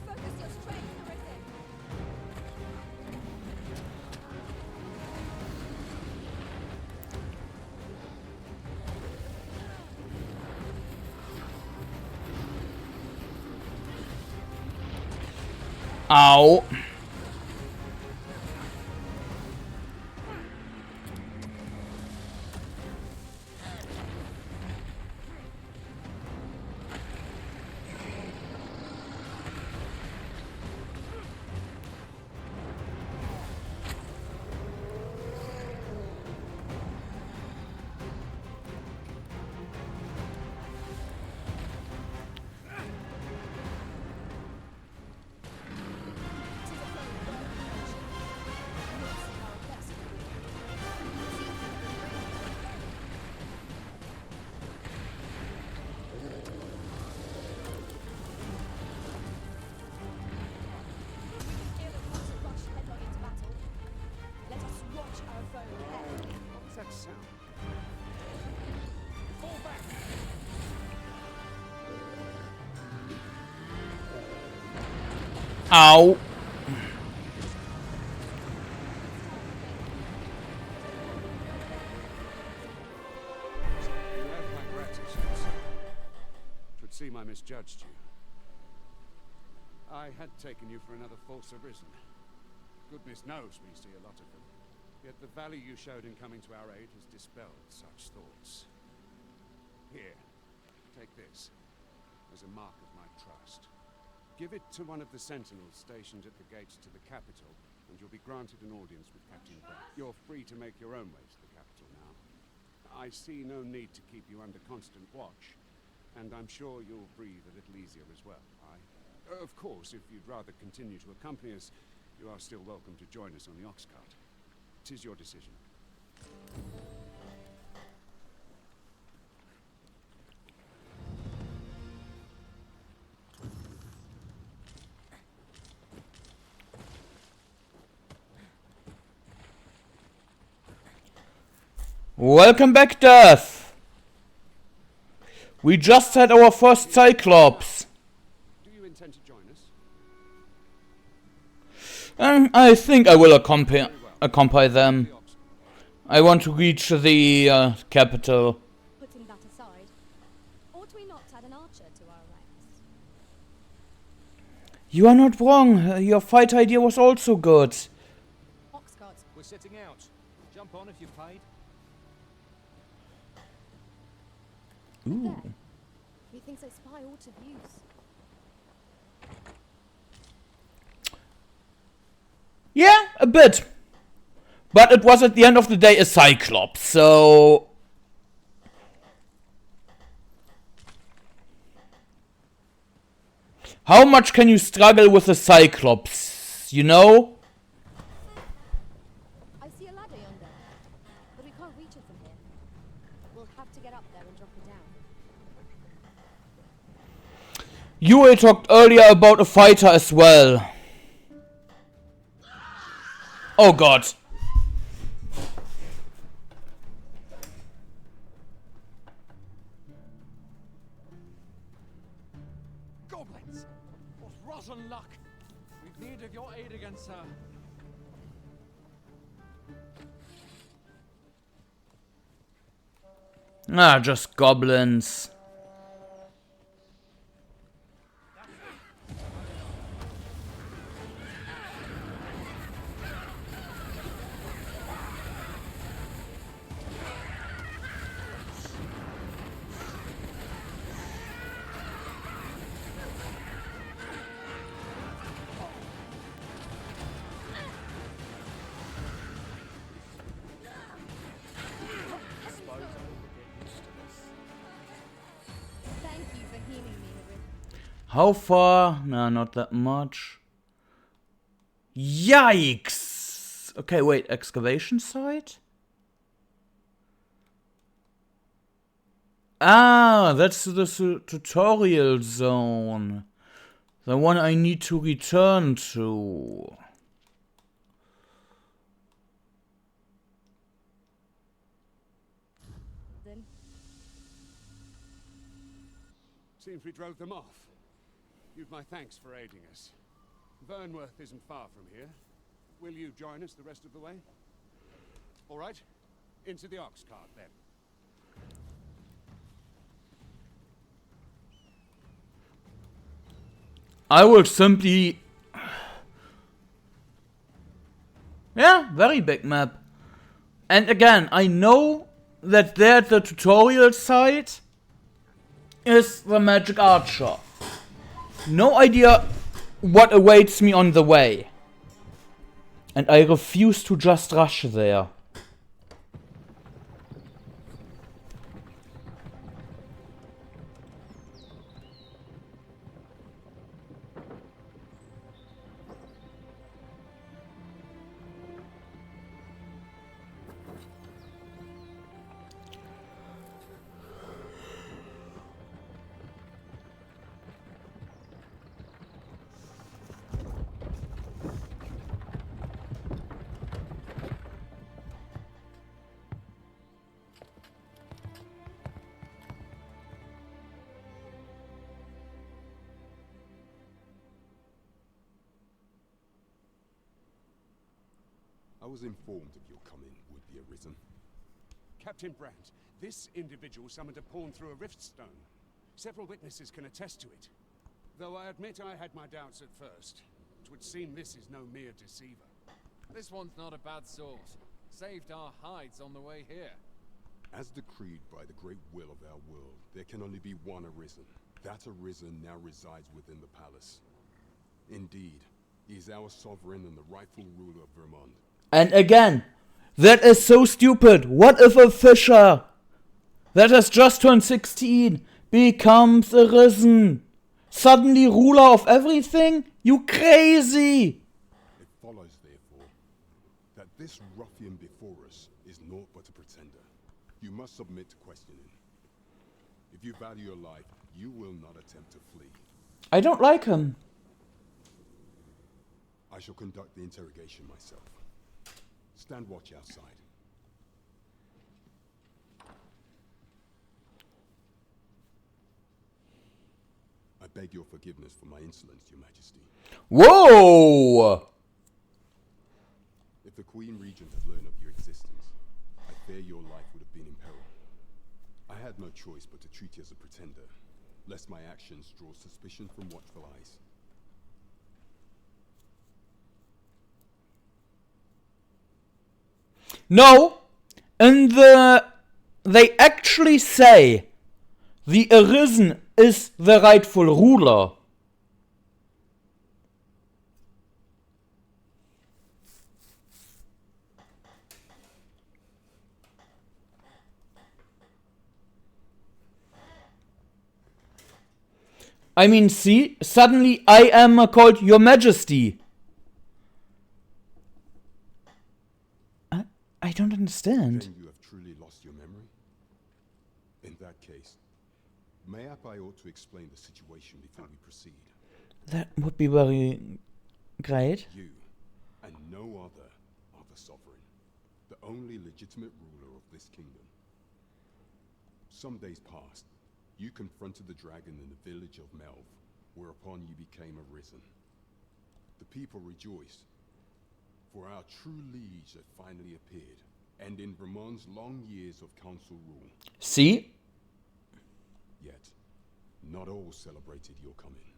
Focus your strength, Arisen. Ow. Tis a Ow. You have my gratitude, sir. Twould seem I misjudged you. I had taken you for another false arisen. Goodness knows we see a lot of them. Yet the value you showed in coming to our aid has dispelled such thoughts. Here, take this, as a mark of my trust. Give it to one of the sentinels stationed at the gates to the capital, and you'll be granted an audience with Captain Brown. You're free to make your own way to the capital now. I see no need to keep you under constant watch, and I'm sure you'll breathe a little easier as well, aye? Of course, if you'd rather continue to accompany us, you are still welcome to join us on the ox cart. 'Tis your decision. Welcome back, Death! We just had our first Cyclops. Do you intend to join us? I think I will accompany them. I want to reach the capital. Putting that aside, ought we not add an archer to our ranks? You are not wrong. Your fight idea was also good. Ox carts. We're sitting out. Jump on if you've paid. Ooh. Methinks I spy aught of use. Yeah, a bit. But it was at the end of the day a Cyclops, so... How much can you struggle with a Cyclops, you know? I see a ladder yonder, but we can't reach it from here. We'll have to get up there and drop it down. You talked earlier about a fighter as well. Oh god. Goblins! What rotten luck! We've need of your aid again, sir. Ah, just goblins. Thank you for healing me, Arisen. How far? Nah, not that much. Yikes! Okay, wait, excavation site? Ah, that's the tutorial zone. The one I need to return to. Then Seems we drove them off. You've my thanks for aiding us. Vernworth isn't far from here. Will you join us the rest of the way? All right. Into the ox cart, then. I will simply... Yeah, very big map. And again, I know that there at the tutorial site is the magic archer. No idea what awaits me on the way. And I refuse to just rush there. I was informed of your coming would be arisen. Captain Brandt, this individual summoned a pawn through a rift stone. Several witnesses can attest to it. Though I admit I had my doubts at first. It would seem this is no mere deceiver. This one's not a bad sort. Saved our hides on the way here. As decreed by the great will of our world, there can only be one arisen. That arisen now resides within the palace. Indeed, he is our sovereign and the rightful ruler of Vermont. And again, that is so stupid. What if a fisher that has just turned 16 becomes arisen? Suddenly ruler of everything? You crazy! It follows, therefore, that this ruffian before us is naught but a pretender. You must submit to questioning. If you value your life, you will not attempt to flee. I don't like him. I shall conduct the interrogation myself. Stand watch outside. I beg your forgiveness for my insolence, Your Majesty. Whoa! If the Queen Regent had learned of your existence, I fear your life would have been in peril. I had no choice but to treat you as a pretender, lest my actions draw suspicion from watchful eyes. No, they actually say the Arisen is the rightful ruler. I mean, see, suddenly I am called Your Majesty. I don't understand. Then you have truly lost your memory? In that case, mayhap I ought to explain the situation before we proceed. That would be very great. You, and no other, are the sovereign, the only legitimate ruler of this kingdom. Some days past, you confronted the dragon in the village of Melv, whereupon you became arisen. The people rejoiced, for our true liege had finally appeared, and in Vermont's long years of council rule. See? Yet, not all celebrated your coming.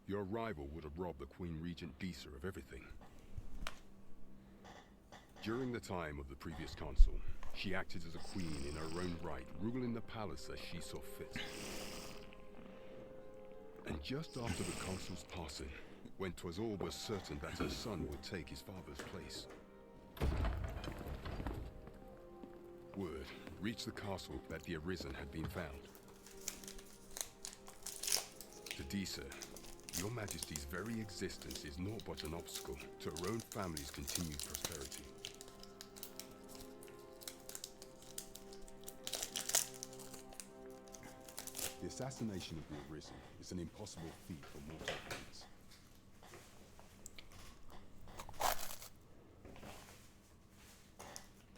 Your arrival would have robbed the Queen Regent Disa of everything. During the time of the previous council, she acted as a queen in her own right, ruling the palace as she saw fit. And just after the council's passing, when 'twas all but certain that her son would take his father's place, word reached the castle that the Arisen had been found. To Disa, Your Majesty's very existence is naught but an obstacle to her own family's continued prosperity. The assassination of the Arisen is an impossible feat for mortal hands.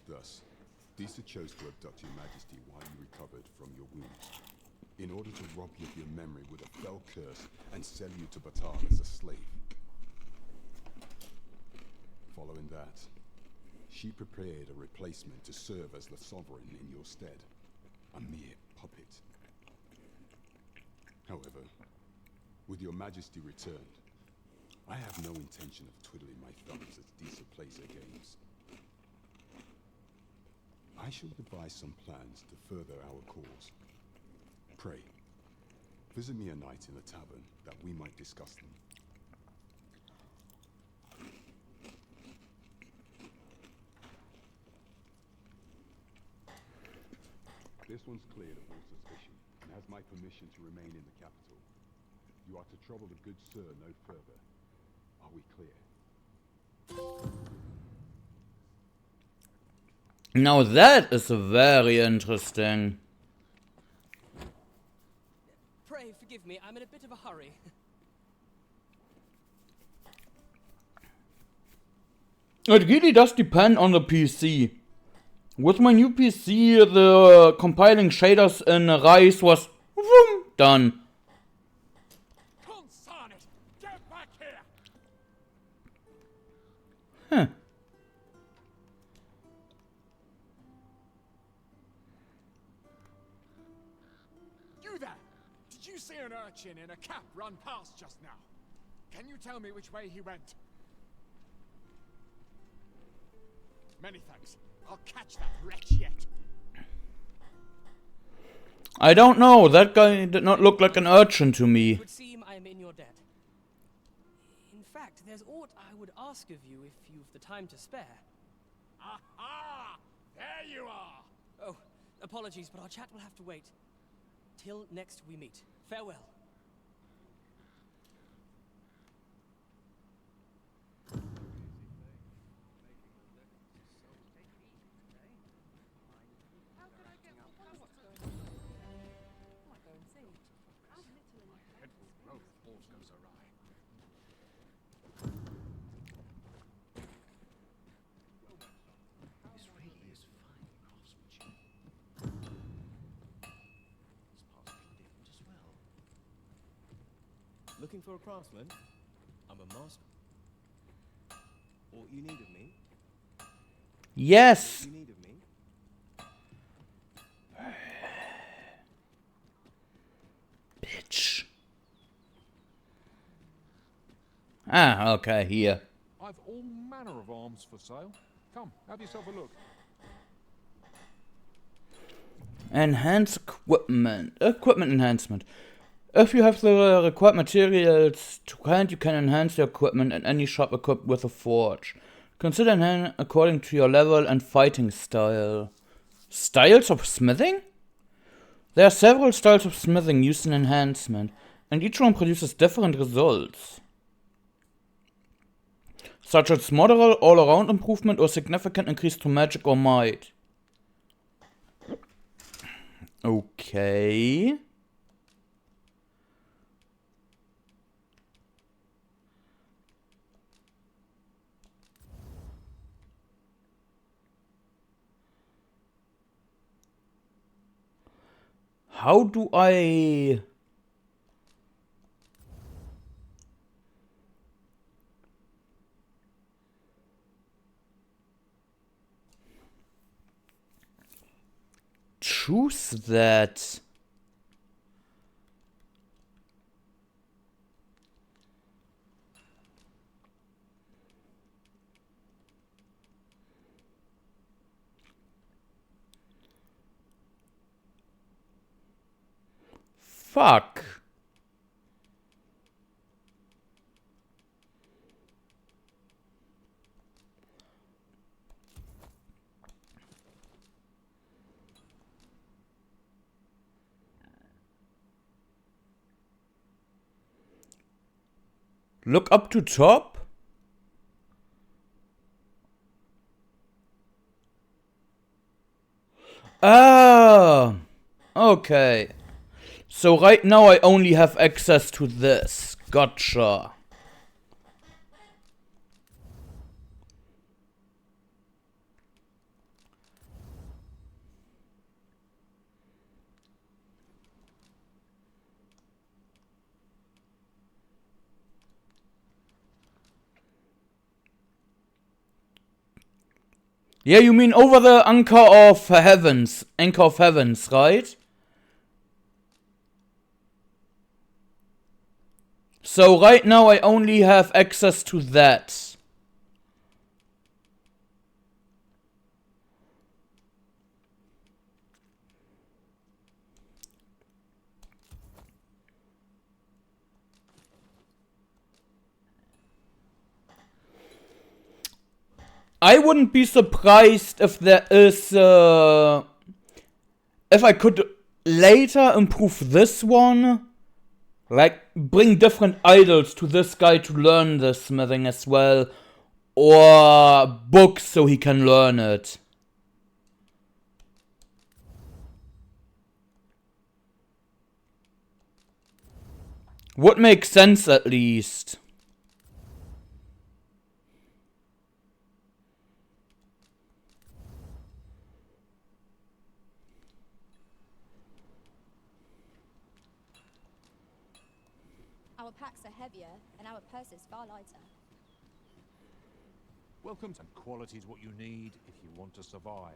Thus, Disa chose to abduct Your Majesty while you recovered from your wounds, in order to rob you of your memory with a fell curse and sell you to Batal as a slave. Following that, she prepared a replacement to serve as the sovereign in your stead, a mere puppet. However, with Your Majesty returned, I have no intention of twiddling my thumbs as Disa plays her games. I shall devise some plans to further our cause. Pray, visit me a night in the tavern that we might discuss them. This one's cleared of all suspicion and has my permission to remain in the capital. You are to trouble the good sir no further. Are we clear? Now that is very interesting. Pray forgive me, I'm in a bit of a hurry. It really does depend on the PC. With my new PC, the compiling shaders in Rise was done. Huh. You there! Did you see an urchin in a cap run past just now? Can you tell me which way he went? Many thanks. I'll catch that wretch yet. I don't know. That guy did not look like an urchin to me. It would seem I am in your debt. In fact, there's aught I would ask of you if you've the time to spare. Aha! There you are! Oh, apologies, but our chat will have to wait. Till next we meet. Farewell. Looking for a craftsman? I'm a master. All you need of me? Yes. All you need of me? Bitch. Ah, okay, here. I've all manner of arms for sale. Come, have yourself a look. Enhance equipment. Equipment enhancement. If you have the required materials to hand, you can enhance your equipment in any shop equipped with a forge. Consider enhancing according to your level and fighting style. Styles of smithing? There are several styles of smithing used in enhancement, and each one produces different results. Such as moderate all-around improvement or significant increase to magic or might. Okay. How do I... choose that? Fuck. Look up to top? Ah, okay. So right now I only have access to this. Gotcha. Yeah, you mean over the Anchor of Heavens. Anchor of Heavens, right? So right now I only have access to that. I wouldn't be surprised if there is, if I could later improve this one. Like, bring different idols to this guy to learn the smithing as well. Or books so he can learn it. Would make sense at least. Our packs are heavier, and our purses far lighter. Welcome to quality is what you need if you want to survive.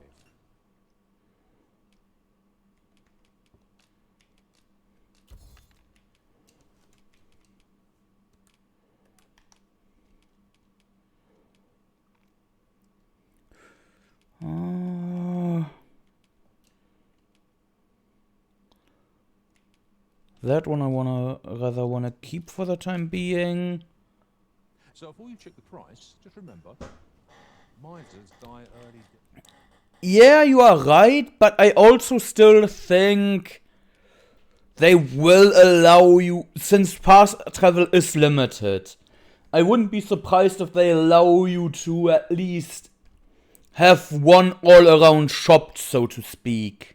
That one I rather wanna keep for the time being. So before you check the price, just remember, misers die early. Yeah, you are right, but I also still think they will allow you, since fast travel is limited. I wouldn't be surprised if they allow you to at least have one all-around shop, so to speak.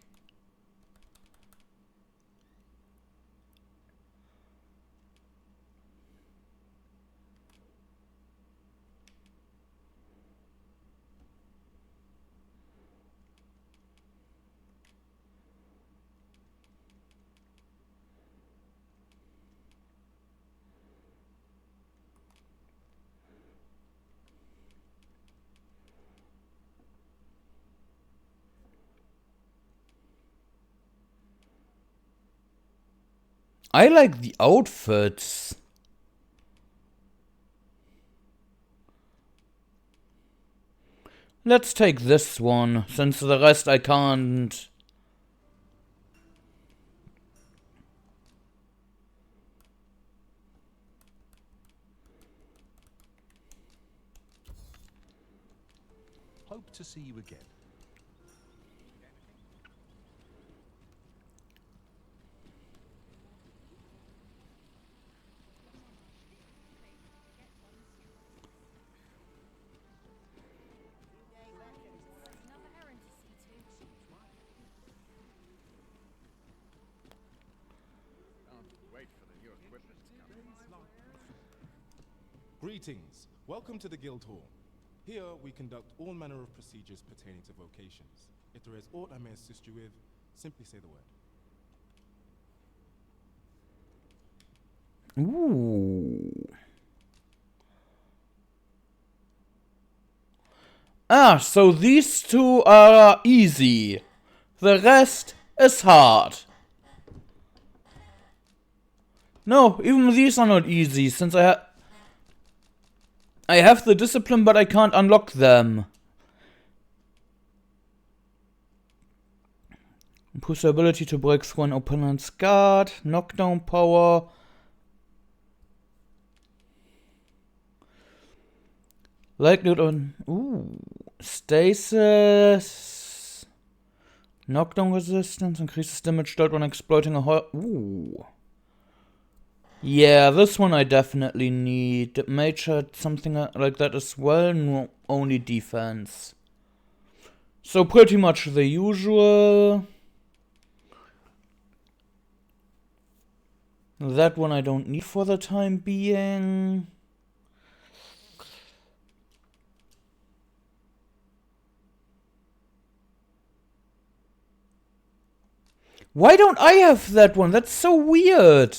I like the outfits. Let's take this one, since the rest I can't. Hope to see you again. Greetings. Welcome to the Guild Hall. Here we conduct all manner of procedures pertaining to vocations. If there is aught I may assist you with, simply say the word. Ooh. Ah, so these two are easy. The rest is hard. No, even these are not easy, since I have the discipline, but I can't unlock them. Improves the ability to break through an opponent's guard, knockdown power. Likelihood on stasis. Knockdown resistance increases damage dealt when exploiting a ooh. Yeah, this one I definitely need. Mage had something like that as well, no, only defense. So pretty much the usual. That one I don't need for the time being. Why don't I have that one? That's so weird.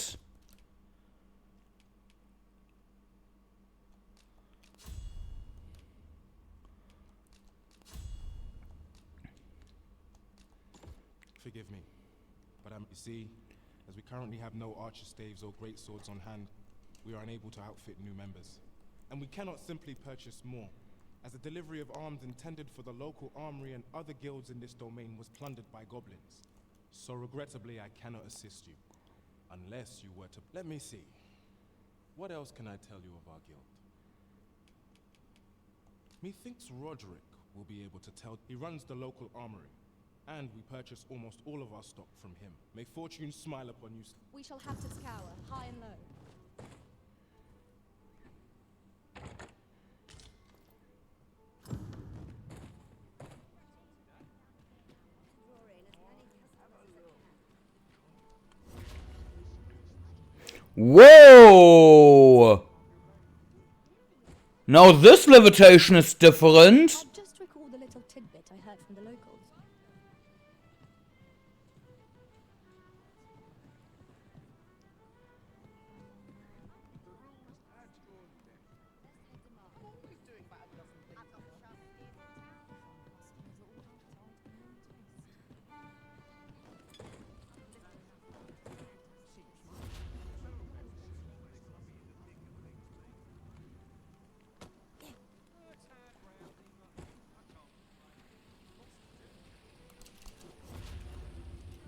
Forgive me, but you see, as we currently have no archer staves or great swords on hand, we are unable to outfit new members. And we cannot simply purchase more, as the delivery of arms intended for the local armory and other guilds in this domain was plundered by goblins. So regrettably, I cannot assist you, unless you were to... Let me see. What else can I tell you of our guild? Methinks Roderick will be able to tell. He runs the local armory, and we purchase almost all of our stock from him. May fortune smile upon you. We shall have to scour, high and low. Whoa! Now this levitation is different. I just recall the little tidbit I heard from the locals.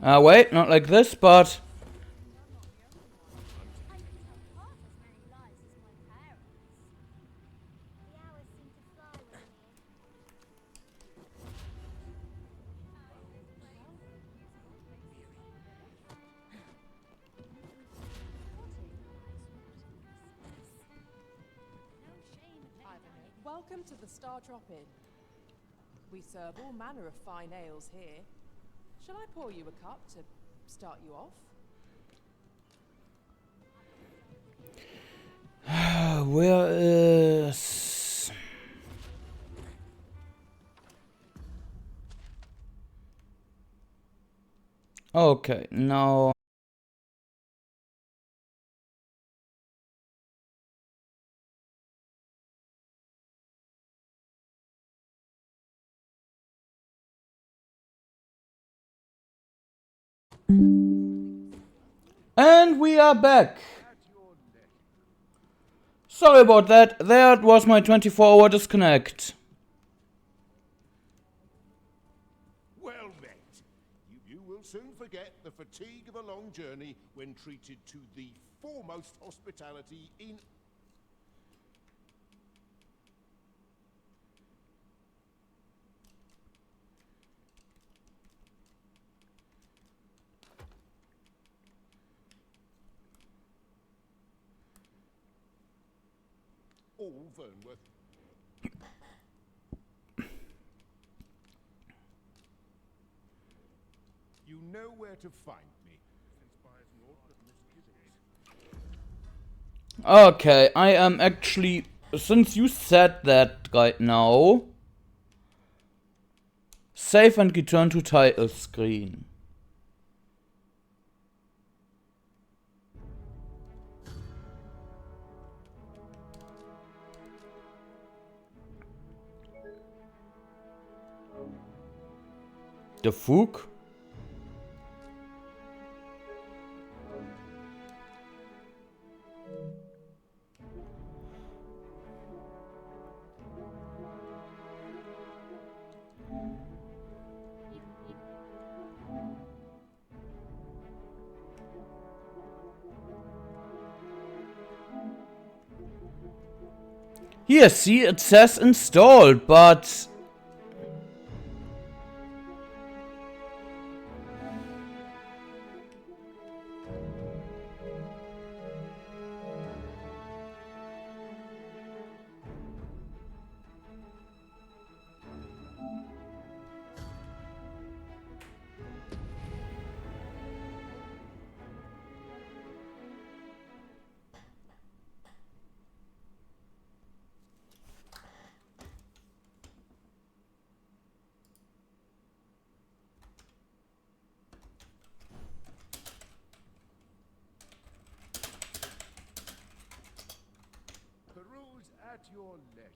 Wait, not like this, but... Welcome to the Star Drop Inn. We serve all manner of fine ales here. Shall I pour you a cup to start you off? Where is... Okay, now... And we are back. Sorry about that. That was my 24-hour disconnect. Well met. You will soon forget the fatigue of a long journey when treated to the foremost hospitality in... all Vernworth. You know where to find me. Okay, I am actually... Since you said that right now... Save and return to title screen. The fuck? Here, see, it says installed, but... Peruse at your leisure.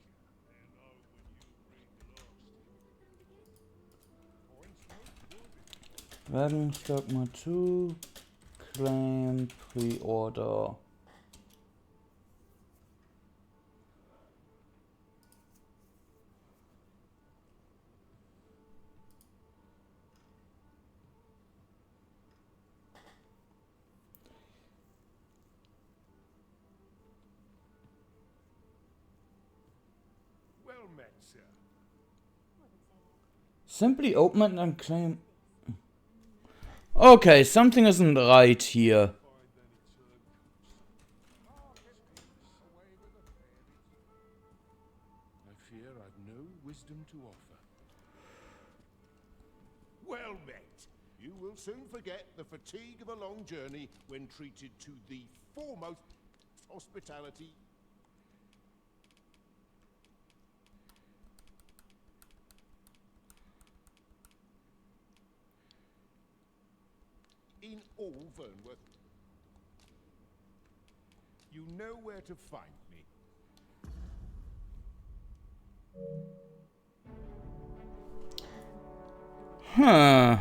Wagons Dogma 2. Claim pre-order. Well met, sir. Simply open it and claim... Okay, something isn't right here. I fear I've no wisdom to offer. Well met. You will soon forget the fatigue of a long journey when treated to the foremost hospitality. In all Vernworth. You know where to find me. Huh.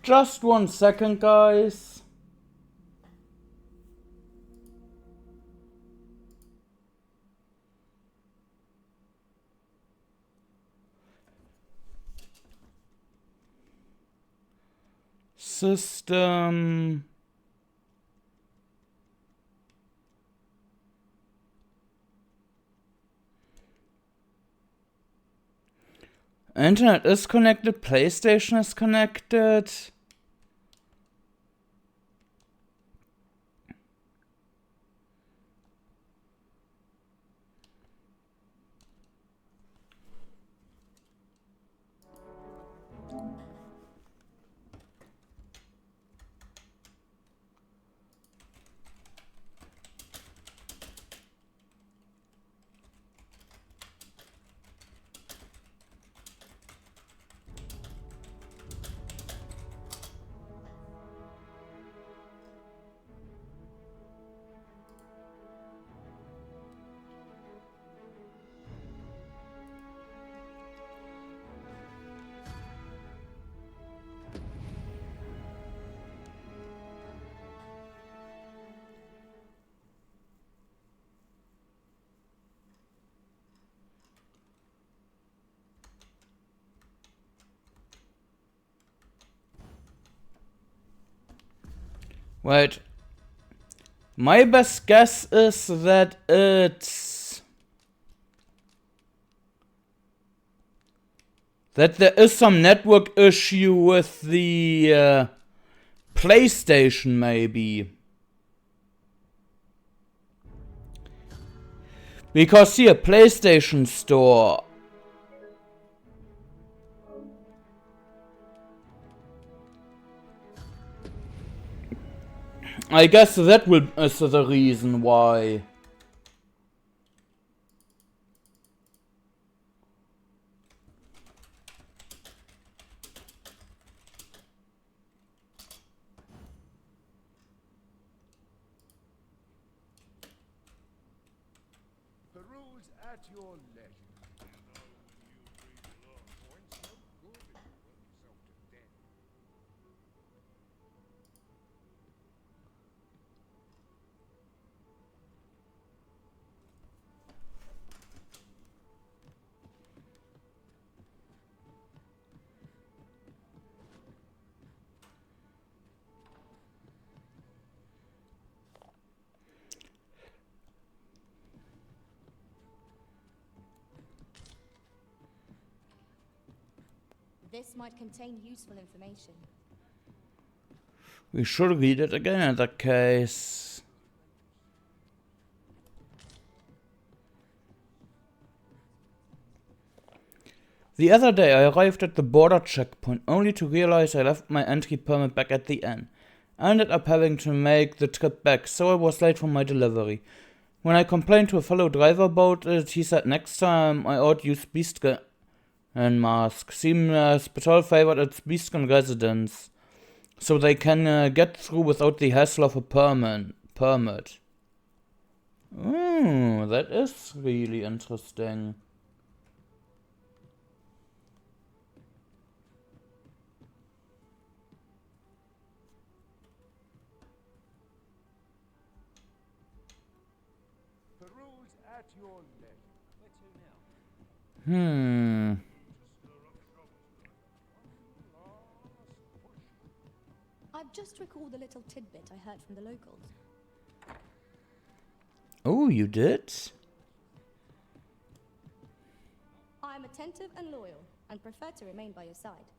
Just 1 second, guys. system. Internet is connected, PlayStation is connected. Wait. My best guess is that it's... that there is some network issue with the PlayStation, maybe. Because here, PlayStation Store... I guess that is the reason why. Peruse at your leisure. This might contain useful information. We should read it again in that case. The other day I arrived at the border checkpoint only to realize I left my entry permit back at the inn. I ended up having to make the trip back, so I was late for my delivery. When I complained to a fellow driver about it, he said next time I ought use beastskin mask. Seems Patrol favored its beastskin residents, so they can get through without the hassle of a permit. Ooh, that is really interesting. Peruse at your leisure. Where to now? I've just recalled a little tidbit I heard from the locals. Oh, you did? I am attentive and loyal, and prefer to remain by your side.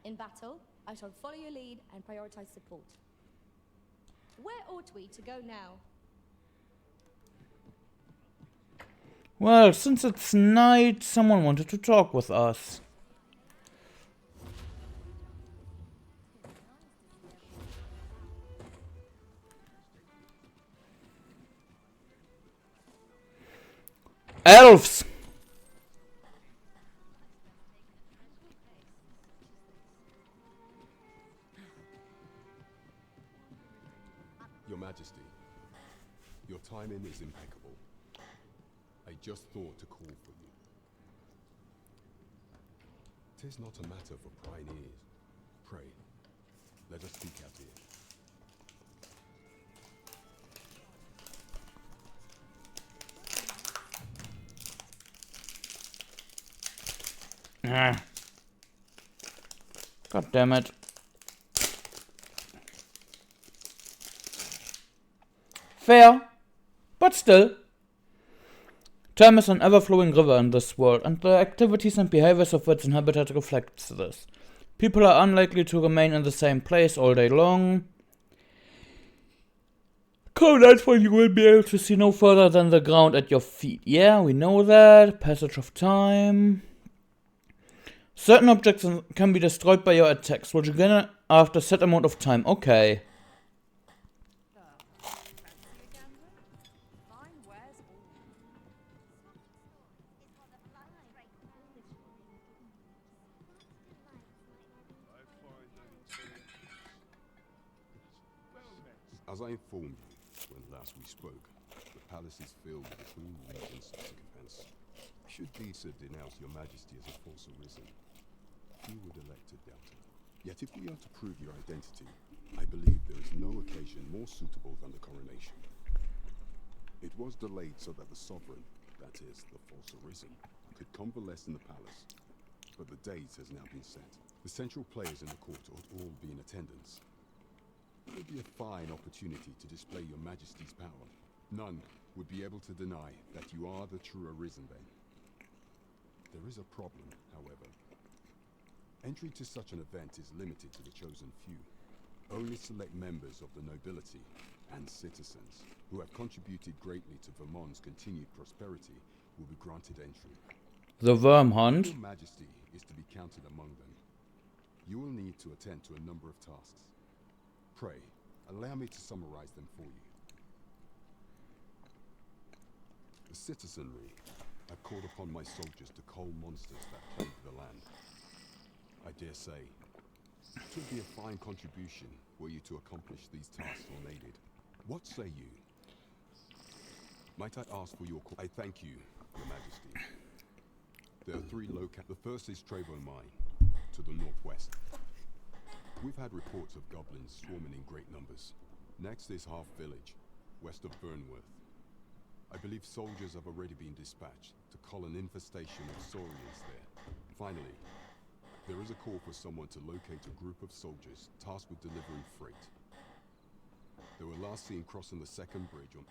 In battle, I shall follow your lead and prioritize support. Where ought we to go now? Well, since it's night, someone wanted to talk with us. Elves! Your Majesty, your timing is impeccable. I just thought to call for you. 'Tis not a matter for prying ears. Pray, let us speak out here. God damn it. Fair, but still. Time is an ever-flowing river in this world, and the activities and behaviors of its inhabitants reflects this. People are unlikely to remain in the same place all day long. Cold nights when you will be able to see no further than the ground at your feet. Yeah, we know that. Passage of time. Certain objects can be destroyed by your attacks, which again after set amount of time. Okay. As I informed you when last we spoke, the palace is filled with the Queen Regent's sycophants. Should Disa denounce your majesty as a false arisen, few would elect to doubt her. Yet if we are to prove your identity, I believe there is no occasion more suitable than the coronation. It was delayed so that the sovereign, that is, the false arisen, could convalesce in the palace. But the date has now been set. The central players in the court ought all be in attendance. It would be a fine opportunity to display your majesty's power. None would be able to deny that you are the true arisen then. There is a problem, however. Entry to such an event is limited to the chosen few. Only select members of the nobility and citizens who have contributed greatly to Vermont's continued prosperity will be granted entry. The worm hunt. Your majesty is to be counted among them. You will need to attend to a number of tasks. Pray, allow me to summarize them for you. The citizenry have called upon my soldiers to cull monsters that plague the land. I dare say, it would be a fine contribution were you to accomplish these tasks unaided. What say you? Might I ask for your I thank you, Your Majesty. There are three locales. The first is Trevo Mine, to the northwest. We've had reports of goblins swarming in great numbers. Next is Half Village, west of Burnworth. I believe soldiers have already been dispatched to cull an infestation of saurians there. Finally, there is a call for someone to locate a group of soldiers tasked with delivering freight. They were last seen crossing the second bridge on...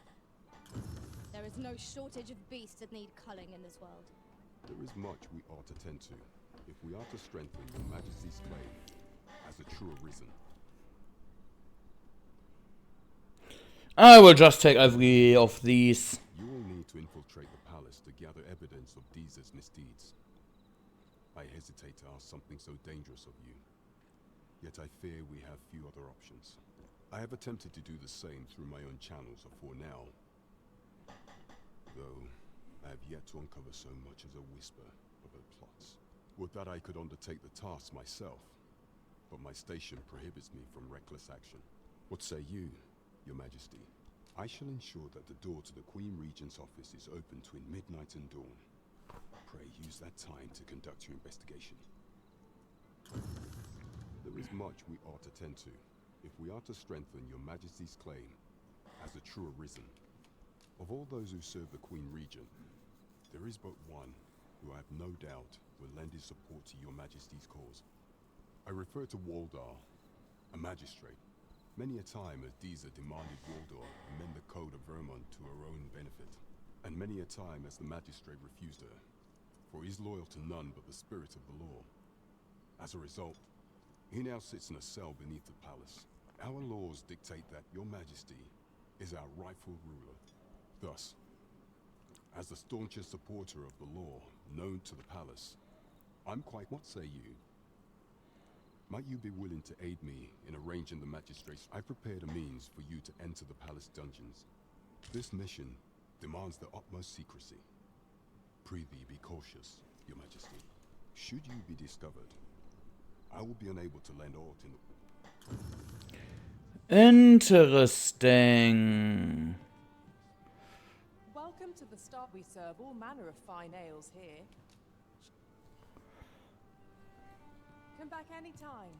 There is no shortage of beasts that need culling in this world. There is much we ought to tend to, if we are to strengthen Your Majesty's claim as a true arisen. I will just take every of these. You will need to infiltrate the palace to gather evidence of Disa's misdeeds. I hesitate to ask something so dangerous of you, yet I fear we have few other options. I have attempted to do the same through my own channels for now, though I have yet to uncover so much as a whisper of her plots. Would that I could undertake the task myself, but my station prohibits me from reckless action. What say you, Your Majesty? I shall ensure that the door to the Queen Regent's office is open between midnight and dawn. Pray use that time to conduct your investigation. There is much we ought to tend to, if we are to strengthen Your Majesty's claim as a true arisen. Of all those who serve the Queen Regent, there is but one who I have no doubt will lend his support to Your Majesty's cause. I refer to Waldar, a magistrate. Many a time has Disa demanded Waldar amend the code of Vermont to her own benefit, and many a time has the magistrate refused her, for he is loyal to none but the spirit of the law. As a result, he now sits in a cell beneath the palace. Our laws dictate that Your Majesty is our rightful ruler. Thus, as the staunchest supporter of the law known to the palace, I'm quite... What say you? Might you be willing to aid me in arranging the magistrates? I prepared a means for you to enter the palace dungeons. This mission demands the utmost secrecy. Prithee be cautious, Your Majesty. Should you be discovered, I will be unable to lend aught in the... Interesting. Welcome to the Star. We serve all manner of fine ales here. Come back anytime.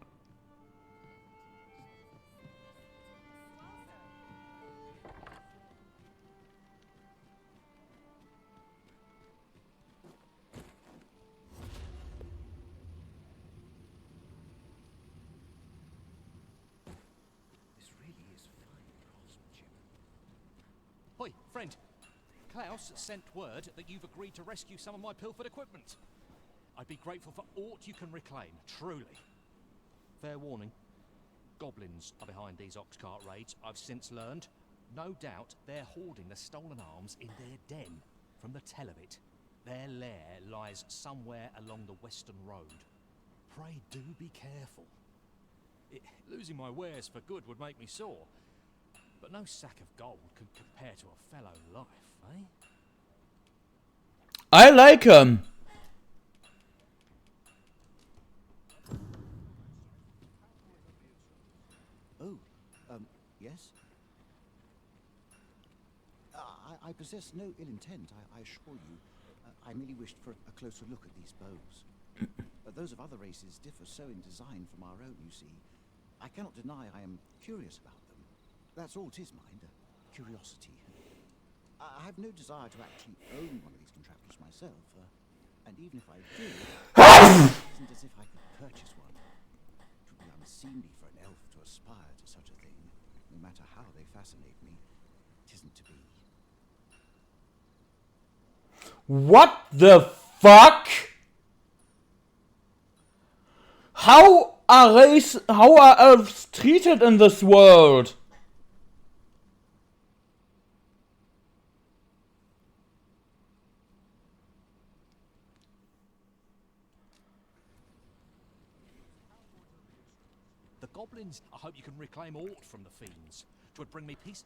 This really is fine craftsmanship. Klaus sent word that you've agreed to rescue some of my pilfered equipment. I'd be grateful for aught you can reclaim, truly. Fair warning. Goblins are behind these ox cart raids, I've since learned. No doubt they're hoarding the stolen arms in their den. From the tell of it, their lair lies somewhere along the western road. Pray do be careful. Losing my wares for good would make me sore. But no sack of gold can compare to a fellow life, eh? I like him. Oh, yes? I possess no ill intent, I assure you. I merely wished for a closer look at these bows. Those of other races differ so in design from our own, you see. I cannot deny I am curious about them. That's all 'tis, mind, curiosity. I have no desire to actually own one of these contraptions myself, and even if I did, it isn't as if I could purchase one. It would be unseemly for an elf to aspire to such a thing. No matter how they fascinate me, it isn't to be. What the fuck? How are elves treated in this world? The goblins, I hope you can reclaim aught from the fiends. 'Twould bring me peace.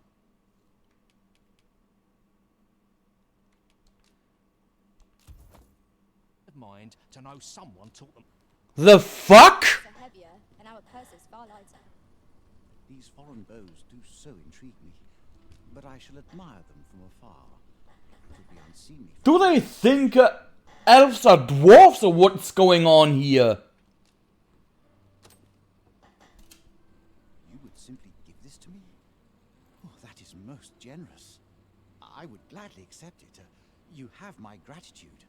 Of mind to know someone taught them. The fuck? Heavier, and our purses far lighter. These foreign bows do so intrigue me, but I shall admire them from afar. It would be unseemly. Do they think elves are dwarves or what's going on here? You would simply give this to me? Oh, that is most generous. I would gladly accept it. You have my gratitude.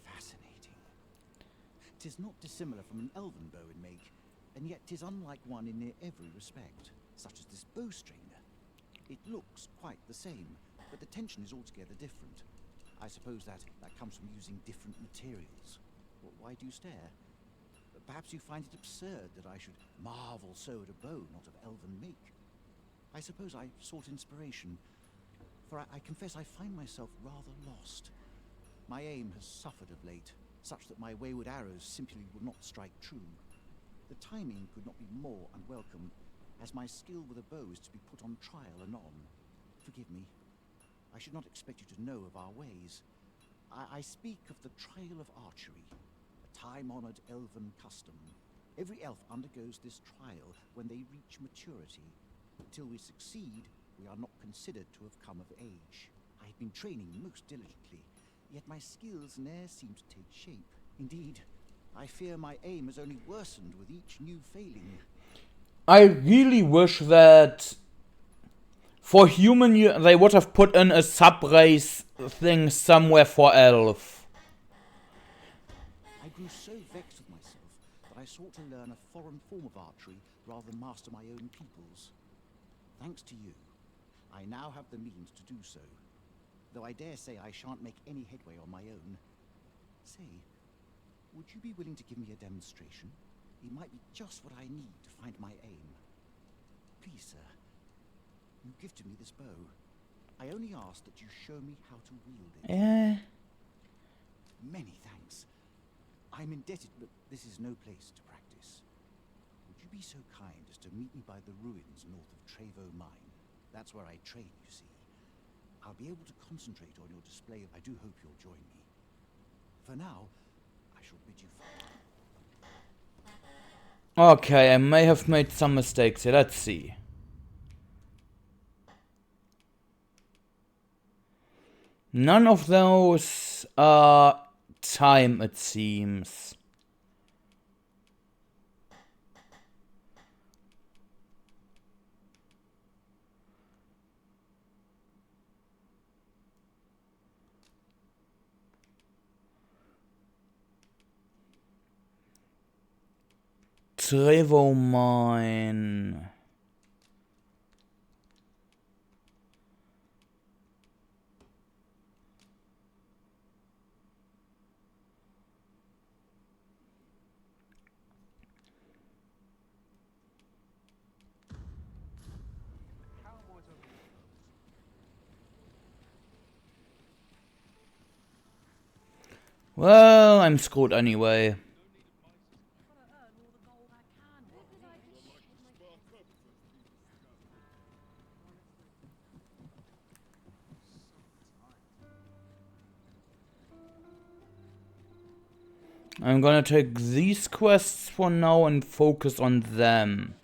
Fascinating. 'Tis not dissimilar from an elven bow in make, and yet 'tis unlike one in near every respect, such as this bowstring. It looks quite the same, but the tension is altogether different. I suppose that comes from using different materials. Well, why do you stare? Perhaps you find it absurd that I should marvel so at a bow not of elven make. I suppose I sought inspiration, for I confess I find myself rather lost. My aim has suffered of late, such that my wayward arrows simply would not strike true. The timing could not be more unwelcome, as my skill with a bow is to be put on trial anon. Forgive me. I should not expect you to know of our ways. I speak of the trail of archery, a time-honored elven custom. Every elf undergoes this trial when they reach maturity. Until we succeed, we are not considered to have come of age. I have been training most diligently, yet my skills ne'er seem to take shape. Indeed, I fear my aim has only worsened with each new failing. I really wish that for human they would have put in a sub-race thing somewhere for elf. I grew so vexed with myself that I sought to learn a foreign form of archery rather than master my own people's. Thanks to you, I now have the means to do so, though I dare say I shan't make any headway on my own. Say, would you be willing to give me a demonstration? It might be just what I need to find my aim. Please, sir, you gifted me this bow. I only ask that you show me how to wield it. Many thanks. I'm indebted, but this is no place to practice. Would you be so kind as to meet me by the ruins north of Trevo Mine? That's where I train, you see. I'll be able to concentrate on your display. I do hope you'll join me. For now, I shall bid you farewell. Okay, I may have made some mistakes here. Let's see. None of those are time, it seems. Trevo Mine. Well, I'm screwed anyway. I'm gonna take these quests for now and focus on them.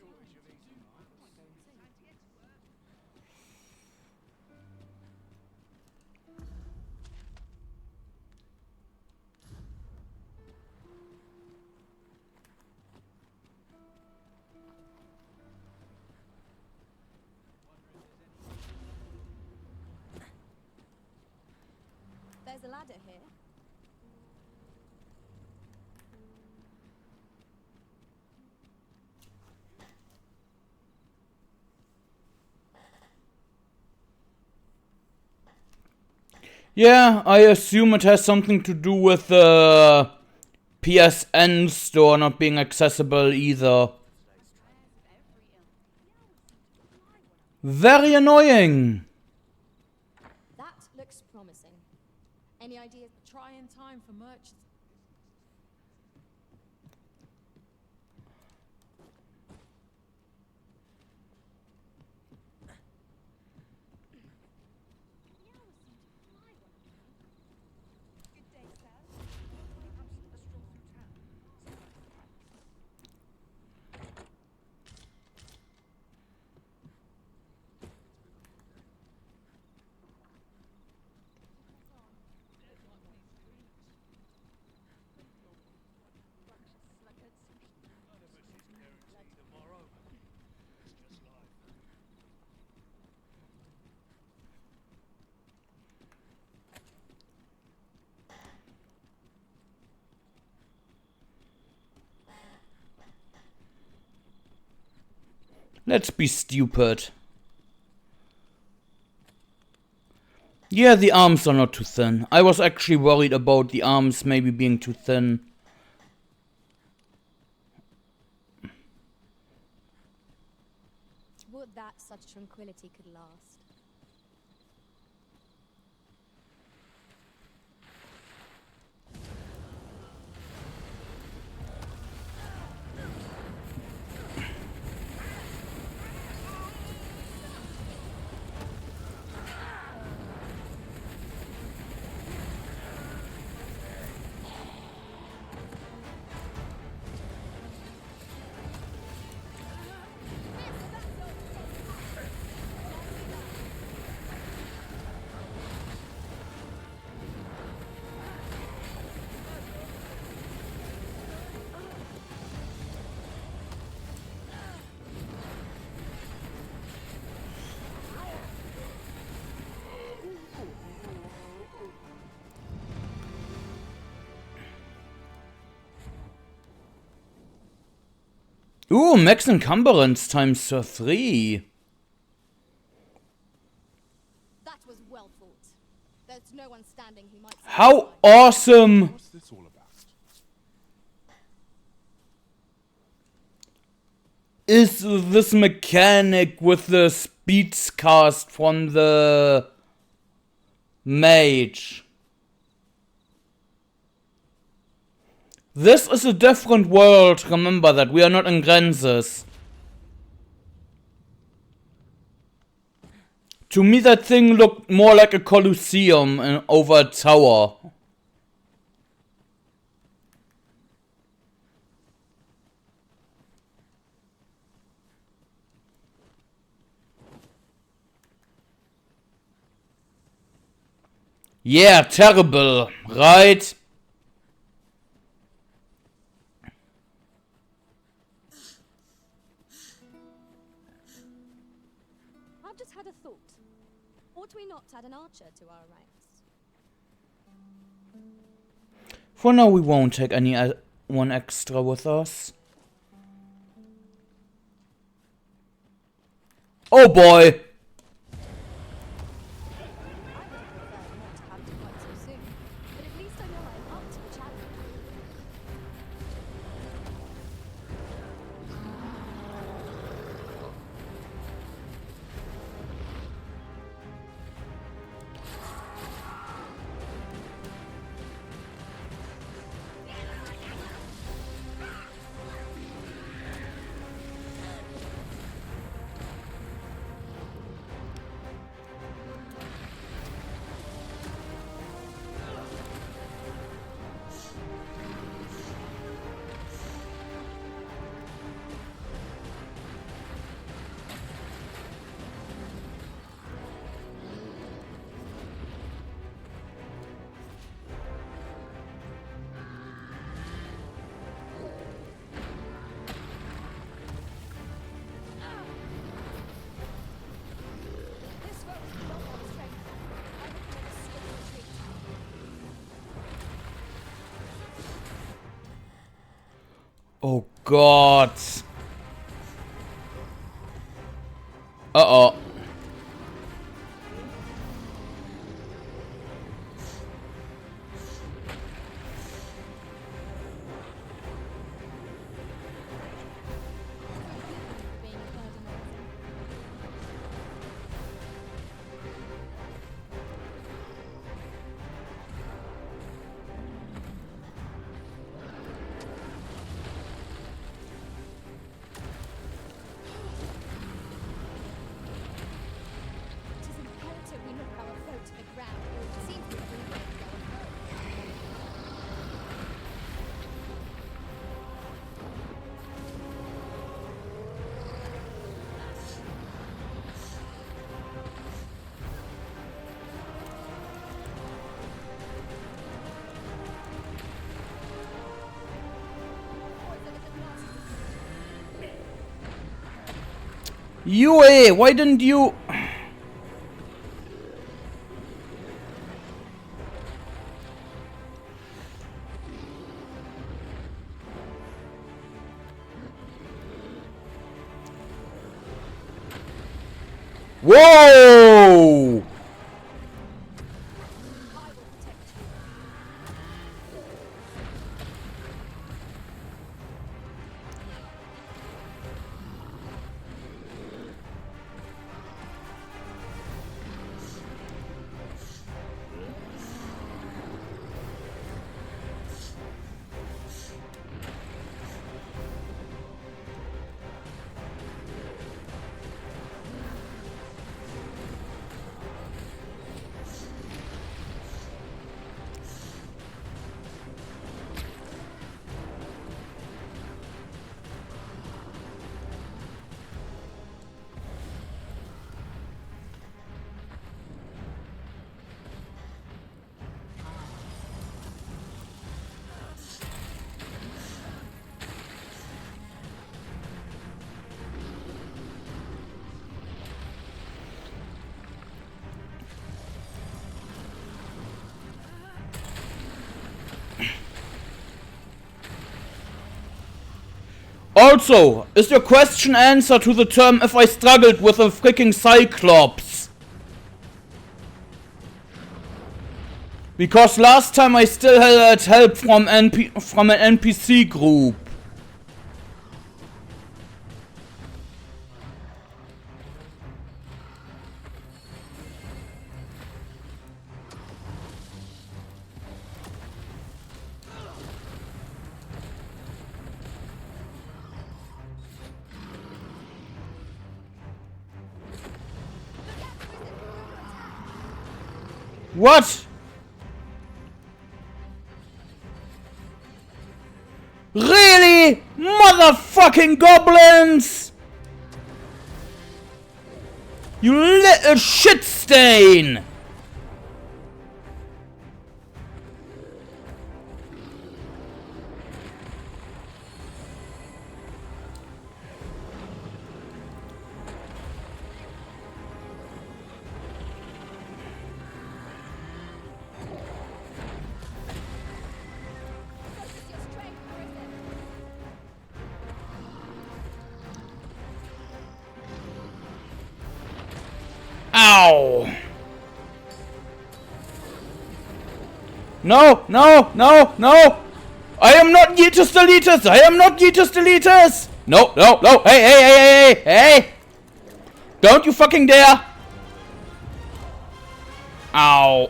There's a ladder here. Yeah, I assume it has something to do with the PSN store not being accessible either. Very annoying. That looks promising. Any ideas? Trying time for merchants. Let's be stupid. Yeah, the arms are not too thin. I was actually worried about the arms maybe being too thin. Would that such tranquility could last. Ooh, max encumbrance times 3. That was well fought. There's no one standing who might. How awesome What's this all about? is this mechanic with the speeds cast from the mage? This is a different world, remember that, we are not in Grenses. To me that thing looked more like a Colosseum over a tower. Yeah, terrible, right? I've just had a thought. Ought we not add an archer to our ranks? For now we won't take one extra with us. Oh boy! Oh God. Uh-oh. It is imperative we knock our foe to the ground. It seems we have already gone. Yue, why didn't you... Whoa! Also, is your question answer to the term if I struggled with a freaking Cyclops? Because last time I still had help from an NPC group. What? Really? Motherfucking goblins! You little shit stain! Ow! No, no, no, no! I am not Yeetus Deletus! I am not Yeetus Deletus! No, no, no! Hey, hey, hey, hey, hey! Hey! Don't you fucking dare! Ow!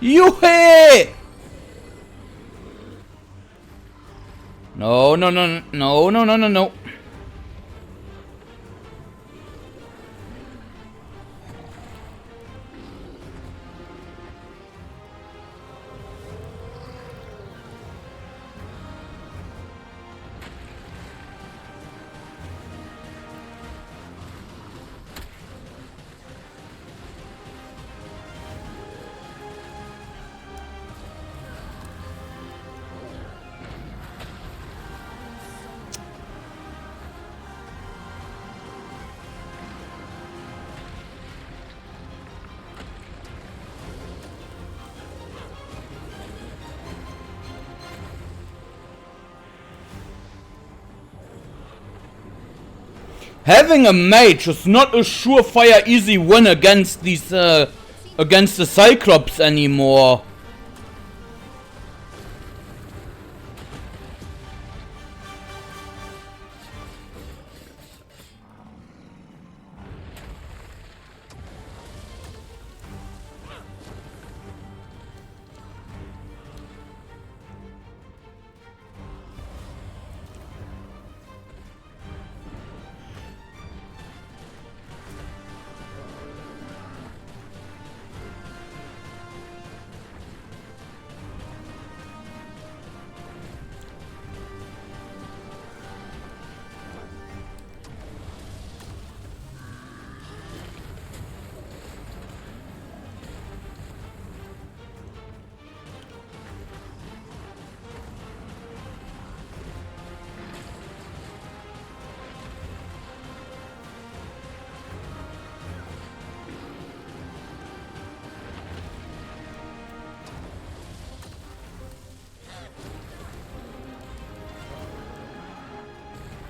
Yuhe! No, no, no, no, no, no, no, no. Having a mage is not a surefire easy win against these against the Cyclops anymore.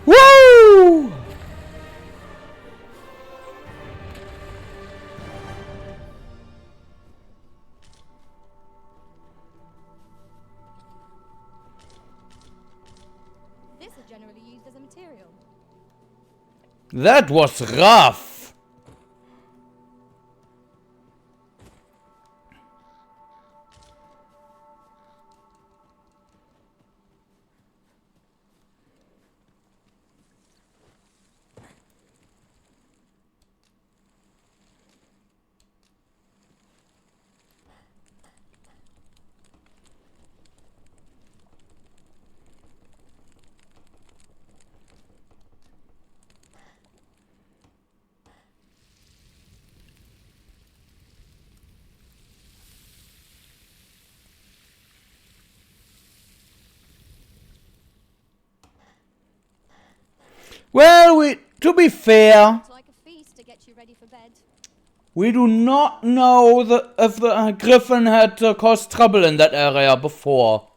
Woo! This is generally used as a material. That was rough. Well, to be fair, It's like a feast to get you ready for bed. we do not know if the Griffin had caused trouble in that area before.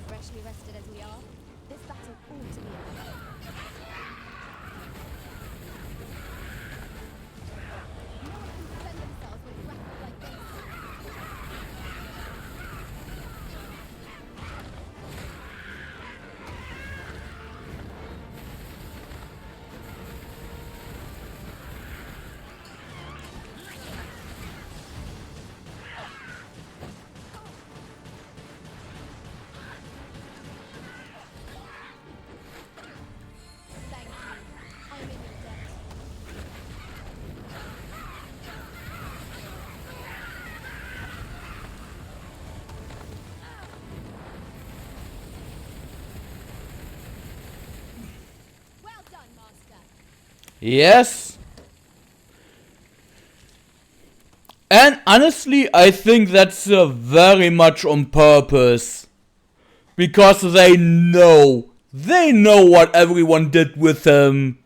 Freshly rested as we are, this battle ought to be over. No one can defend themselves with weapons like this. Thank you. I'm in your debt. Well done, Master. Yes. And honestly, I think that's very much on purpose. Because they know what everyone did with him.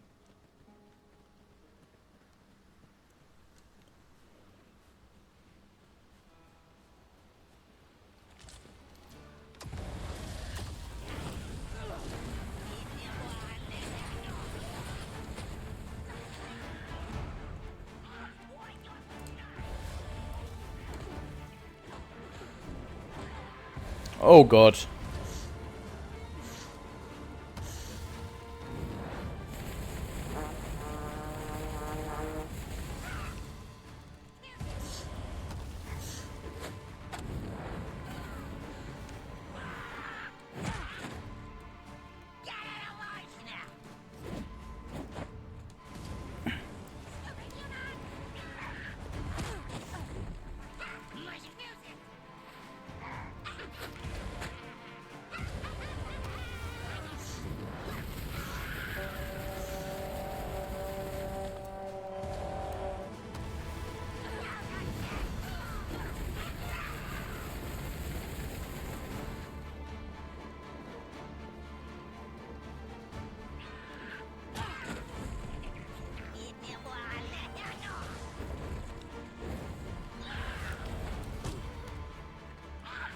Oh God.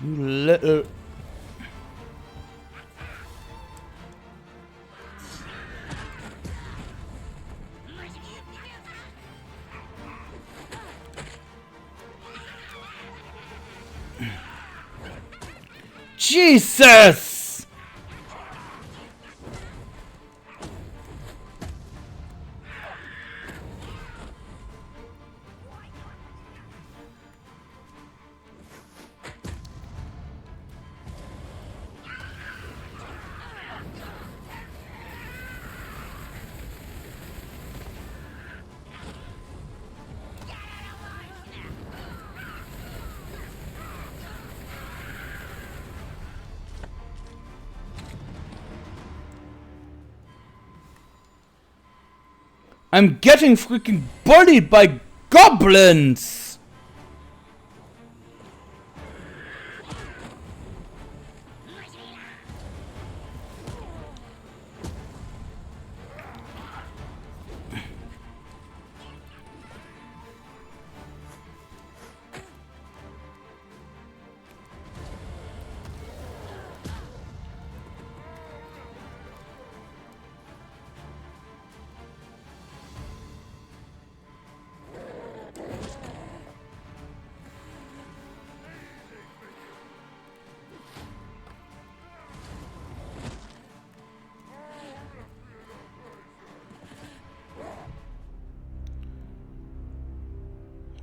You little... Jesus! I'm getting freaking bullied by goblins!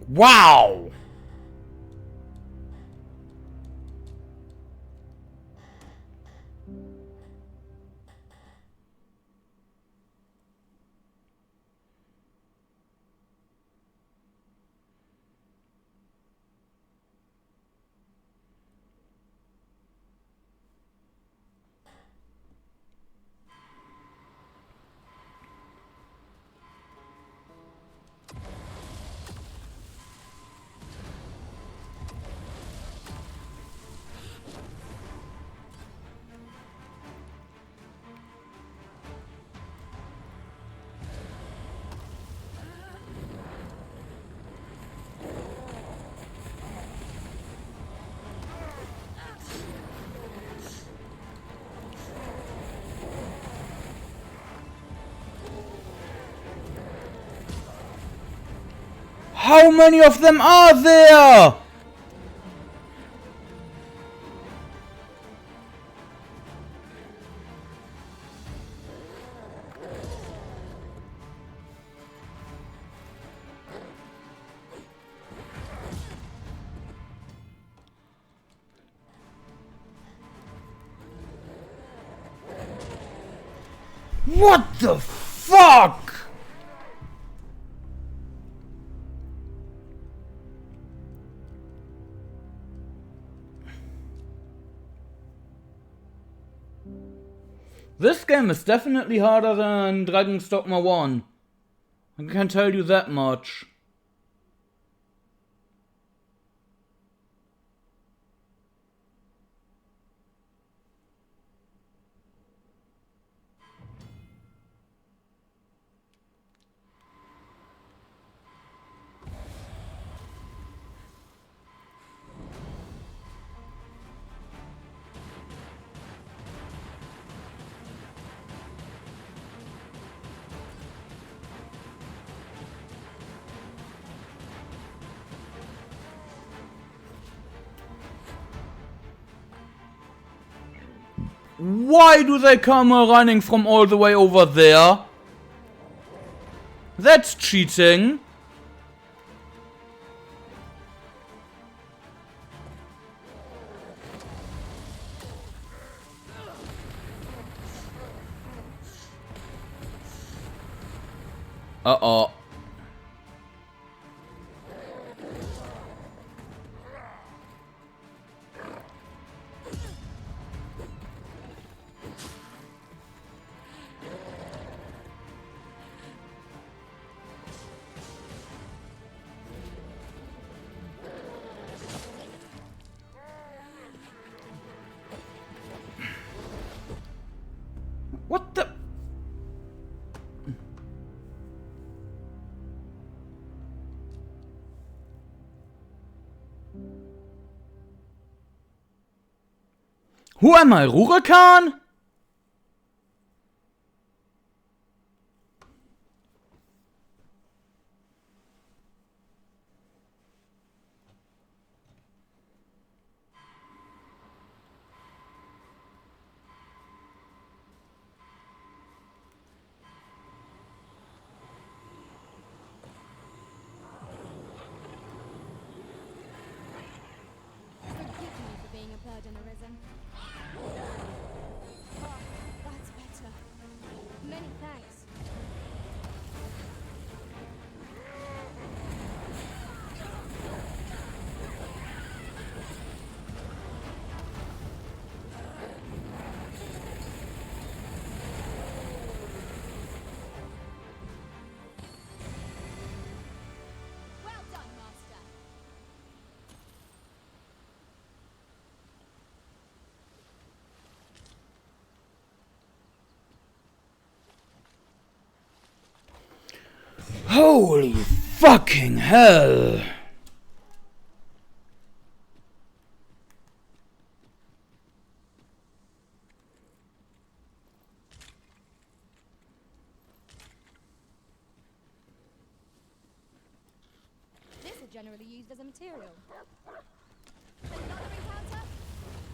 Wow! How many of them are there? What the fuck? This game is definitely harder than Dragon's Dogma 1. I can tell you that much. Why do they come running from all the way over there? That's cheating. Uh-oh. What the? Who am I, Rurakan? Forgive me for being a burden, Arisen. Ah, that's better. Many thanks. Well done, Master. Holy fucking hell! This is generally used as a material. Another encounter?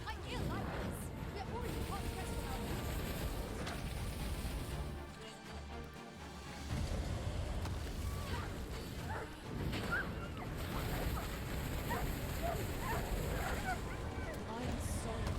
I feel like this. We're already hot pressed on our feet. I am sorry.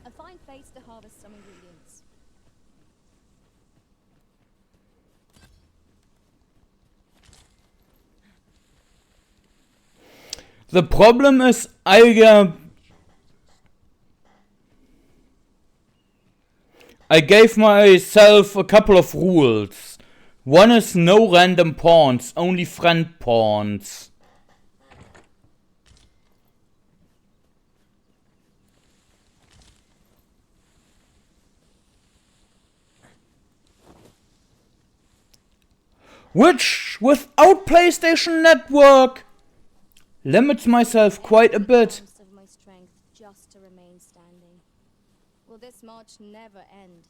A fine place to harvest some ingredients. The problem is, I gave myself a couple of rules. One is no random pawns, only friend pawns. Which, without PlayStation Network, limits myself quite a bit. Ounce of my strength just to remain standing. Will this march never end?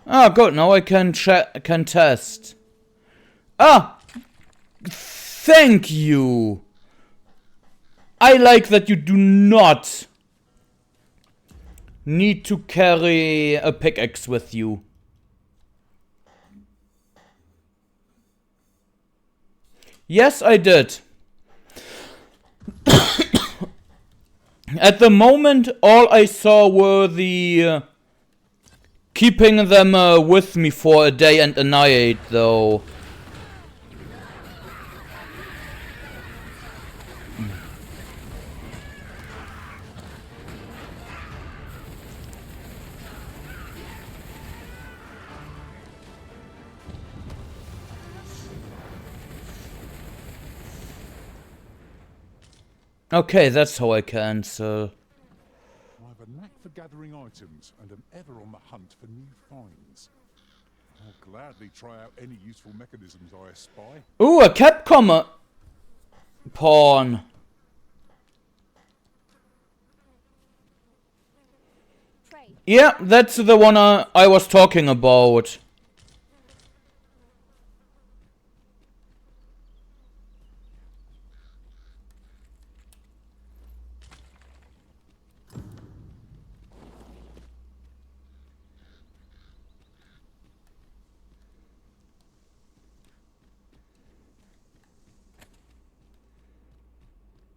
Ah, good. Now I can test. Ah, thank you. I like that you do not need to carry a pickaxe with you. Yes, I did. At the moment, all I saw were the keeping them with me for a day and a night, though. Okay, that's how I cancel. I have a knack for gathering items and am ever on the hunt for new finds. I'll gladly try out any useful mechanisms I espy. Ooh, a Capcom pawn. Yeah, that's the one I was talking about.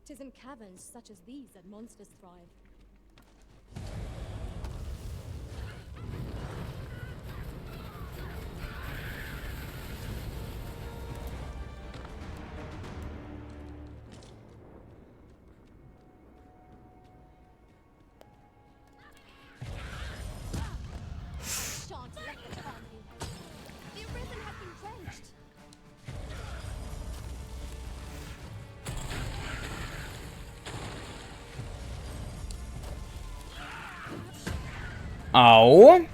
Tis in caverns such as these that monsters thrive. Ow.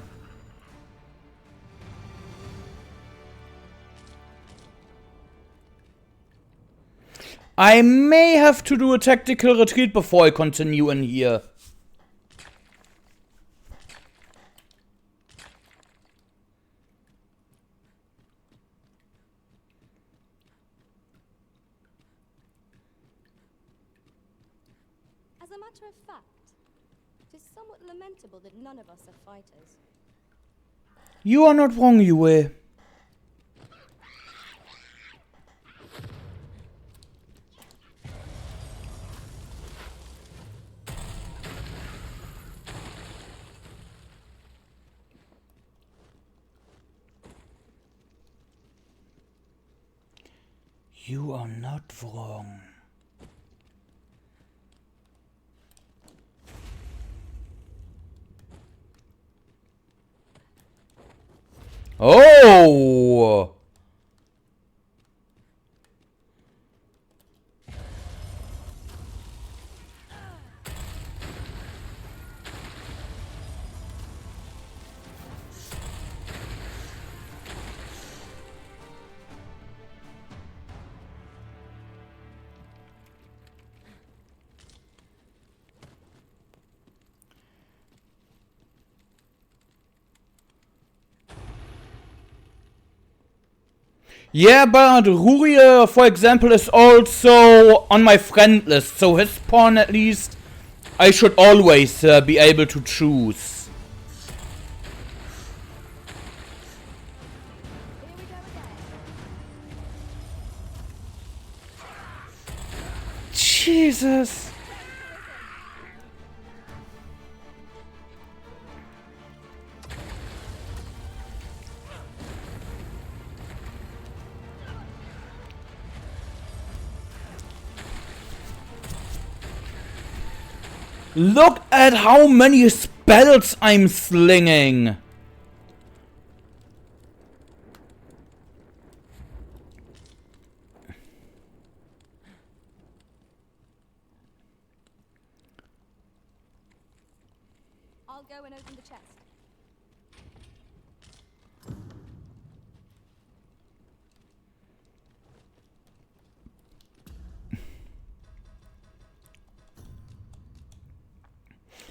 I may have to do a tactical retreat before I continue in here. As a matter of fact, it is somewhat lamentable that none of us are fighters. You are not wrong, Yue. You are not wrong. Oh! Yeah, but Ruria, for example, is also on my friend list, so his pawn at least I should always be able to choose. Jesus. Look at how many spells I'm slinging. I'll go and open the chest.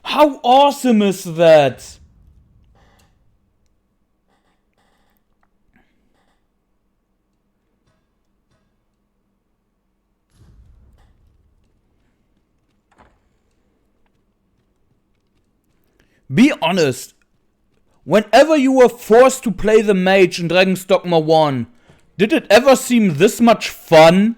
How awesome is that? Be honest. Whenever you were forced to play the mage in Dragon's Dogma 1, did it ever seem this much fun?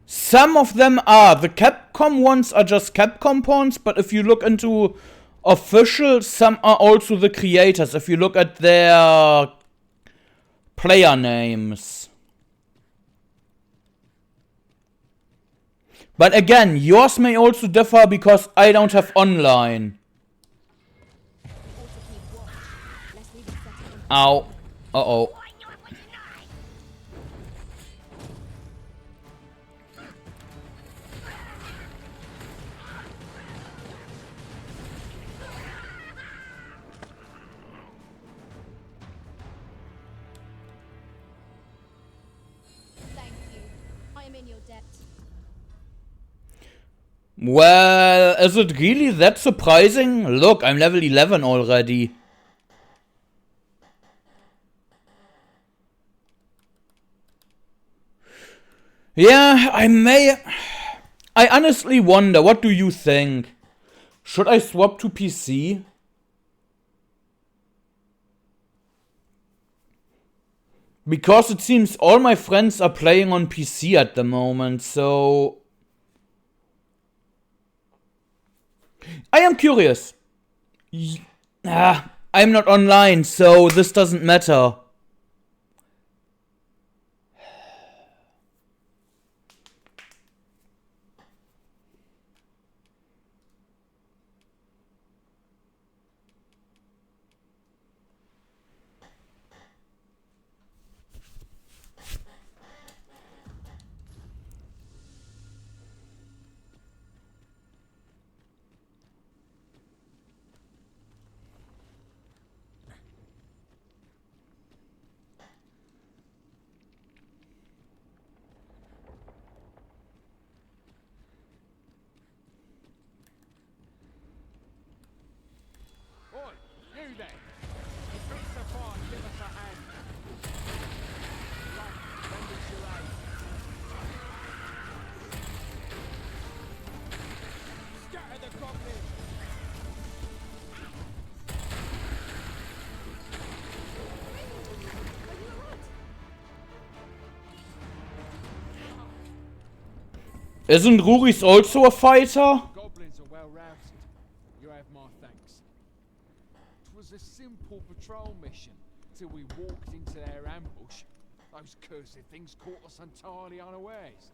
Some of them are. The Capcom ones are just Capcom pawns, but if you look into official, some are also the creators, if you look at their player names. But again, yours may also differ because I don't have online. Ow. Uh-oh. Well, is it really that surprising? Look, I'm level 11 already. Yeah, I honestly wonder, what do you think? Should I swap to PC? Because it seems all my friends are playing on PC at the moment, so... I am curious. I'm not online, so this doesn't matter. then. If it's a fight, give us a hand. Right, lend us your aid. Scatter the goblins. Isn't Ruris also a fighter? Goblins are well rousted. You have my thanks. It was a simple patrol mission till we walked into their ambush. Those cursed things caught us entirely unawares.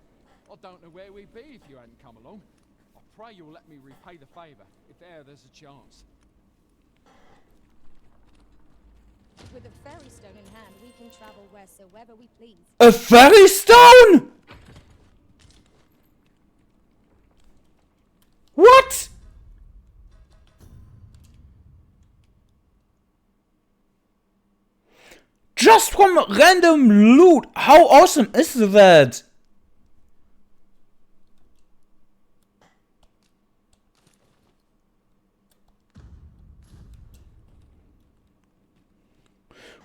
I don't know where we'd be if you hadn't come along. I pray you'll let me repay the favour if there's a chance. With a fairy stone in hand, we can travel wheresoever we please. A fairy stone? What? Just from random loot. How awesome is that?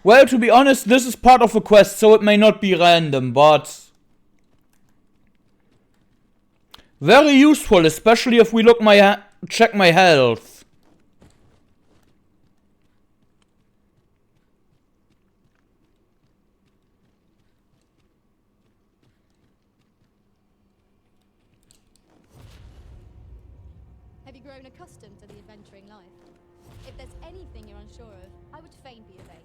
Well, to be honest, this is part of a quest, so it may not be random, but very useful, especially if we look check my health. Have you grown accustomed to the adventuring life? If there's anything you're unsure of, I would fain be of aid.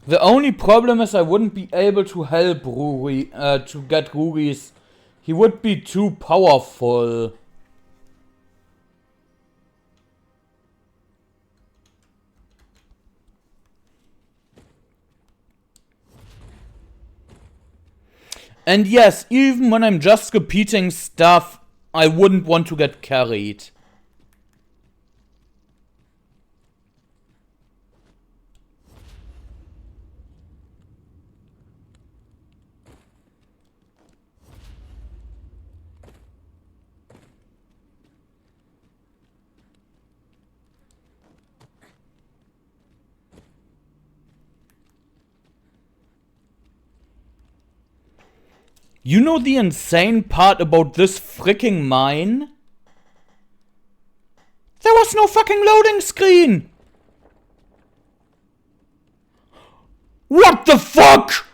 The only problem is I wouldn't be able to help Ruri, to get Ruri's. He would be too powerful. And yes, even when I'm just repeating stuff, I wouldn't want to get carried. You know the insane part about this freaking mine? There was no fucking loading screen! What the fuck?!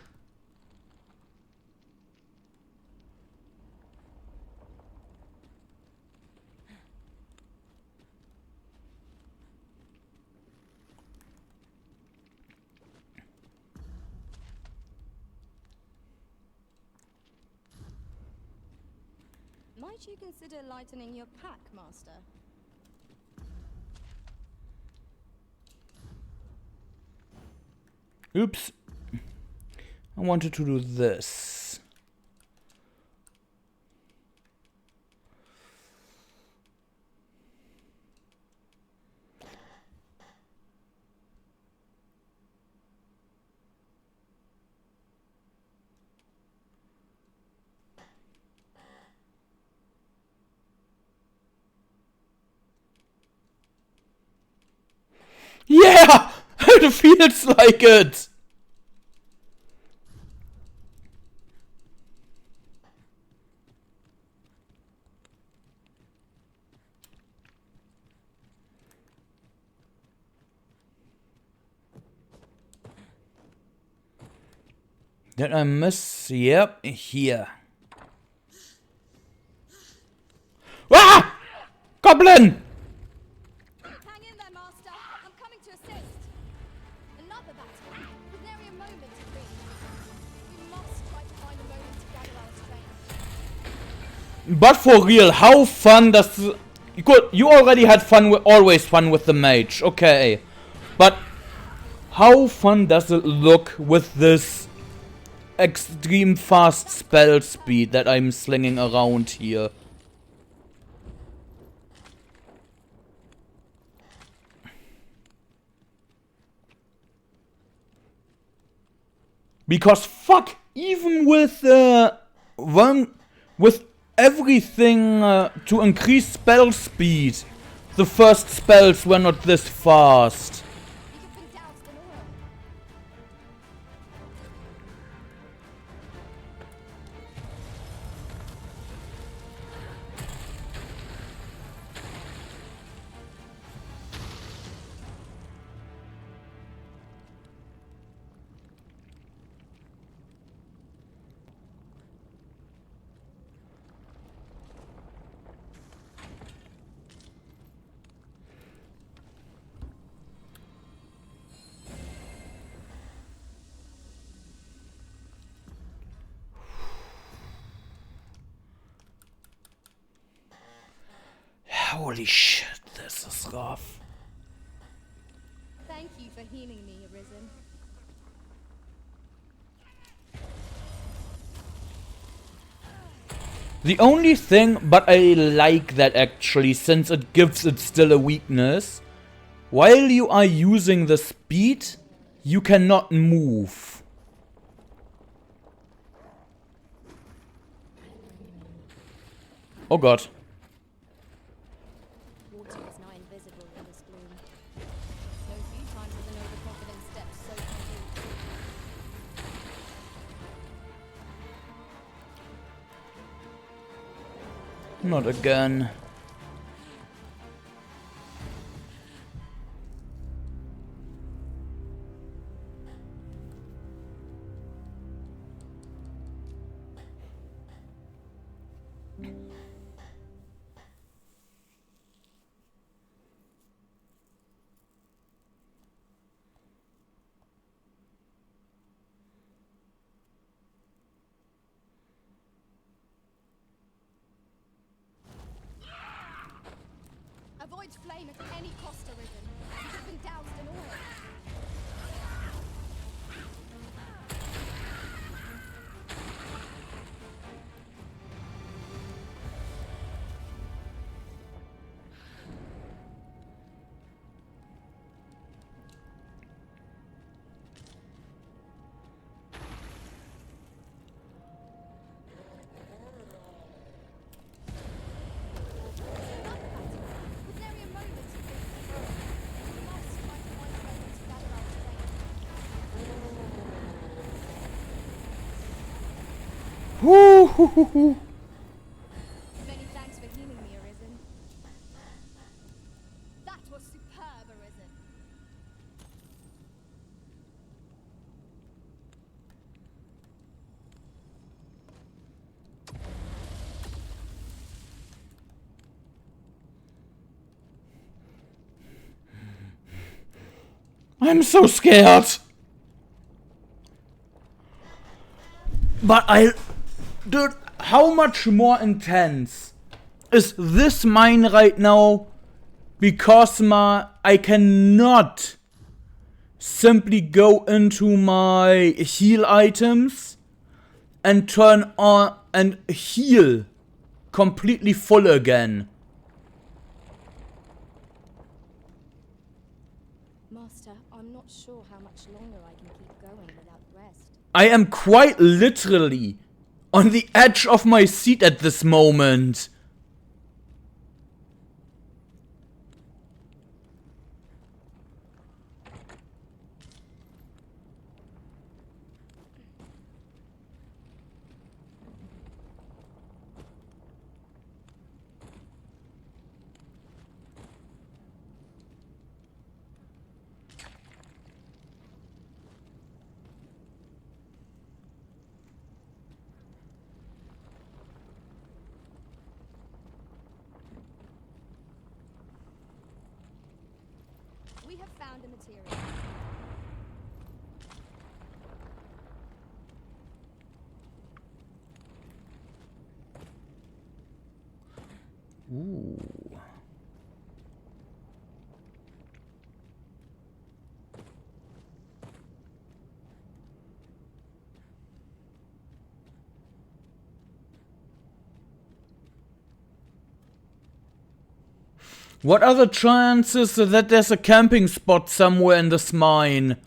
Might you consider lightening your pack, Master? Oops. I wanted to do this. Yeah! It feels like it! Did I miss? Yep, here. Ah! Goblin! Hang in there, Master. I'm coming to assist. Another battle, with nary a moment to breathe. We must try to find a moment to gather our strength. But for real, how fun does you already had fun always fun with the mage, okay. But how fun does it look with this extreme fast spell speed that I'm slinging around here? Because fuck, even with everything to increase spell speed. The first spells were not this fast. Holy shit, this is rough. Thank you for healing me, Arisen. The only thing, but I like that actually, since it gives it still a weakness. While you are using the speed, you cannot move. Oh god. Water is now invisible in this gloom. So few times has an overconfident step so confused. Not again. Avoid flame at any cost, Arisen. You have been doused in oil. Woo hoo hoo hoo. Many thanks for healing me, Arisen. That was superb, Arisen. I'm so scared. But dude, how much more intense is this mine right now? Because I cannot simply go into my heal items and turn on and heal completely full again. Master, I'm not sure how much longer I can keep going without rest. I am quite literally on the edge of my seat at this moment. We have found a material. Ooh. What are the chances that there's a camping spot somewhere in this mine?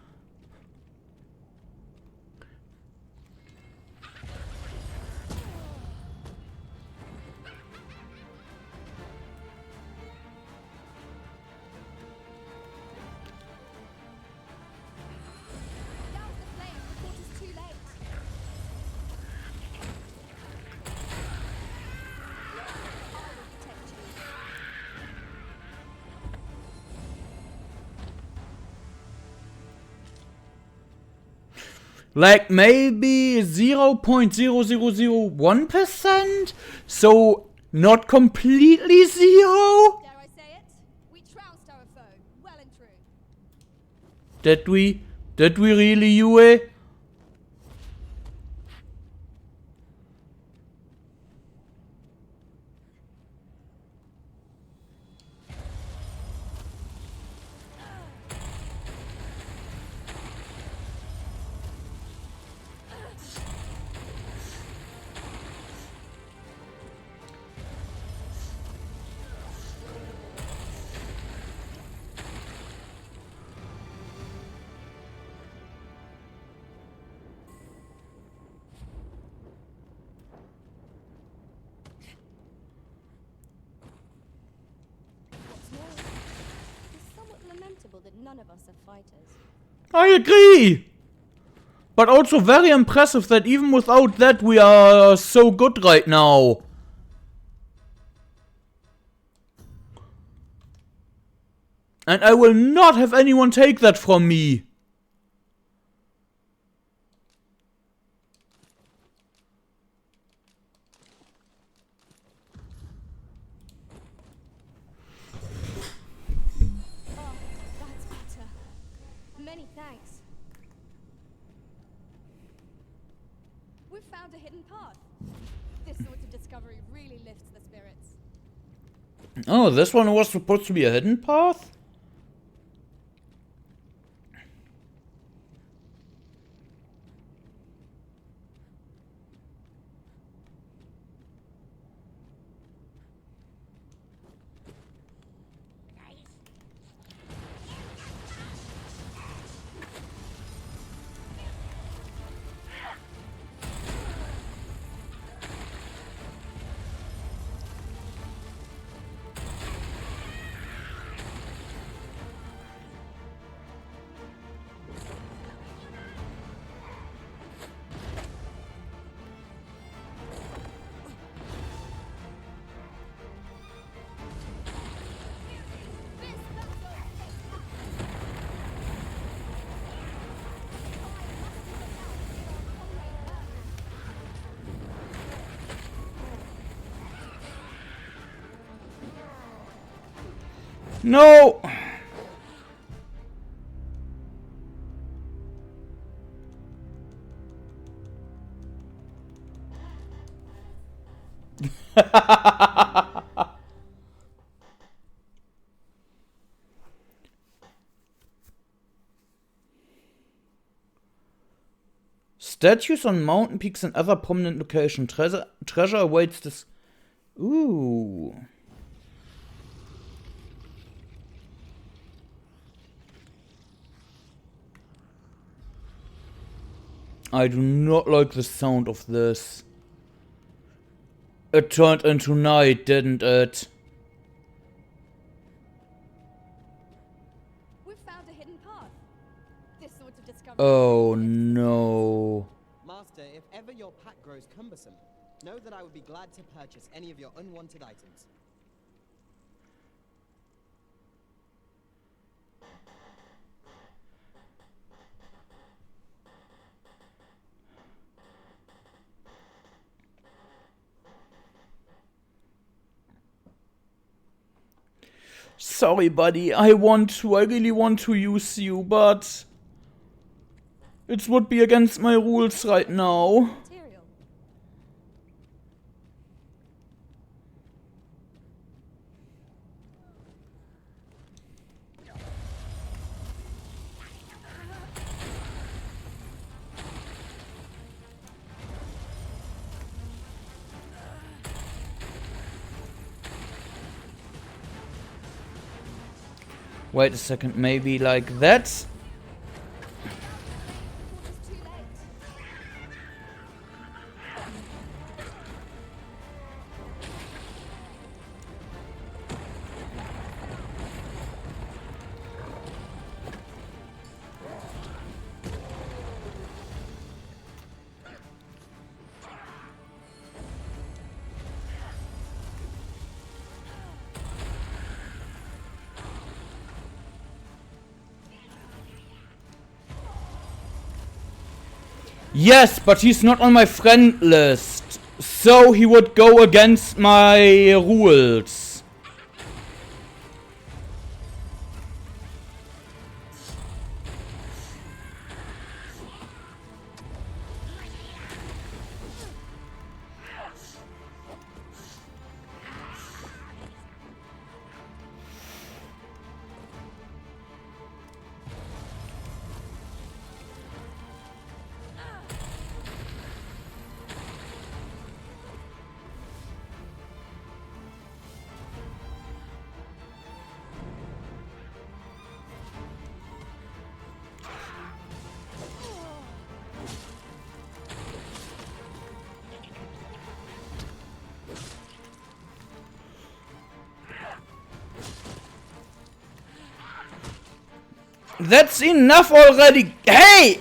Like maybe 0.0001%? So not completely zero? Dare I say it? We trounced our foe, well and true. Did we? Did we really, Yue? What's more, it's somewhat lamentable that none of us are fighters. I agree! But also very impressive that even without that we are so good right now. And I will not have anyone take that from me. Oh, that's better. Many thanks. We've found a hidden path. This sort of discovery really lifts the spirits. Oh, this one was supposed to be a hidden path? No! Statues on mountain peaks and other prominent locations. Treasure awaits this. Ooh. I do not like the sound of this. It turned into night, didn't it? We've found a hidden path. This sort of discovery. Oh no. Master, if ever your pack grows cumbersome, know that I would be glad to purchase any of your unwanted items. Sorry, buddy. I really want to use you, but it would be against my rules right now. Wait a second, maybe like that? Yes, but he's not on my friend list. So he would go against my rules. That's enough already. Hey!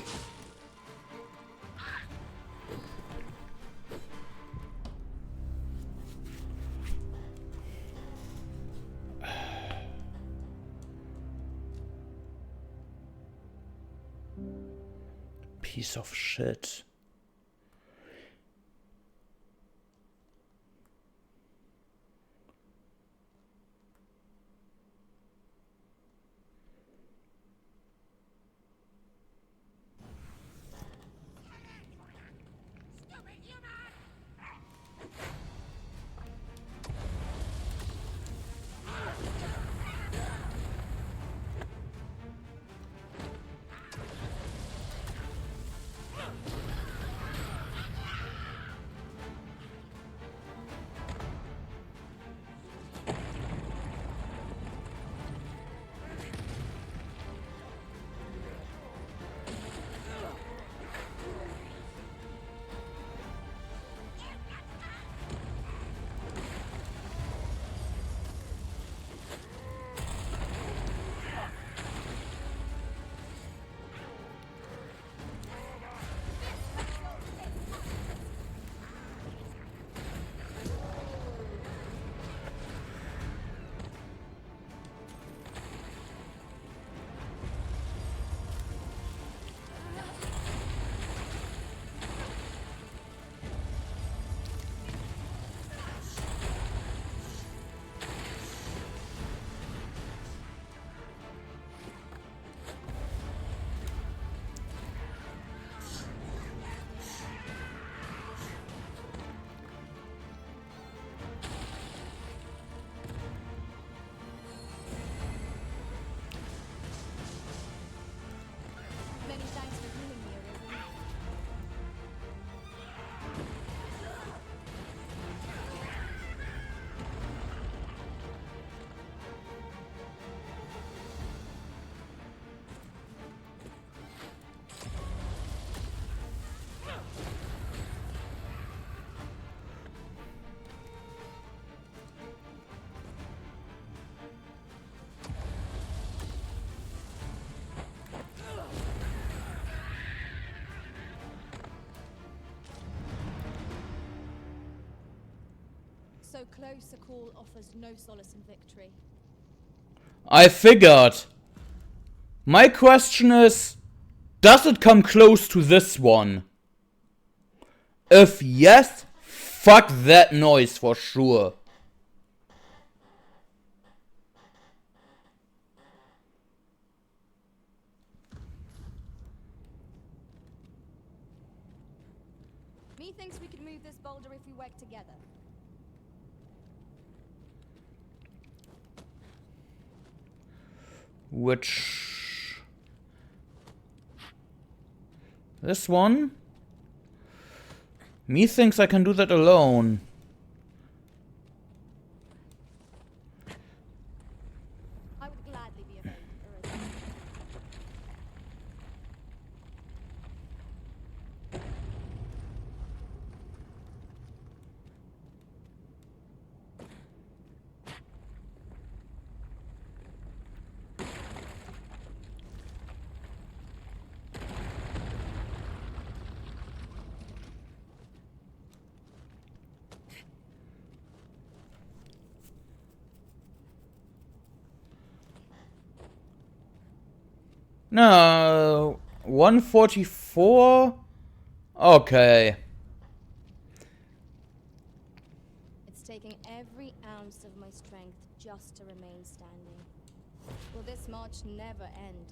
Piece of shit. Many thanks for healing me, Arisen. So close a call offers no solace in victory. I figured. My question is, does it come close to this one? If yes, fuck that noise for sure. Methinks we could move this boulder if we work together. Which... This one? Methinks I can do that alone. I would gladly be of aid, Arisen. No, 144. Okay. It's taking every ounce of my strength just to remain standing. Will this march never end?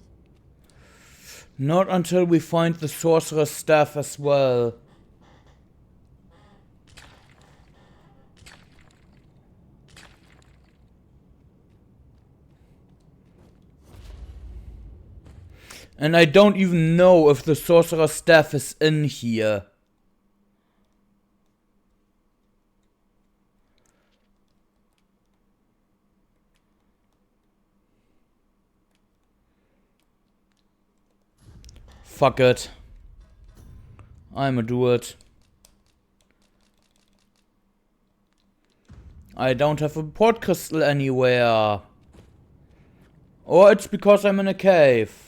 Not until we find the sorcerer's staff as well. And I don't even know if the sorcerer's staff is in here. Fuck it. I'ma do it. I don't have a port crystal anywhere. Or it's because I'm in a cave.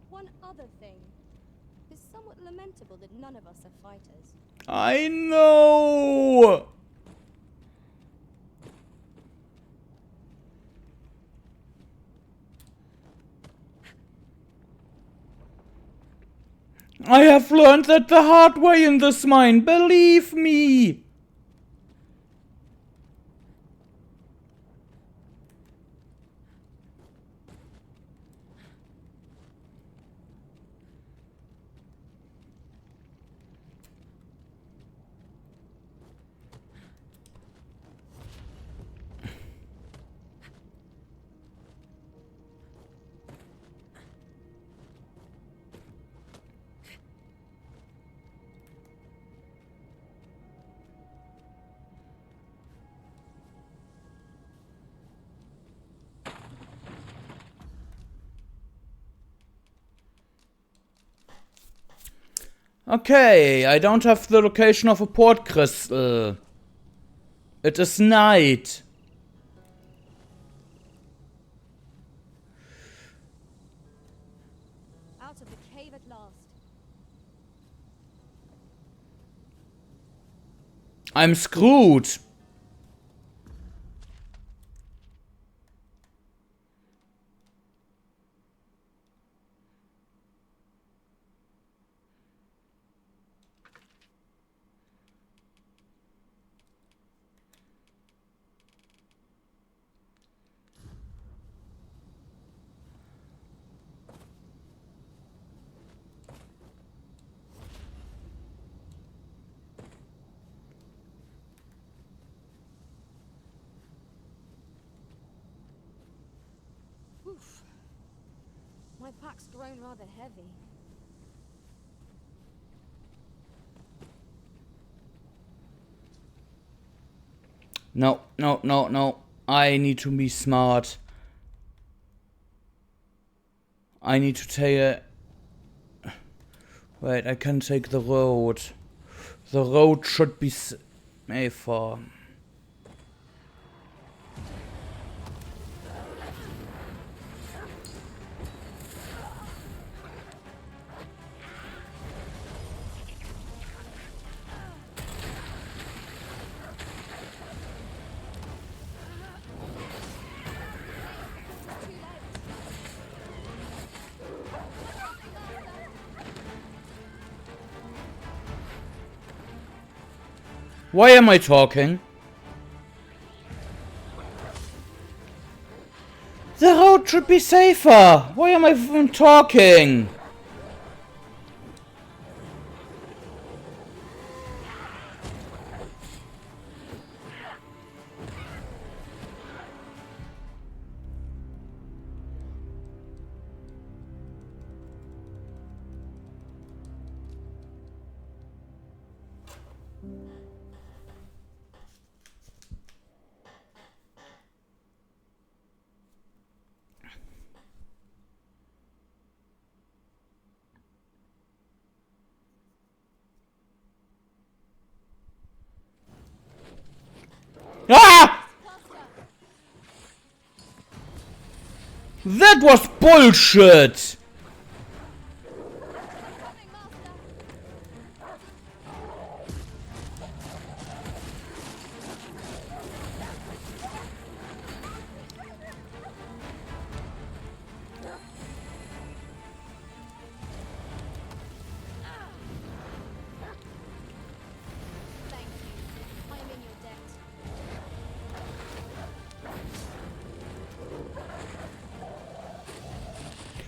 One other thing. It's somewhat lamentable that none of us are fighters. I know! I have learned that the hard way in this mine, believe me! Okay, I don't have the location of a port crystal. It is night. Out of the cave at last. I'm screwed. Oof. My pack's grown rather heavy. No, no, no, no. I need to be smart. I need to take a... Wait, I can take the road. The road should be safer. Why am I talking? The road should be safer. Why am I even talking? Ah! That was bullshit!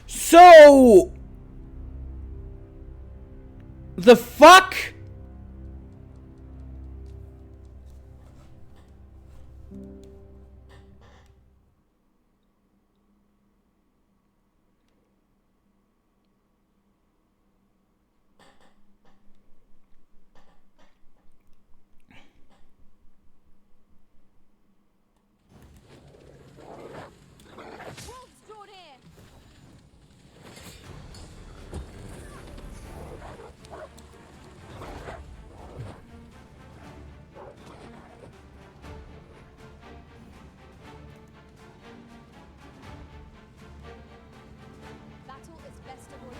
So... The fuck? Battle is best avoided.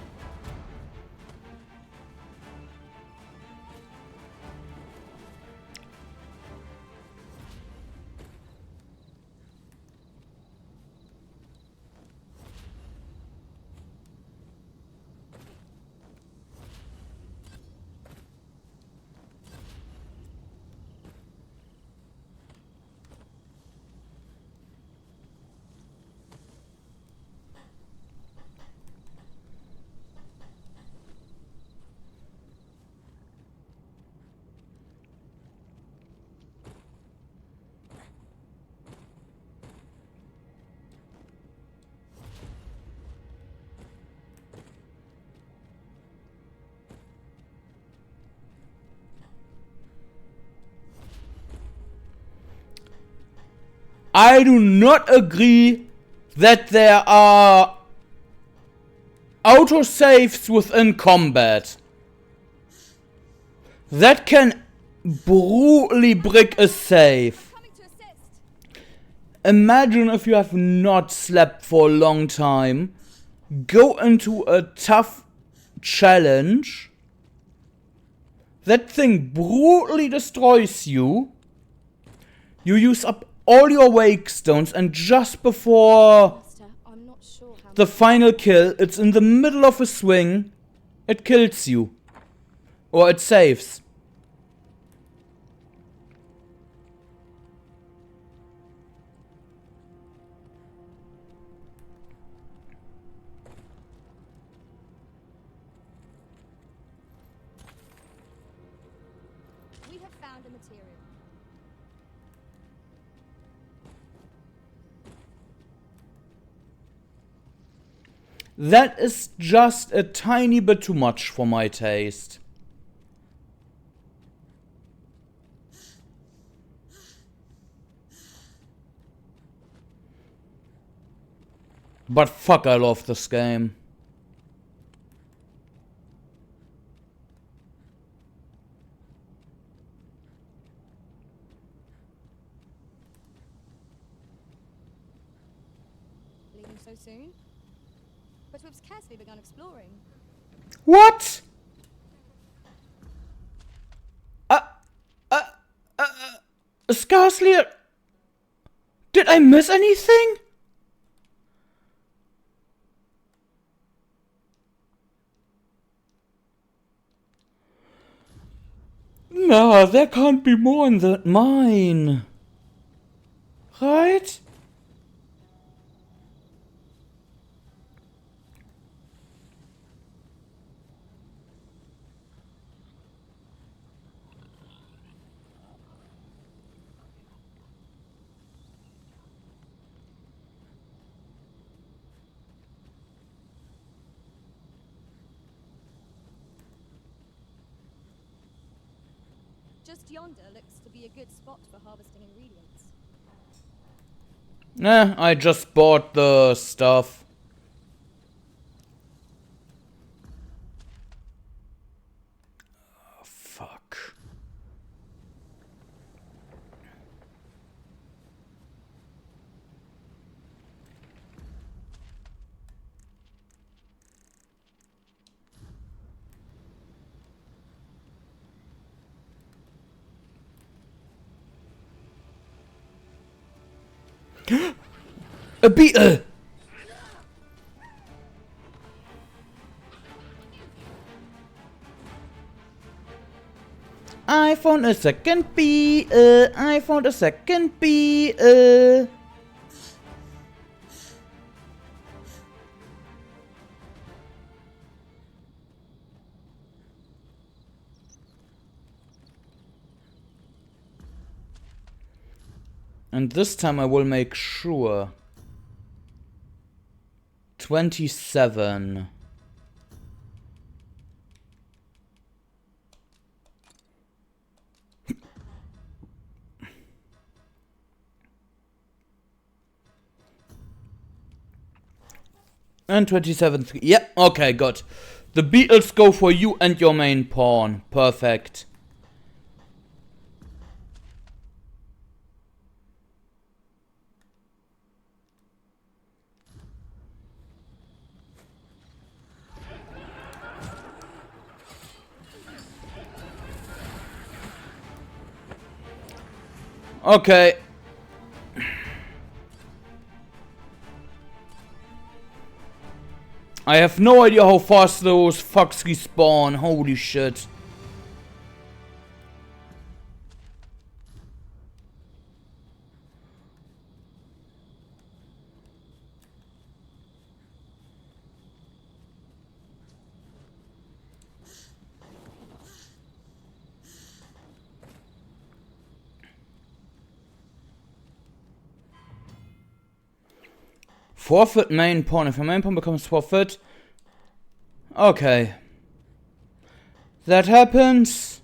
I do not agree that there are autosaves within combat. That can brutally break a save. Imagine if you have not slept for a long time, go into a tough challenge, that thing brutally destroys you, you use up all your wake stones, and just before the final kill, it's in the middle of a swing, it kills you. Or it saves. We have found a material. That is just a tiny bit too much for my taste. But fuck, I love this game. Leaving so soon? But we've scarcely begun exploring. What? Scarcely. Did I miss anything? No, there can't be more in that mine. Right? Just yonder looks to be a good spot for harvesting ingredients. I just bought the stuff. Oh, fuck. A beetle! I found a second beetle! I found a second beetle! And this time I will make sure. 27. And 27. Yep, okay, good. The beetles go for you and your main pawn. Perfect. Okay. I have no idea how fast those fucks respawn. Holy shit. Forfeit main pawn. If your main pawn becomes forfeit. Okay. That happens.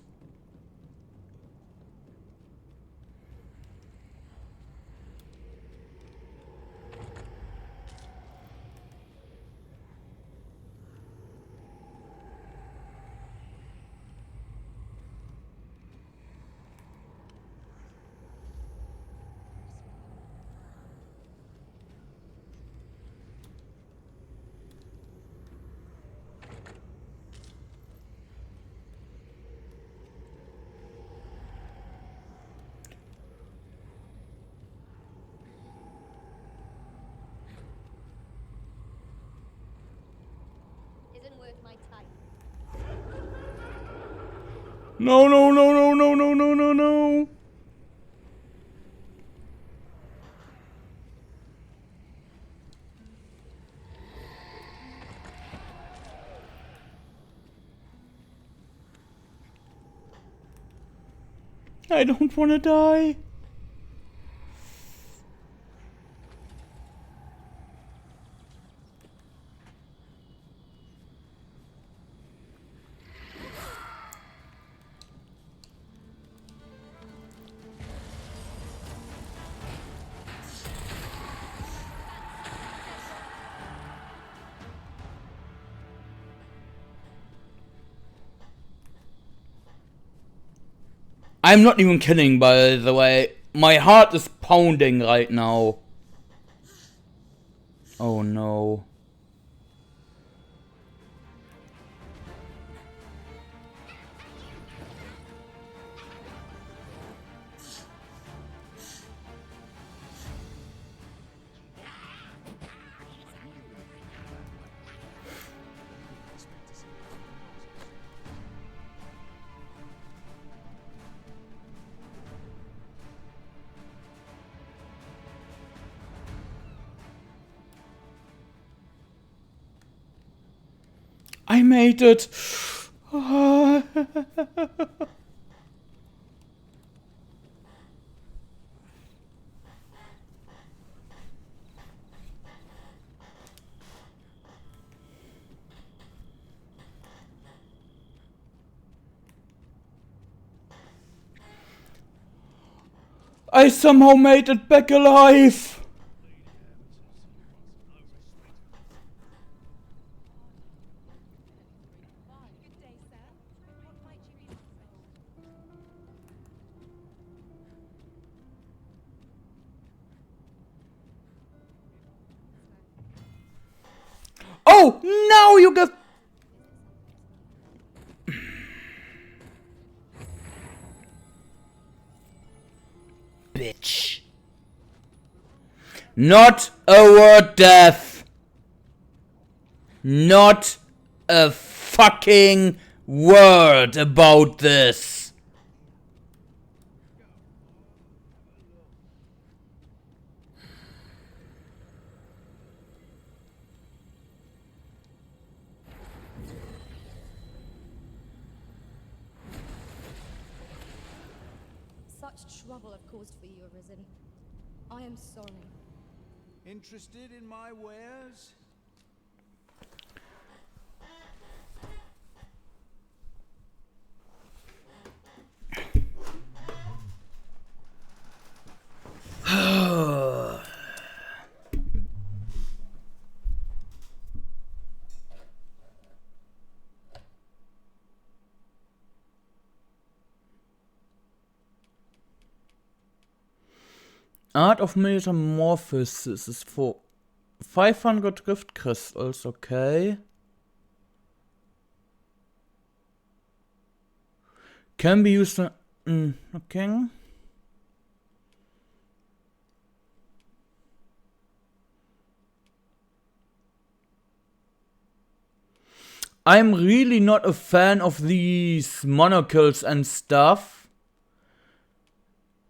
No, no, no, no, no, no, no, no, no. I don't want to die. I'm not even kidding, by the way. My heart is pounding right now. Oh no. I made it. I somehow made it back alive. Oh, now you get... Bitch. Not a word, Death. Not a fucking word about this. Such trouble I've caused for you, Arisen. I am sorry. Interested in my wares? Art of Metamorphosis is for 500 Rift Crystals, okay. Can be used on... okay. I'm really not a fan of these monocles and stuff.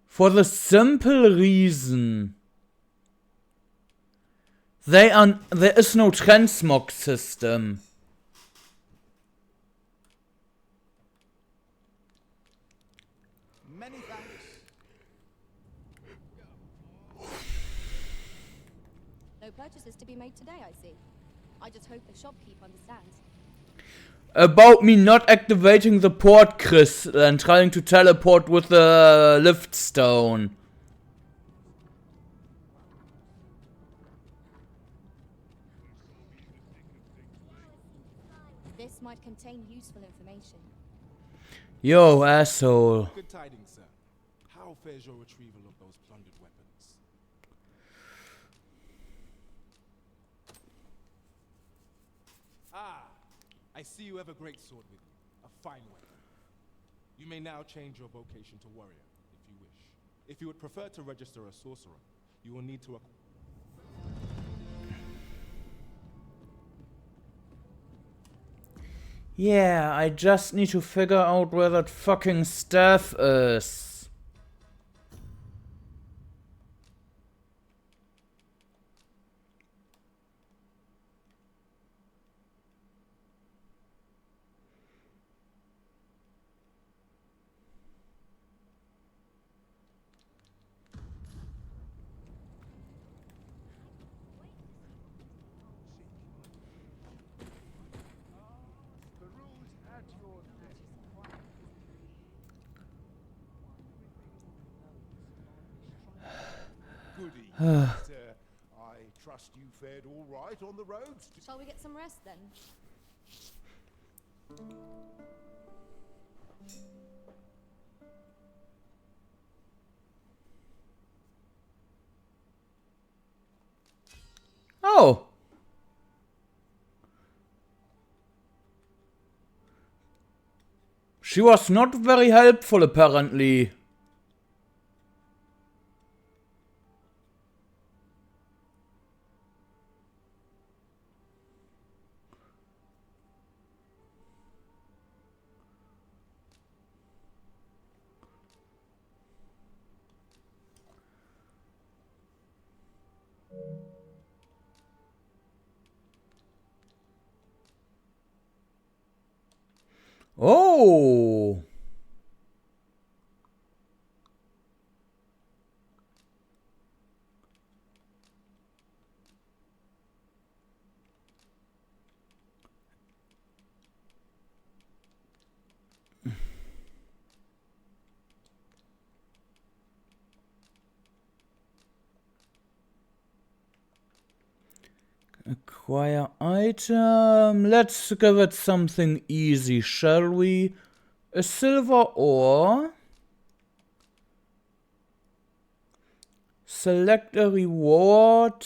For the simple reason there is no transmog system. Many thanks. No purchases to be made today, I see. I just hope the shopkeep understands. About me not activating the port crystal and trying to teleport with the lift stone. This might contain useful information. Yo, asshole. Good tidings, sir. How fares your retrieval of those plundered weapons? Ah, I see you have a great sword with you. A fine weapon. You may now change your vocation to warrior, if you wish. If you would prefer to register a sorcerer, you will need to... Yeah, I just need to figure out where that fucking staff is. Good evening, sir. I trust you fared all right on the roads. Shall we get some rest then? Oh. She was not very helpful, apparently. Oh. Acquire item. Let's give it something easy, shall we? A silver ore. Select a reward.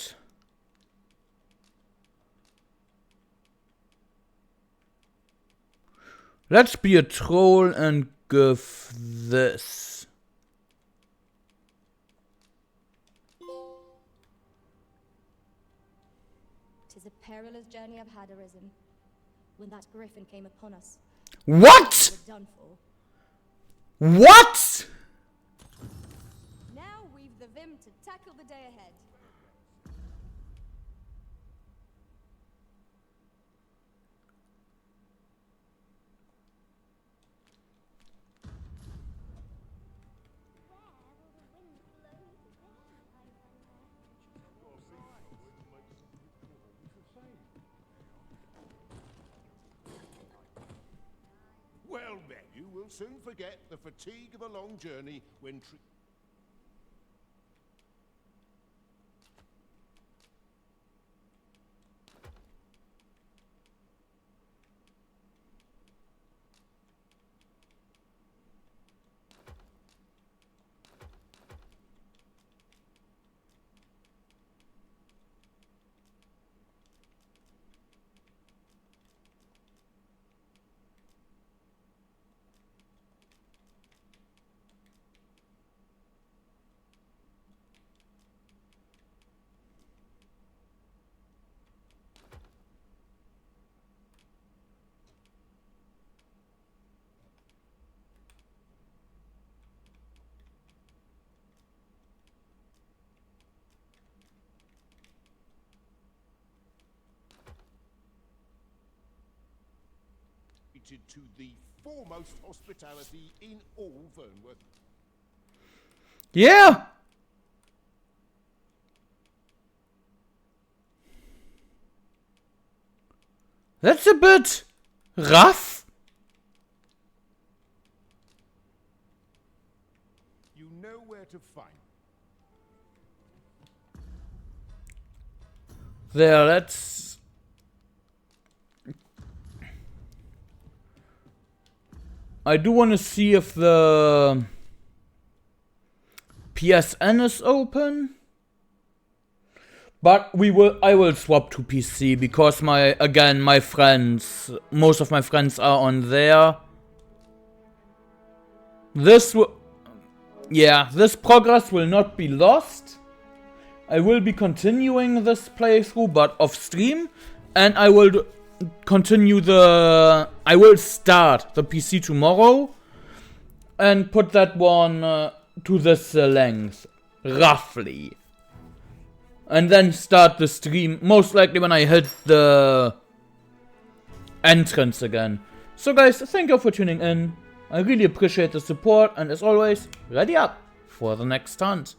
Let's be a troll and give this. 'Tis a perilous journey I've had, Arisen. When that griffin came upon us, What? we were done for. What? Now we've the vim to tackle the day ahead. Well met. You will soon forget the fatigue of a long journey when to the foremost hospitality in all Vernworth. Yeah. That's a bit rough. You know where to find. There, that's... I do want to see if the PSN is open. But I will swap to PC because my friends, most of my friends are on there. This progress will not be lost. I will be continuing this playthrough, but off stream, and I will I will start the PC tomorrow and put that one to this length, roughly. And then start the stream, most likely when I hit the entrance again. So guys, thank you for tuning in. I really appreciate the support, and as always, ready up for the next hunt.